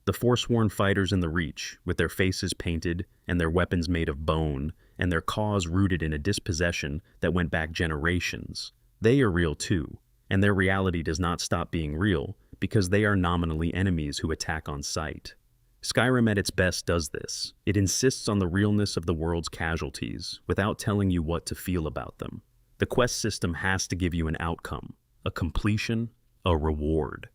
The Forsworn fighters in the Reach, with their faces painted and their weapons made of bone, and their cause rooted in a dispossession that went back generations, they are real too, and their reality does not stop being real because they are nominally enemies who attack on sight. Skyrim at its best does this. It insists on the realness of the world's casualties without telling you what to feel about them. The quest system has to give you an outcome, a completion, a reward.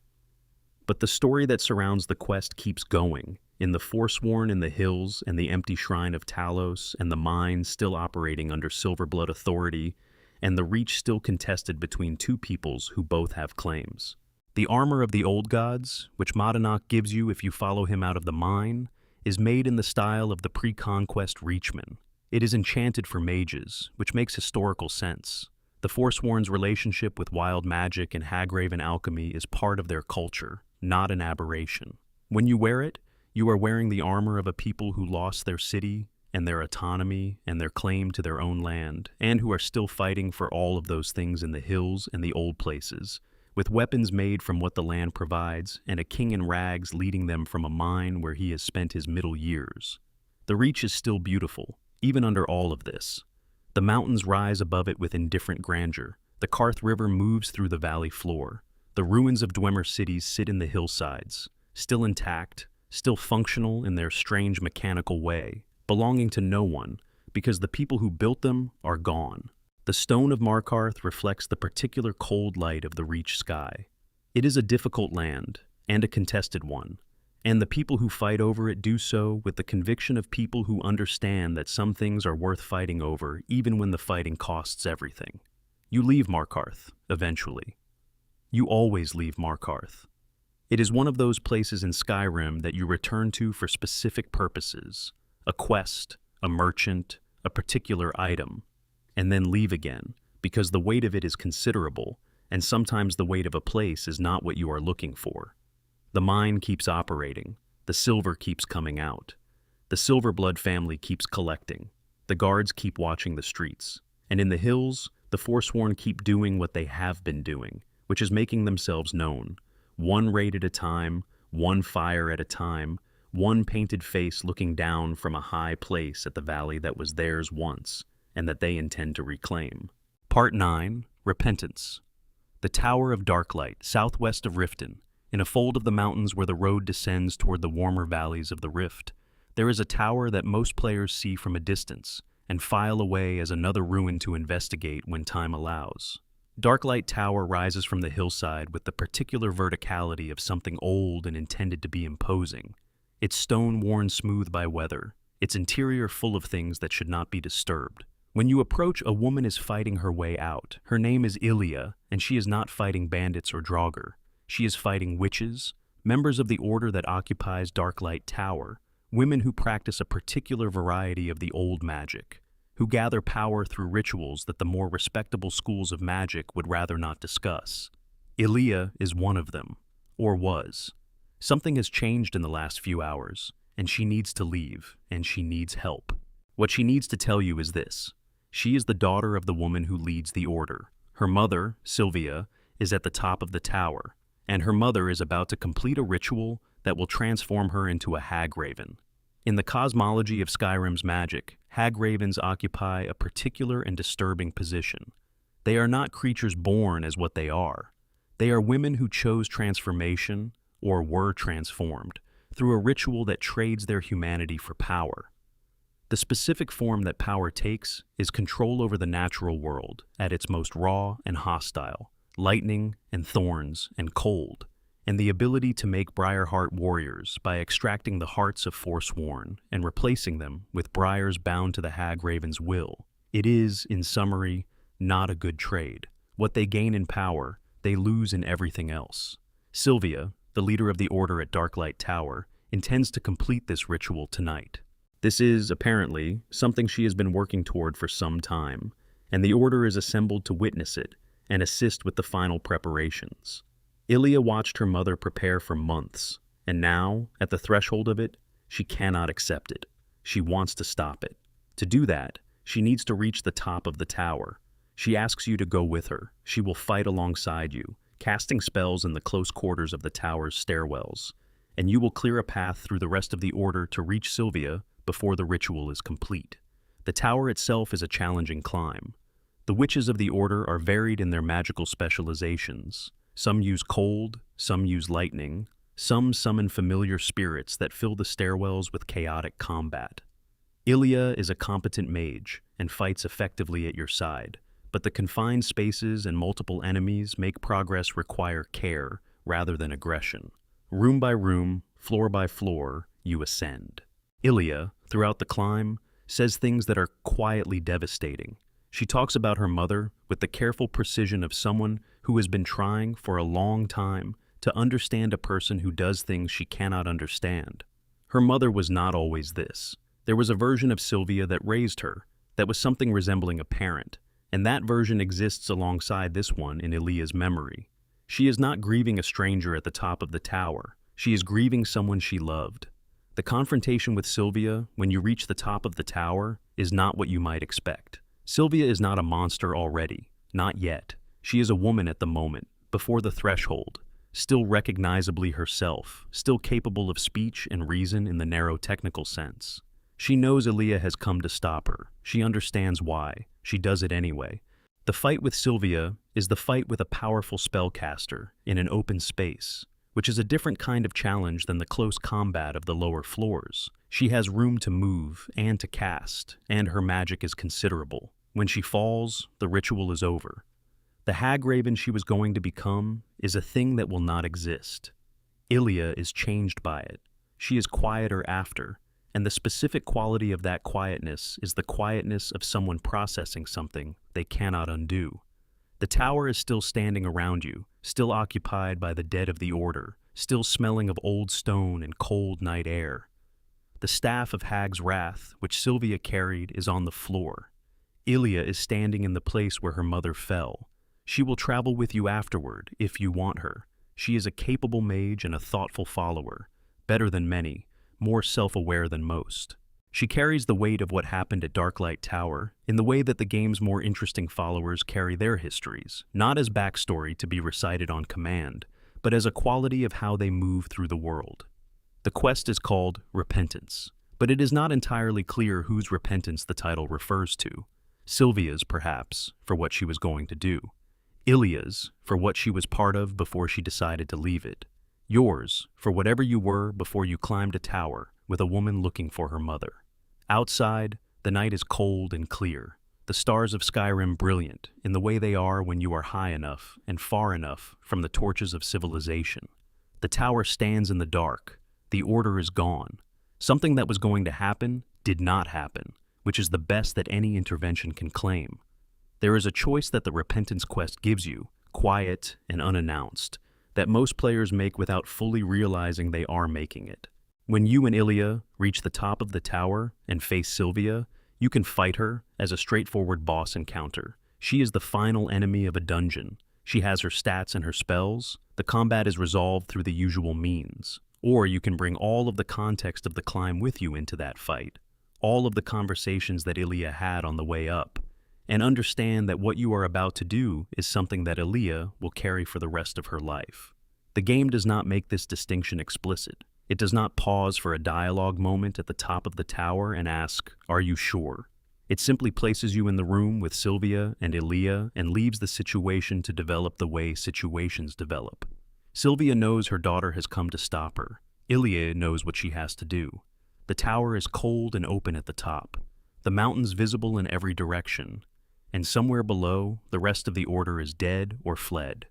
But the story that surrounds the quest keeps going, in the Forsworn in the hills and the empty Shrine of Talos and the mines still operating under Silverblood authority and the Reach still contested between two peoples who both have claims. The armor of the old gods, which Modonok gives you if you follow him out of the mine, is made in the style of the pre-conquest Reachmen. It is enchanted for mages, which makes historical sense. The Forsworn's relationship with wild magic and Hagraven alchemy is part of their culture, not an aberration. When you wear it, you are wearing the armor of a people who lost their city and their autonomy and their claim to their own land, and who are still fighting for all of those things in the hills and the old places, with weapons made from what the land provides and a king in rags leading them from a mine where he has spent his middle years. The Reach is still beautiful, even under all of this. The mountains rise above it with indifferent grandeur. The Karth River moves through the valley floor. The ruins of Dwemer cities sit in the hillsides, still intact, still functional in their strange mechanical way, belonging to no one, because the people who built them are gone. The stone of Markarth reflects the particular cold light of the Reach sky. It is a difficult land, and a contested one, and the people who fight over it do so with the conviction of people who understand that some things are worth fighting over even when the fighting costs everything. You leave Markarth, eventually. You always leave Markarth. It is one of those places in Skyrim that you return to for specific purposes, a quest, a merchant, a particular item, and then leave again, because the weight of it is considerable, and sometimes the weight of a place is not what you are looking for. The mine keeps operating, the silver keeps coming out, the Silverblood family keeps collecting, the guards keep watching the streets, and in the hills, the Forsworn keep doing what they have been doing, which is making themselves known, one raid at a time, one fire at a time, one painted face looking down from a high place at the valley that was theirs once, and that they intend to reclaim. Part 9, Repentance. The Tower of Darklight, southwest of Riften, in a fold of the mountains where the road descends toward the warmer valleys of the Rift, there is a tower that most players see from a distance, and file away as another ruin to investigate when time allows. Darklight Tower rises from the hillside with the particular verticality of something old and intended to be imposing, its stone worn smooth by weather, its interior full of things that should not be disturbed. When you approach, a woman is fighting her way out. Her name is Ilia, and she is not fighting bandits or Draugr. She is fighting witches, members of the order that occupies Darklight Tower, women who practice a particular variety of the old magic, who gather power through rituals that the more respectable schools of magic would rather not discuss. Ilia is one of them, or was. Something has changed in the last few hours, and she needs to leave, and she needs help. What she needs to tell you is this. She is the daughter of the woman who leads the order. Her mother, Sylvia, is at the top of the tower, and her mother is about to complete a ritual that will transform her into a hag raven. In the cosmology of Skyrim's magic, hag ravens occupy a particular and disturbing position. They are not creatures born as what they are. They are women who chose transformation, or were transformed, through a ritual that trades their humanity for power. The specific form that power takes is control over the natural world at its most raw and hostile, lightning and thorns and cold, and the ability to make Briarheart warriors by extracting the hearts of Forsworn and replacing them with briars bound to the hag raven's will. It is, in summary, not a good trade. What they gain in power, they lose in everything else. Sylvia, the leader of the Order at Darklight Tower, intends to complete this ritual tonight. This is, apparently, something she has been working toward for some time, and the Order is assembled to witness it and assist with the final preparations. Ilya watched her mother prepare for months, and now, at the threshold of it, she cannot accept it. She wants to stop it. To do that, she needs to reach the top of the tower. She asks you to go with her. She will fight alongside you, casting spells in the close quarters of the tower's stairwells, and you will clear a path through the rest of the Order to reach Sylvia before the ritual is complete. The tower itself is a challenging climb. The witches of the Order are varied in their magical specializations. Some use cold, some use lightning, some summon familiar spirits that fill the stairwells with chaotic combat. Ilya is a competent mage and fights effectively at your side, but the confined spaces and multiple enemies make progress require care rather than aggression. Room by room, floor by floor, you ascend. Ilya, throughout the climb, says things that are quietly devastating. She talks about her mother with the careful precision of someone who has been trying for a long time to understand a person who does things she cannot understand. Her mother was not always this. There was a version of Sylvia that raised her, that was something resembling a parent, and that version exists alongside this one in Ilya's memory. She is not grieving a stranger at the top of the tower. She is grieving someone she loved. The confrontation with Sylvia, when you reach the top of the tower, is not what you might expect. Sylvia is not a monster already, not yet. She is a woman at the moment, before the threshold, still recognizably herself, still capable of speech and reason in the narrow technical sense. She knows Ilya has come to stop her. She understands why. She does it anyway. The fight with Sylvia is the fight with a powerful spellcaster in an open space, which is a different kind of challenge than the close combat of the lower floors. She has room to move and to cast, and her magic is considerable. When she falls, the ritual is over. The hag raven she was going to become is a thing that will not exist. Ilya is changed by it. She is quieter after, and the specific quality of that quietness is the quietness of someone processing something they cannot undo. The tower is still standing around you, still occupied by the dead of the Order, still smelling of old stone and cold night air. The staff of Hag's Wrath, which Sylvia carried, is on the floor. Ilya is standing in the place where her mother fell. She will travel with you afterward, if you want her. She is a capable mage and a thoughtful follower, better than many, more self-aware than most. She carries the weight of what happened at Darklight Tower in the way that the game's more interesting followers carry their histories, not as backstory to be recited on command, but as a quality of how they move through the world. The quest is called Repentance, but it is not entirely clear whose repentance the title refers to. Sylvia's, perhaps, for what she was going to do. Ilya's, for what she was part of before she decided to leave it. Yours, for whatever you were before you climbed a tower with a woman looking for her mother. Outside, the night is cold and clear, the stars of Skyrim brilliant in the way they are when you are high enough and far enough from the torches of civilization. The tower stands in the dark. The Order is gone. Something that was going to happen did not happen, which is the best that any intervention can claim. There is a choice that the Repentance quest gives you, quiet and unannounced, that most players make without fully realizing they are making it. When you and Ilya reach the top of the tower and face Sylvia, you can fight her as a straightforward boss encounter. She is the final enemy of a dungeon. She has her stats and her spells. The combat is resolved through the usual means. Or you can bring all of the context of the climb with you into that fight, all of the conversations that Ilya had on the way up, and understand that what you are about to do is something that Ilya will carry for the rest of her life. The game does not make this distinction explicit. It does not pause for a dialogue moment at the top of the tower and ask, "Are you sure?" It simply places you in the room with Sylvia and Elia and leaves the situation to develop the way situations develop. Sylvia knows her daughter has come to stop her. Ilia knows what she has to do. The tower is cold and open at the top, the mountains visible in every direction, and somewhere below, the rest of the order is dead or fled.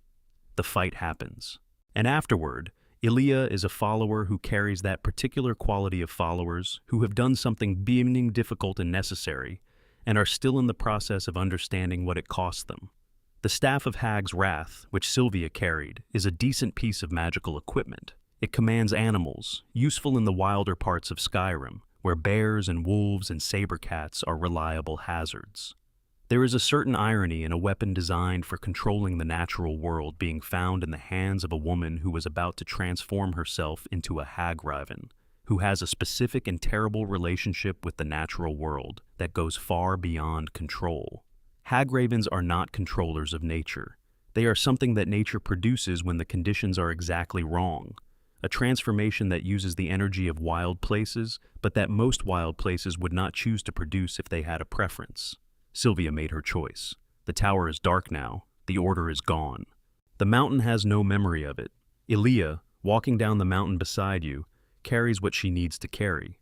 The fight happens. And afterward, Ilia is a follower who carries that particular quality of followers who have done something being difficult and necessary, and are still in the process of understanding what it cost them. The Staff of Hag's Wrath, which Sylvia carried, is a decent piece of magical equipment. It commands animals, useful in the wilder parts of Skyrim, where bears and wolves and saber cats are reliable hazards. There is a certain irony in a weapon designed for controlling the natural world being found in the hands of a woman who was about to transform herself into a Hagraven, who has a specific and terrible relationship with the natural world that goes far beyond control. Hagravens are not controllers of nature. They are something that nature produces when the conditions are exactly wrong. A transformation that uses the energy of wild places, but that most wild places would not choose to produce if they had a preference. Sylvia made her choice. The tower is dark now. The order is gone. The mountain has no memory of it. Elia, walking down the mountain beside you, carries what she needs to carry.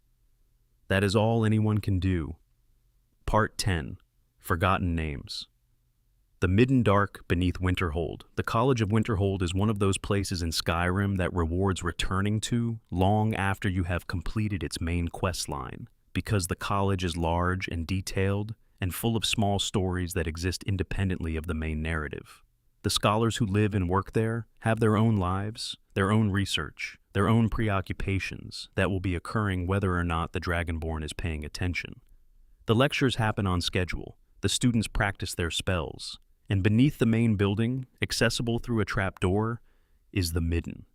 That is all anyone can do. Part 10. Forgotten Names. The Midden Dark beneath Winterhold. The College of Winterhold is one of those places in Skyrim that rewards returning to long after you have completed its main quest line, because the college is large and detailed and full of small stories that exist independently of the main narrative. The scholars who live and work there have their own lives, their own research, their own preoccupations that will be occurring whether or not the Dragonborn is paying attention. The lectures happen on schedule. The students practice their spells. And beneath the main building, accessible through a trapdoor, is the Midden.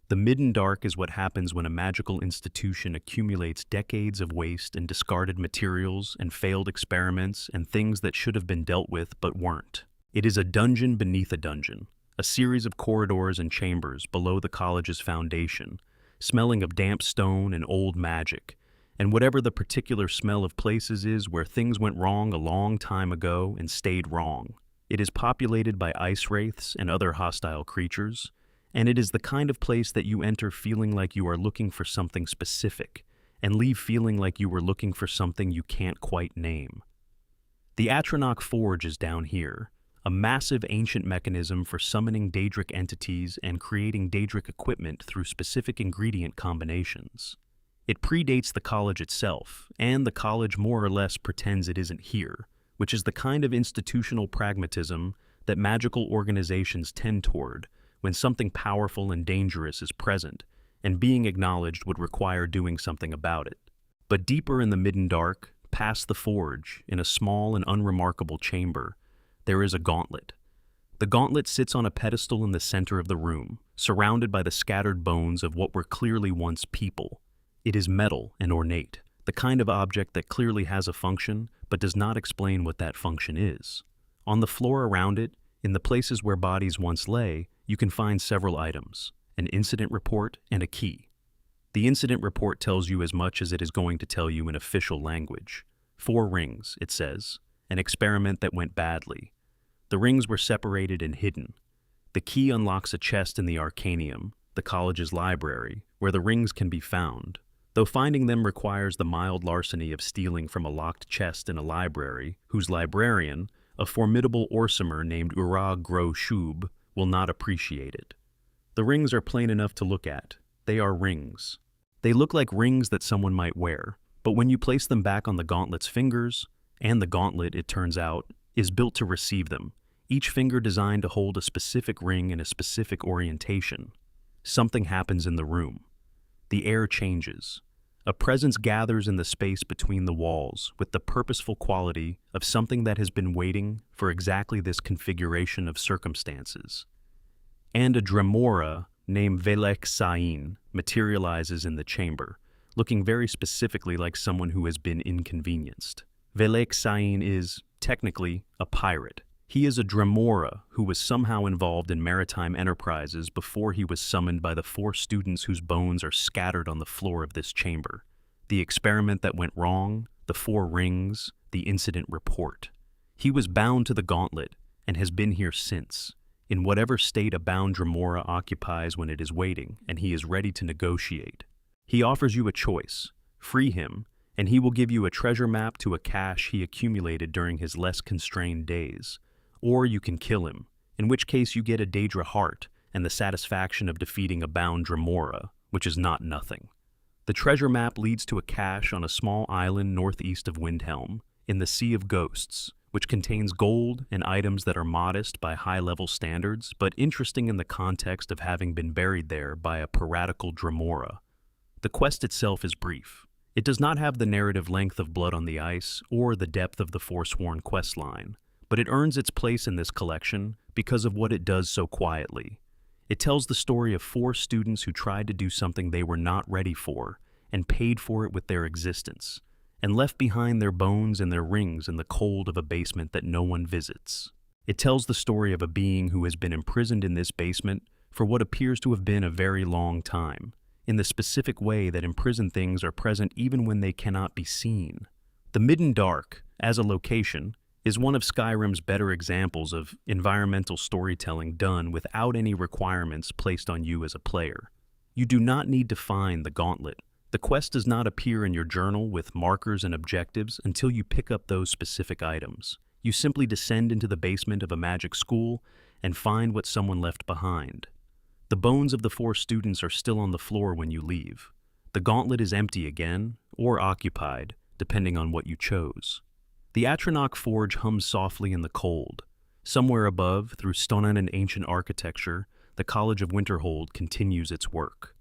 The Midden Dark is what happens when a magical institution accumulates decades of waste and discarded materials and failed experiments and things that should have been dealt with but weren't. It is a dungeon beneath a dungeon, a series of corridors and chambers below the college's foundation, smelling of damp stone and old magic, and whatever the particular smell of places is where things went wrong a long time ago and stayed wrong. It is populated by ice wraiths and other hostile creatures, and it is the kind of place that you enter feeling like you are looking for something specific, and leave feeling like you were looking for something you can't quite name. The Atronach Forge is down here, a massive ancient mechanism for summoning Daedric entities and creating Daedric equipment through specific ingredient combinations. It predates the college itself, and the college more or less pretends it isn't here, which is the kind of institutional pragmatism that magical organizations tend toward when something powerful and dangerous is present, and being acknowledged would require doing something about it. But deeper in the Midden Dark, past the forge, in a small and unremarkable chamber, there is a gauntlet. The gauntlet sits on a pedestal in the center of the room, surrounded by the scattered bones of what were clearly once people. It is metal and ornate, the kind of object that clearly has a function, but does not explain what that function is. On the floor around it, in the places where bodies once lay, you can find several items, an incident report and a key. The incident report tells you as much as it is going to tell you in official language. 4 rings, it says, an experiment that went badly. The rings were separated and hidden. The key unlocks a chest in the Arcanium, the college's library, where the rings can be found. Though finding them requires the mild larceny of stealing from a locked chest in a library, whose librarian, a formidable Orsimer named Urag Gro Shub, will not appreciate it. The rings are plain enough to look at. They are rings. They look like rings that someone might wear, but when you place them back on the gauntlet's fingers, and the gauntlet, it turns out, is built to receive them, each finger designed to hold a specific ring in a specific orientation, something happens in the room. The air changes. A presence gathers in the space between the walls with the purposeful quality of something that has been waiting for exactly this configuration of circumstances. And a Dremora named Velek Sain materializes in the chamber, looking very specifically like someone who has been inconvenienced. Velek Sain is, technically, a pirate. He is a Dremora who was somehow involved in maritime enterprises before he was summoned by the 4 students whose bones are scattered on the floor of this chamber. The experiment that went wrong, the 4 rings, the incident report. He was bound to the gauntlet and has been here since, in whatever state a bound Dremora occupies when it is waiting, and he is ready to negotiate. He offers you a choice: free him, and he will give you a treasure map to a cache he accumulated during his less constrained days. Or you can kill him, in which case you get a Daedra heart and the satisfaction of defeating a bound Dremora, which is not nothing. The treasure map leads to a cache on a small island northeast of Windhelm, in the Sea of Ghosts, which contains gold and items that are modest by high-level standards, but interesting in the context of having been buried there by a piratical Dremora. The quest itself is brief. It does not have the narrative length of Blood on the Ice or the depth of the Forsworn questline, but it earns its place in this collection because of what it does so quietly. It tells the story of 4 students who tried to do something they were not ready for and paid for it with their existence, and left behind their bones and their rings in the cold of a basement that no one visits. It tells the story of a being who has been imprisoned in this basement for what appears to have been a very long time, in the specific way that imprisoned things are present even when they cannot be seen. The Midden Dark, as a location, is one of Skyrim's better examples of environmental storytelling done without any requirements placed on you as a player. You do not need to find the gauntlet. The quest does not appear in your journal with markers and objectives until you pick up those specific items. You simply descend into the basement of a magic school and find what someone left behind. The bones of the 4 students are still on the floor when you leave. The gauntlet is empty again, or occupied, depending on what you chose. The Atronach Forge hums softly in the cold. Somewhere above, through stone and ancient architecture, the College of Winterhold continues its work.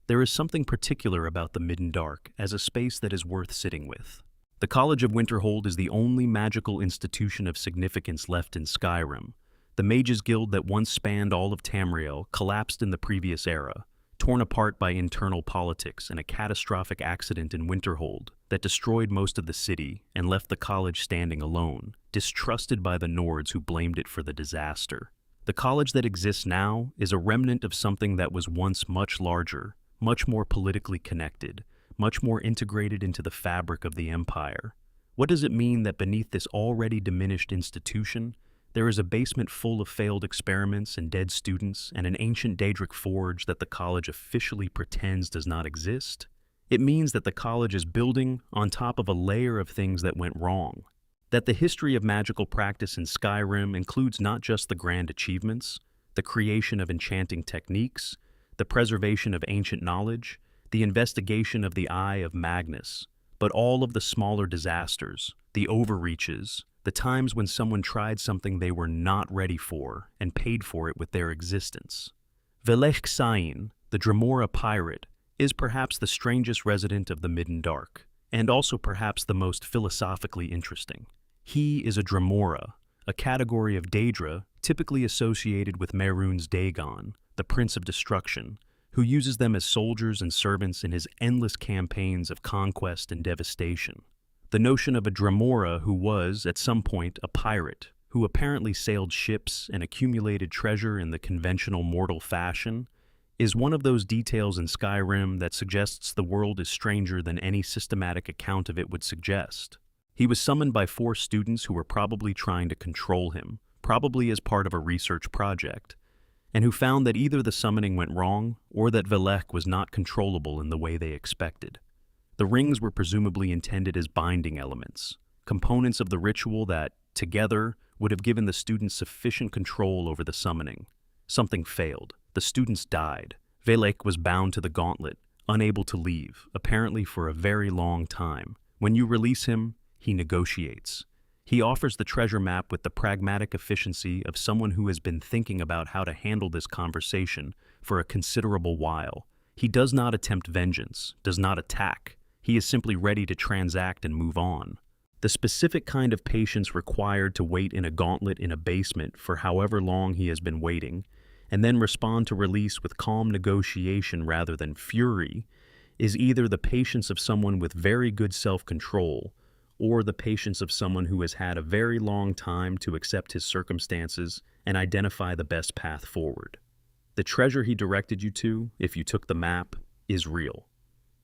There is something particular about the Midden Dark as a space that is worth sitting with. The College of Winterhold is the only magical institution of significance left in Skyrim. The Mages Guild that once spanned all of Tamriel collapsed in the previous era, torn apart by internal politics and a catastrophic accident in Winterhold that destroyed most of the city and left the college standing alone, distrusted by the Nords who blamed it for the disaster. The college that exists now is a remnant of something that was once much larger, much more politically connected, much more integrated into the fabric of the Empire. What does it mean that beneath this already diminished institution, there is a basement full of failed experiments and dead students and an ancient Daedric forge that the college officially pretends does not exist? It means that the college is building on top of a layer of things that went wrong. That the history of magical practice in Skyrim includes not just the grand achievements, the creation of enchanting techniques, the preservation of ancient knowledge, the investigation of the Eye of Magnus, but all of the smaller disasters, the overreaches, the times when someone tried something they were not ready for and paid for it with their existence. Velech Sain, the Dremora pirate, is perhaps the strangest resident of the Midden Dark, and also perhaps the most philosophically interesting. He is a Dremora, a category of Daedra typically associated with Mehrunes Dagon, the Prince of Destruction, who uses them as soldiers and servants in his endless campaigns of conquest and devastation. The notion of a Dremora who was, at some point, a pirate, who apparently sailed ships and accumulated treasure in the conventional mortal fashion, is one of those details in Skyrim that suggests the world is stranger than any systematic account of it would suggest. He was summoned by 4 students who were probably trying to control him, probably as part of a research project, and who found that either the summoning went wrong or that Velech was not controllable in the way they expected. The rings were presumably intended as binding elements, components of the ritual that, together, would have given the students sufficient control over the summoning. Something failed. The students died. Velech was bound to the gauntlet, unable to leave, apparently for a very long time. When you release him, he negotiates. He offers the treasure map with the pragmatic efficiency of someone who has been thinking about how to handle this conversation for a considerable while. He does not attempt vengeance, does not attack. He is simply ready to transact and move on. The specific kind of patience required to wait in a gauntlet in a basement for however long he has been waiting, and then respond to release with calm negotiation rather than fury, is either the patience of someone with very good self-control or the patience of someone who has had a very long time to accept his circumstances and identify the best path forward. The treasure he directed you to, if you took the map, is real.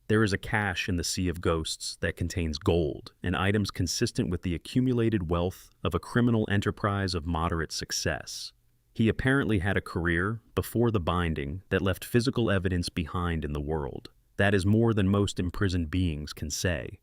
There is a cache in the sea of ghosts that contains gold and items consistent with the accumulated wealth of a criminal enterprise of moderate success. He apparently had a career before the binding that left physical evidence behind in the world. That is more than most imprisoned beings can say.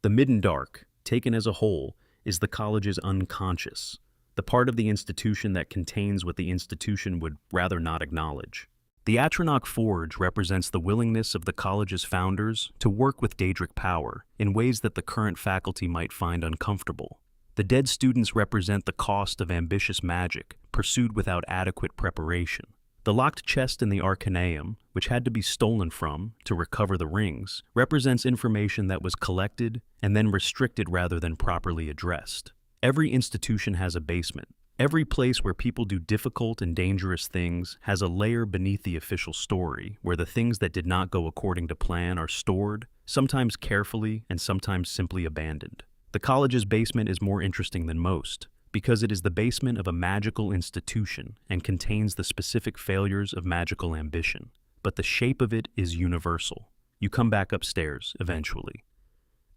The Midden Dark, taken as a whole, is the college's unconscious, the part of the institution that contains what the institution would rather not acknowledge. The Atronach Forge represents the willingness of the college's founders to work with Daedric power in ways that the current faculty might find uncomfortable. The dead students represent the cost of ambitious magic pursued without adequate preparation. The locked chest in the Arcaneum, which had to be stolen from to recover the rings, represents information that was collected and then restricted rather than properly addressed. Every institution has a basement. Every place where people do difficult and dangerous things has a layer beneath the official story, where the things that did not go according to plan are stored, sometimes carefully and sometimes simply abandoned. The college's basement is more interesting than most, because it is the basement of a magical institution and contains the specific failures of magical ambition. But the shape of it is universal. You come back upstairs, eventually.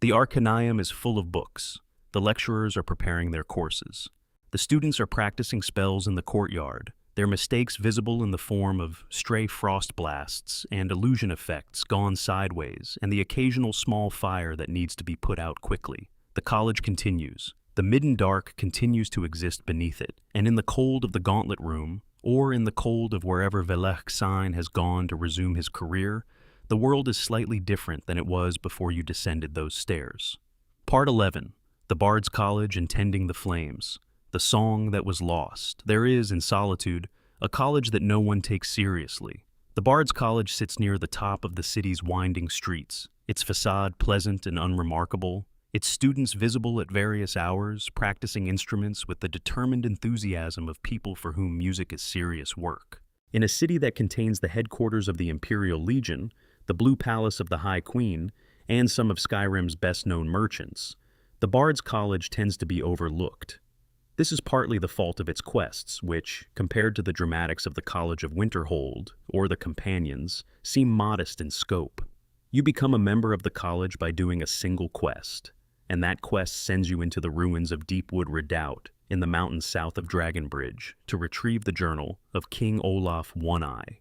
The Arcaneum is full of books. The lecturers are preparing their courses. The students are practicing spells in the courtyard, their mistakes visible in the form of stray frost blasts and illusion effects gone sideways, and the occasional small fire that needs to be put out quickly. The college continues. The Midden Dark continues to exist beneath it, and in the cold of the Gauntlet Room, or in the cold of wherever Velech Sign has gone to resume his career, the world is slightly different than it was before you descended those stairs. Part 11. The Bard's College and Tending the Flames. The song that was lost. There is, in solitude, a college that no one takes seriously. The Bard's College sits near the top of the city's winding streets, its facade pleasant and unremarkable, its students visible at various hours, practicing instruments with the determined enthusiasm of people for whom music is serious work. In a city that contains the headquarters of the Imperial Legion, the Blue Palace of the High Queen, and some of Skyrim's best-known merchants, the Bard's College tends to be overlooked. This is partly the fault of its quests, which, compared to the dramatics of the College of Winterhold or the Companions, seem modest in scope. You become a member of the college by doing a single quest, and that quest sends you into the ruins of Deepwood Redoubt in the mountains south of Dragonbridge to retrieve the journal of King Olaf One-Eye.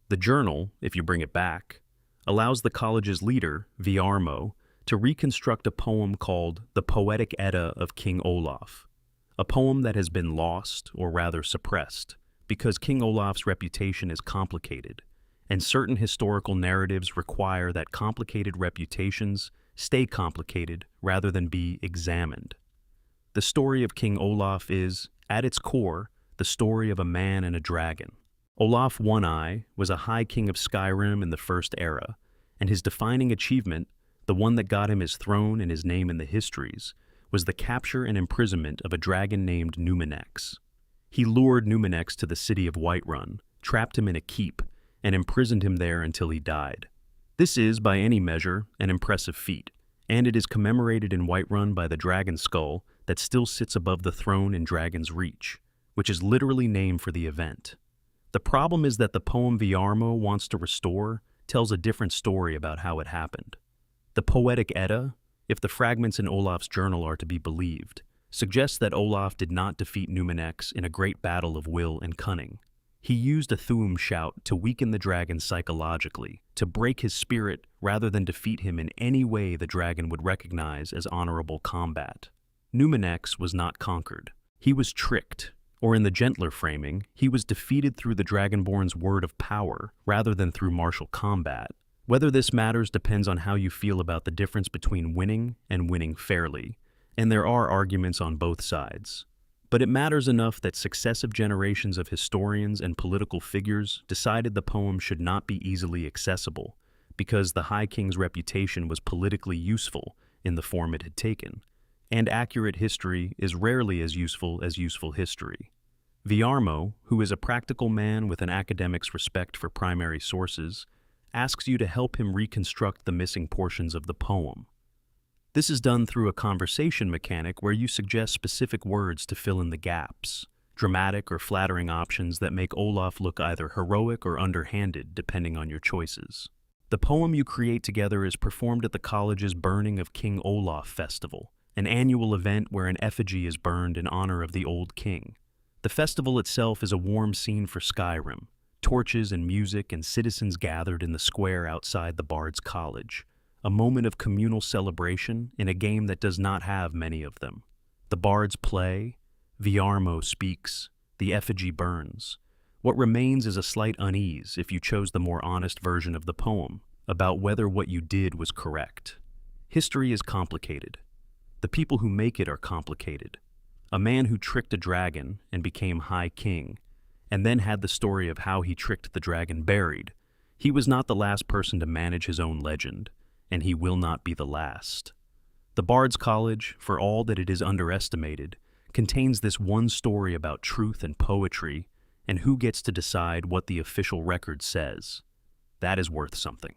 The journal, if you bring it back, allows the college's leader, Viarmo, to reconstruct a poem called The Poetic Edda of King Olaf, a poem that has been lost, or rather suppressed, because King Olaf's reputation is complicated, and certain historical narratives require that complicated reputations stay complicated rather than be examined. The story of King Olaf is, at its core, the story of a man and a dragon. Olaf One-Eye was a high king of Skyrim in the First Era, and his defining achievement, the one that got him his throne and his name in the histories, was the capture and imprisonment of a dragon named Numinex. He lured Numinex to the city of Whiterun, trapped him in a keep, and imprisoned him there until he died. This is, by any measure, an impressive feat, and it is commemorated in Whiterun by the dragon skull that still sits above the throne in Dragon's Reach, which is literally named for the event. The problem is that the poem Viarmo wants to restore tells a different story about how it happened. The Poetic Edda, if the fragments in Olaf's journal are to be believed, suggests that Olaf did not defeat Numinex in a great battle of will and cunning. He used a Thuum shout to weaken the dragon psychologically, to break his spirit rather than defeat him in any way the dragon would recognize as honorable combat. Numinex was not conquered. He was tricked, or in the gentler framing, he was defeated through the Dragonborn's word of power rather than through martial combat. Whether this matters depends on how you feel about the difference between winning and winning fairly, and there are arguments on both sides. But it matters enough that successive generations of historians and political figures decided the poem should not be easily accessible, because the High King's reputation was politically useful in the form it had taken, and accurate history is rarely as useful history. Viarmo, who is a practical man with an academic's respect for primary sources, asks you to help him reconstruct the missing portions of the poem. This is done through a conversation mechanic where you suggest specific words to fill in the gaps, dramatic or flattering options that make Olaf look either heroic or underhanded depending on your choices. The poem you create together is performed at the college's Burning of King Olaf Festival, an annual event where an effigy is burned in honor of the old king. The festival itself is a warm scene for Skyrim, torches and music and citizens gathered in the square outside the Bard's College, a moment of communal celebration in a game that does not have many of them. The bards play, Viarmo speaks, the effigy burns. What remains is a slight unease if you chose the more honest version of the poem about whether what you did was correct. History is complicated. The people who make it are complicated. A man who tricked a dragon and became High King, and then had the story of how he tricked the dragon buried. He was not the last person to manage his own legend, and he will not be the last. The Bard's College, for all that it is underestimated, contains this one story about truth and poetry, and who gets to decide what the official record says. That is worth something.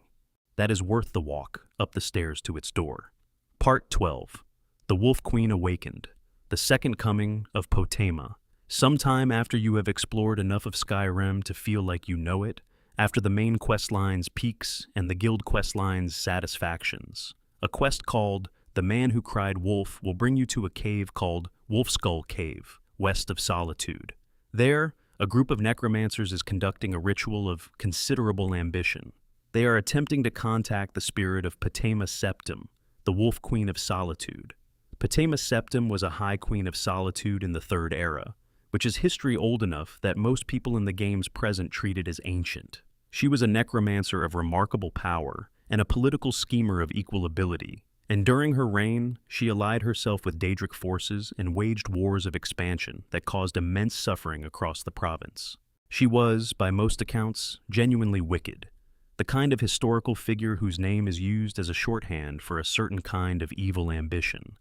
That is worth the walk up the stairs to its door. Part 12. The Wolf Queen Awakened. The Second Coming of Potema. Sometime after you have explored enough of Skyrim to feel like you know it, after the main Questlines' peaks and the guild Questlines' satisfactions, a quest called The Man Who Cried Wolf will bring you to a cave called Wolfskull Cave, west of Solitude. There, a group of necromancers is conducting a ritual of considerable ambition. They are attempting to contact the spirit of Potema Septim, the Wolf Queen of Solitude. Potema Septim was a High Queen of Solitude in the Third Era, which is history old enough that most people in the game's present treat it as ancient. She was a necromancer of remarkable power and a political schemer of equal ability, and during her reign, she allied herself with Daedric forces and waged wars of expansion that caused immense suffering across the province. She was, by most accounts, genuinely wicked, the kind of historical figure whose name is used as a shorthand for a certain kind of evil ambition.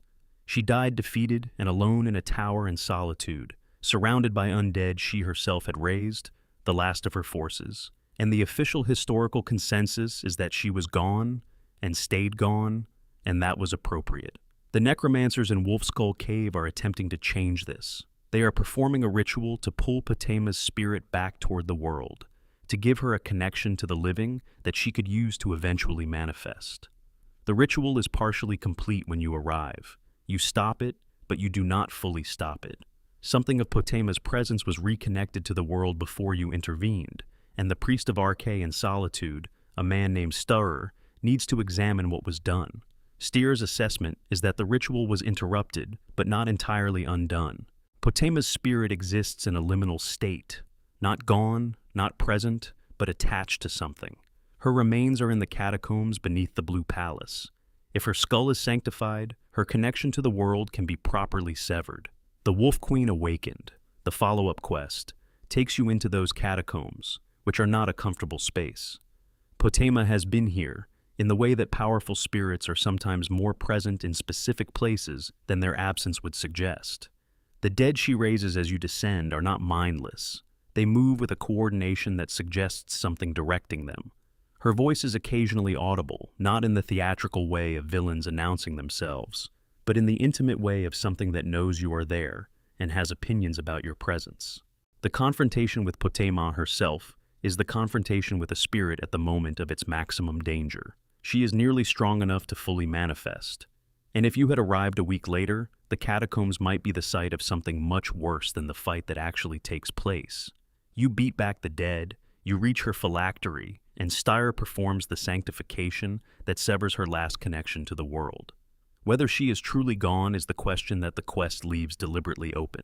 She died defeated and alone in a tower in Solitude, surrounded by undead she herself had raised, the last of her forces, and the official historical consensus is that she was gone and stayed gone, and that was appropriate. The necromancers in Wolfskull Cave are attempting to change this. They are performing a ritual to pull Potema's spirit back toward the world, to give her a connection to the living that she could use to eventually manifest. The ritual is partially complete when you arrive. You stop it, but you do not fully stop it. Something of Potema's presence was reconnected to the world before you intervened, and the priest of Arche in Solitude, a man named Sturr, needs to examine what was done. Styr's assessment is that the ritual was interrupted, but not entirely undone. Potema's spirit exists in a liminal state, not gone, not present, but attached to something. Her remains are in the catacombs beneath the Blue Palace. If her skull is sanctified, her connection to the world can be properly severed. The Wolf Queen Awakened, the follow-up quest, takes you into those catacombs, which are not a comfortable space. Potema has been here, in the way that powerful spirits are sometimes more present in specific places than their absence would suggest. The dead she raises as you descend are not mindless. They move with a coordination that suggests something directing them. Her voice is occasionally audible, not in the theatrical way of villains announcing themselves, but in the intimate way of something that knows you are there and has opinions about your presence. The confrontation with Potema herself is the confrontation with a spirit at the moment of its maximum danger. She is nearly strong enough to fully manifest. And if you had arrived a week later, the catacombs might be the site of something much worse than the fight that actually takes place. You beat back the dead, you reach her phylactery, and Styr performs the sanctification that severs her last connection to the world. Whether she is truly gone is the question that the quest leaves deliberately open.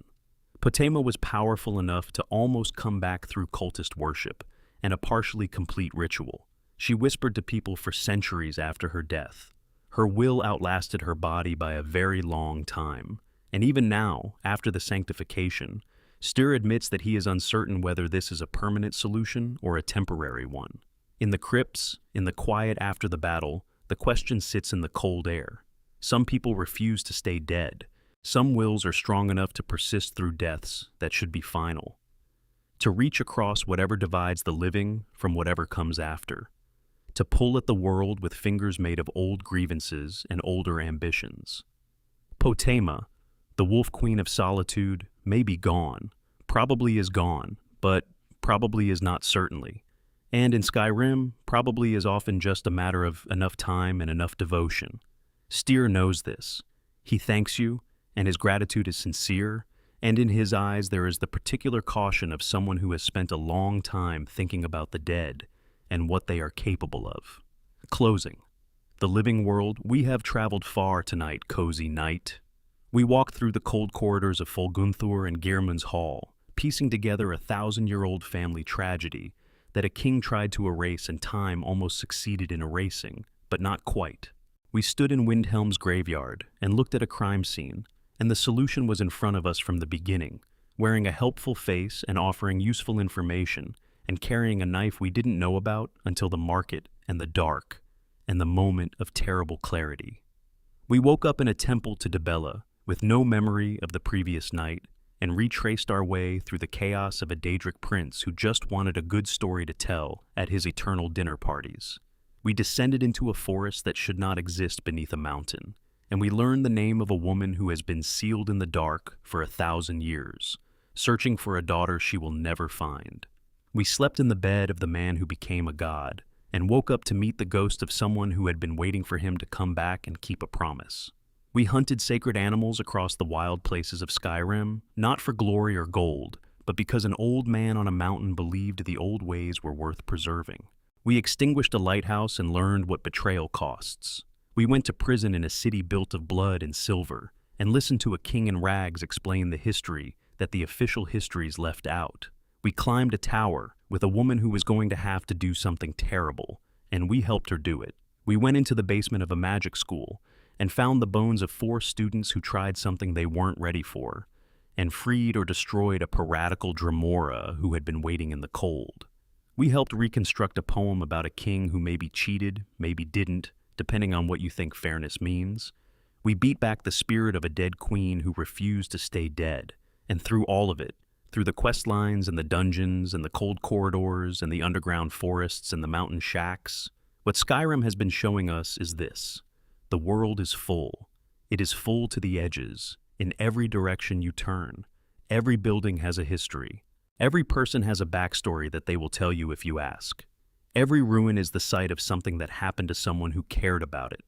Potema was powerful enough to almost come back through cultist worship and a partially complete ritual. She whispered to people for centuries after her death. Her will outlasted her body by a very long time, and even now, after the sanctification, Styr admits that he is uncertain whether this is a permanent solution or a temporary one. In the crypts, in the quiet after the battle, the question sits in the cold air. Some people refuse to stay dead. Some wills are strong enough to persist through deaths that should be final, to reach across whatever divides the living from whatever comes after. to pull at the world with fingers made of old grievances and older ambitions. Potema, the wolf queen of solitude, may be gone, probably is gone, but probably is not certainly. And in Skyrim, probably is often just a matter of enough time and enough devotion. Styr knows this. He thanks you, and his gratitude is sincere, and in his eyes there is the particular caution of someone who has spent a long time thinking about the dead and what they are capable of. Closing. The living world, we have traveled far tonight, cozy knight. We walked through the cold corridors of Folgunthur and Geirmund's Hall, piecing together a 1,000-year-old family tragedy that a king tried to erase and time almost succeeded in erasing, but not quite. We stood in Windhelm's graveyard and looked at a crime scene, and the solution was in front of us from the beginning, wearing a helpful face and offering useful information, and carrying a knife we didn't know about until the market and the dark, and the moment of terrible clarity. We woke up in a temple to Dibella, with no memory of the previous night, and retraced our way through the chaos of a Daedric prince who just wanted a good story to tell at his eternal dinner parties. We descended into a forest that should not exist beneath a mountain, and we learned the name of a woman who has been sealed in the dark for 1,000 years, searching for a daughter she will never find. We slept in the bed of the man who became a god, and woke up to meet the ghost of someone who had been waiting for him to come back and keep a promise. We hunted sacred animals across the wild places of Skyrim, not for glory or gold, but because an old man on a mountain believed the old ways were worth preserving. We extinguished a lighthouse and learned what betrayal costs. We went to prison in a city built of blood and silver, and listened to a king in rags explain the history that the official histories left out. We climbed a tower with a woman who was going to have to do something terrible, and we helped her do it. We went into the basement of a magic school and found the bones of 4 students who tried something they weren't ready for, and freed or destroyed a piratical Dremora who had been waiting in the cold. We helped reconstruct a poem about a king who maybe cheated, maybe didn't, depending on what you think fairness means. We beat back the spirit of a dead queen who refused to stay dead, and through all of it, through the questlines and the dungeons and the cold corridors and the underground forests and the mountain shacks, what Skyrim has been showing us is this. The world is full. It is full to the edges, in every direction you turn. Every building has a history. Every person has a backstory that they will tell you if you ask. Every ruin is the site of something that happened to someone who cared about it.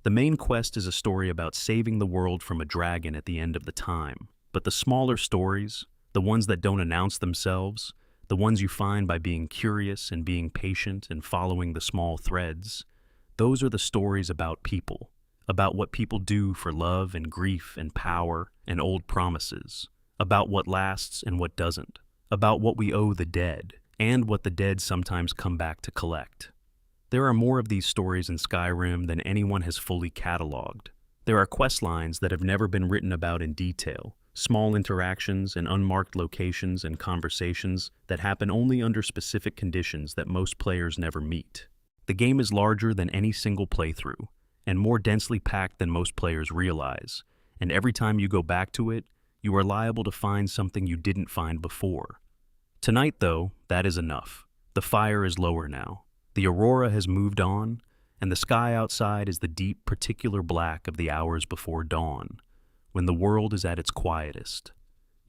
The main quest is a story about saving the world from a dragon at the end of the time. But the smaller stories, the ones that don't announce themselves, the ones you find by being curious and being patient and following the small threads, those are the stories about people, about what people do for love and grief and power and old promises, about what lasts and what doesn't, about what we owe the dead, and what the dead sometimes come back to collect. There are more of these stories in Skyrim than anyone has fully cataloged. There are questlines that have never been written about in detail, small interactions and unmarked locations and conversations that happen only under specific conditions that most players never meet. The game is larger than any single playthrough, and more densely packed than most players realize, and every time you go back to it, you are liable to find something you didn't find before. Tonight, though, that is enough. The fire is lower now. The aurora has moved on, and the sky outside is the deep, particular black of the hours before dawn, when the world is at its quietest.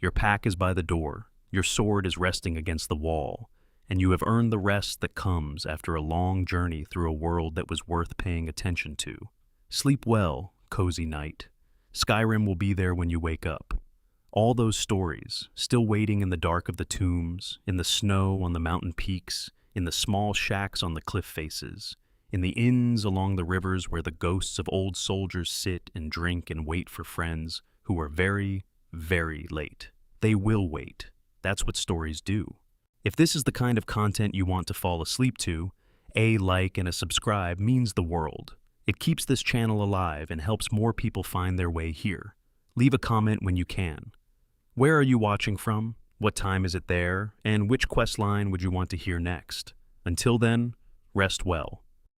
Your pack is by the door, your sword is resting against the wall, and you have earned the rest that comes after a long journey through a world that was worth paying attention to. Sleep well, cozy knight. Skyrim will be there when you wake up. All those stories, still waiting in the dark of the tombs, in the snow on the mountain peaks, in the small shacks on the cliff faces, in the inns along the rivers where the ghosts of old soldiers sit and drink and wait for friends who are very, very late. They will wait. That's what stories do. If this is the kind of content you want to fall asleep to, a like and a subscribe means the world. It keeps this channel alive and helps more people find their way here. Leave a comment when you can. Where are you watching from? What time is it there? And which quest line would you want to hear next? Until then, rest well.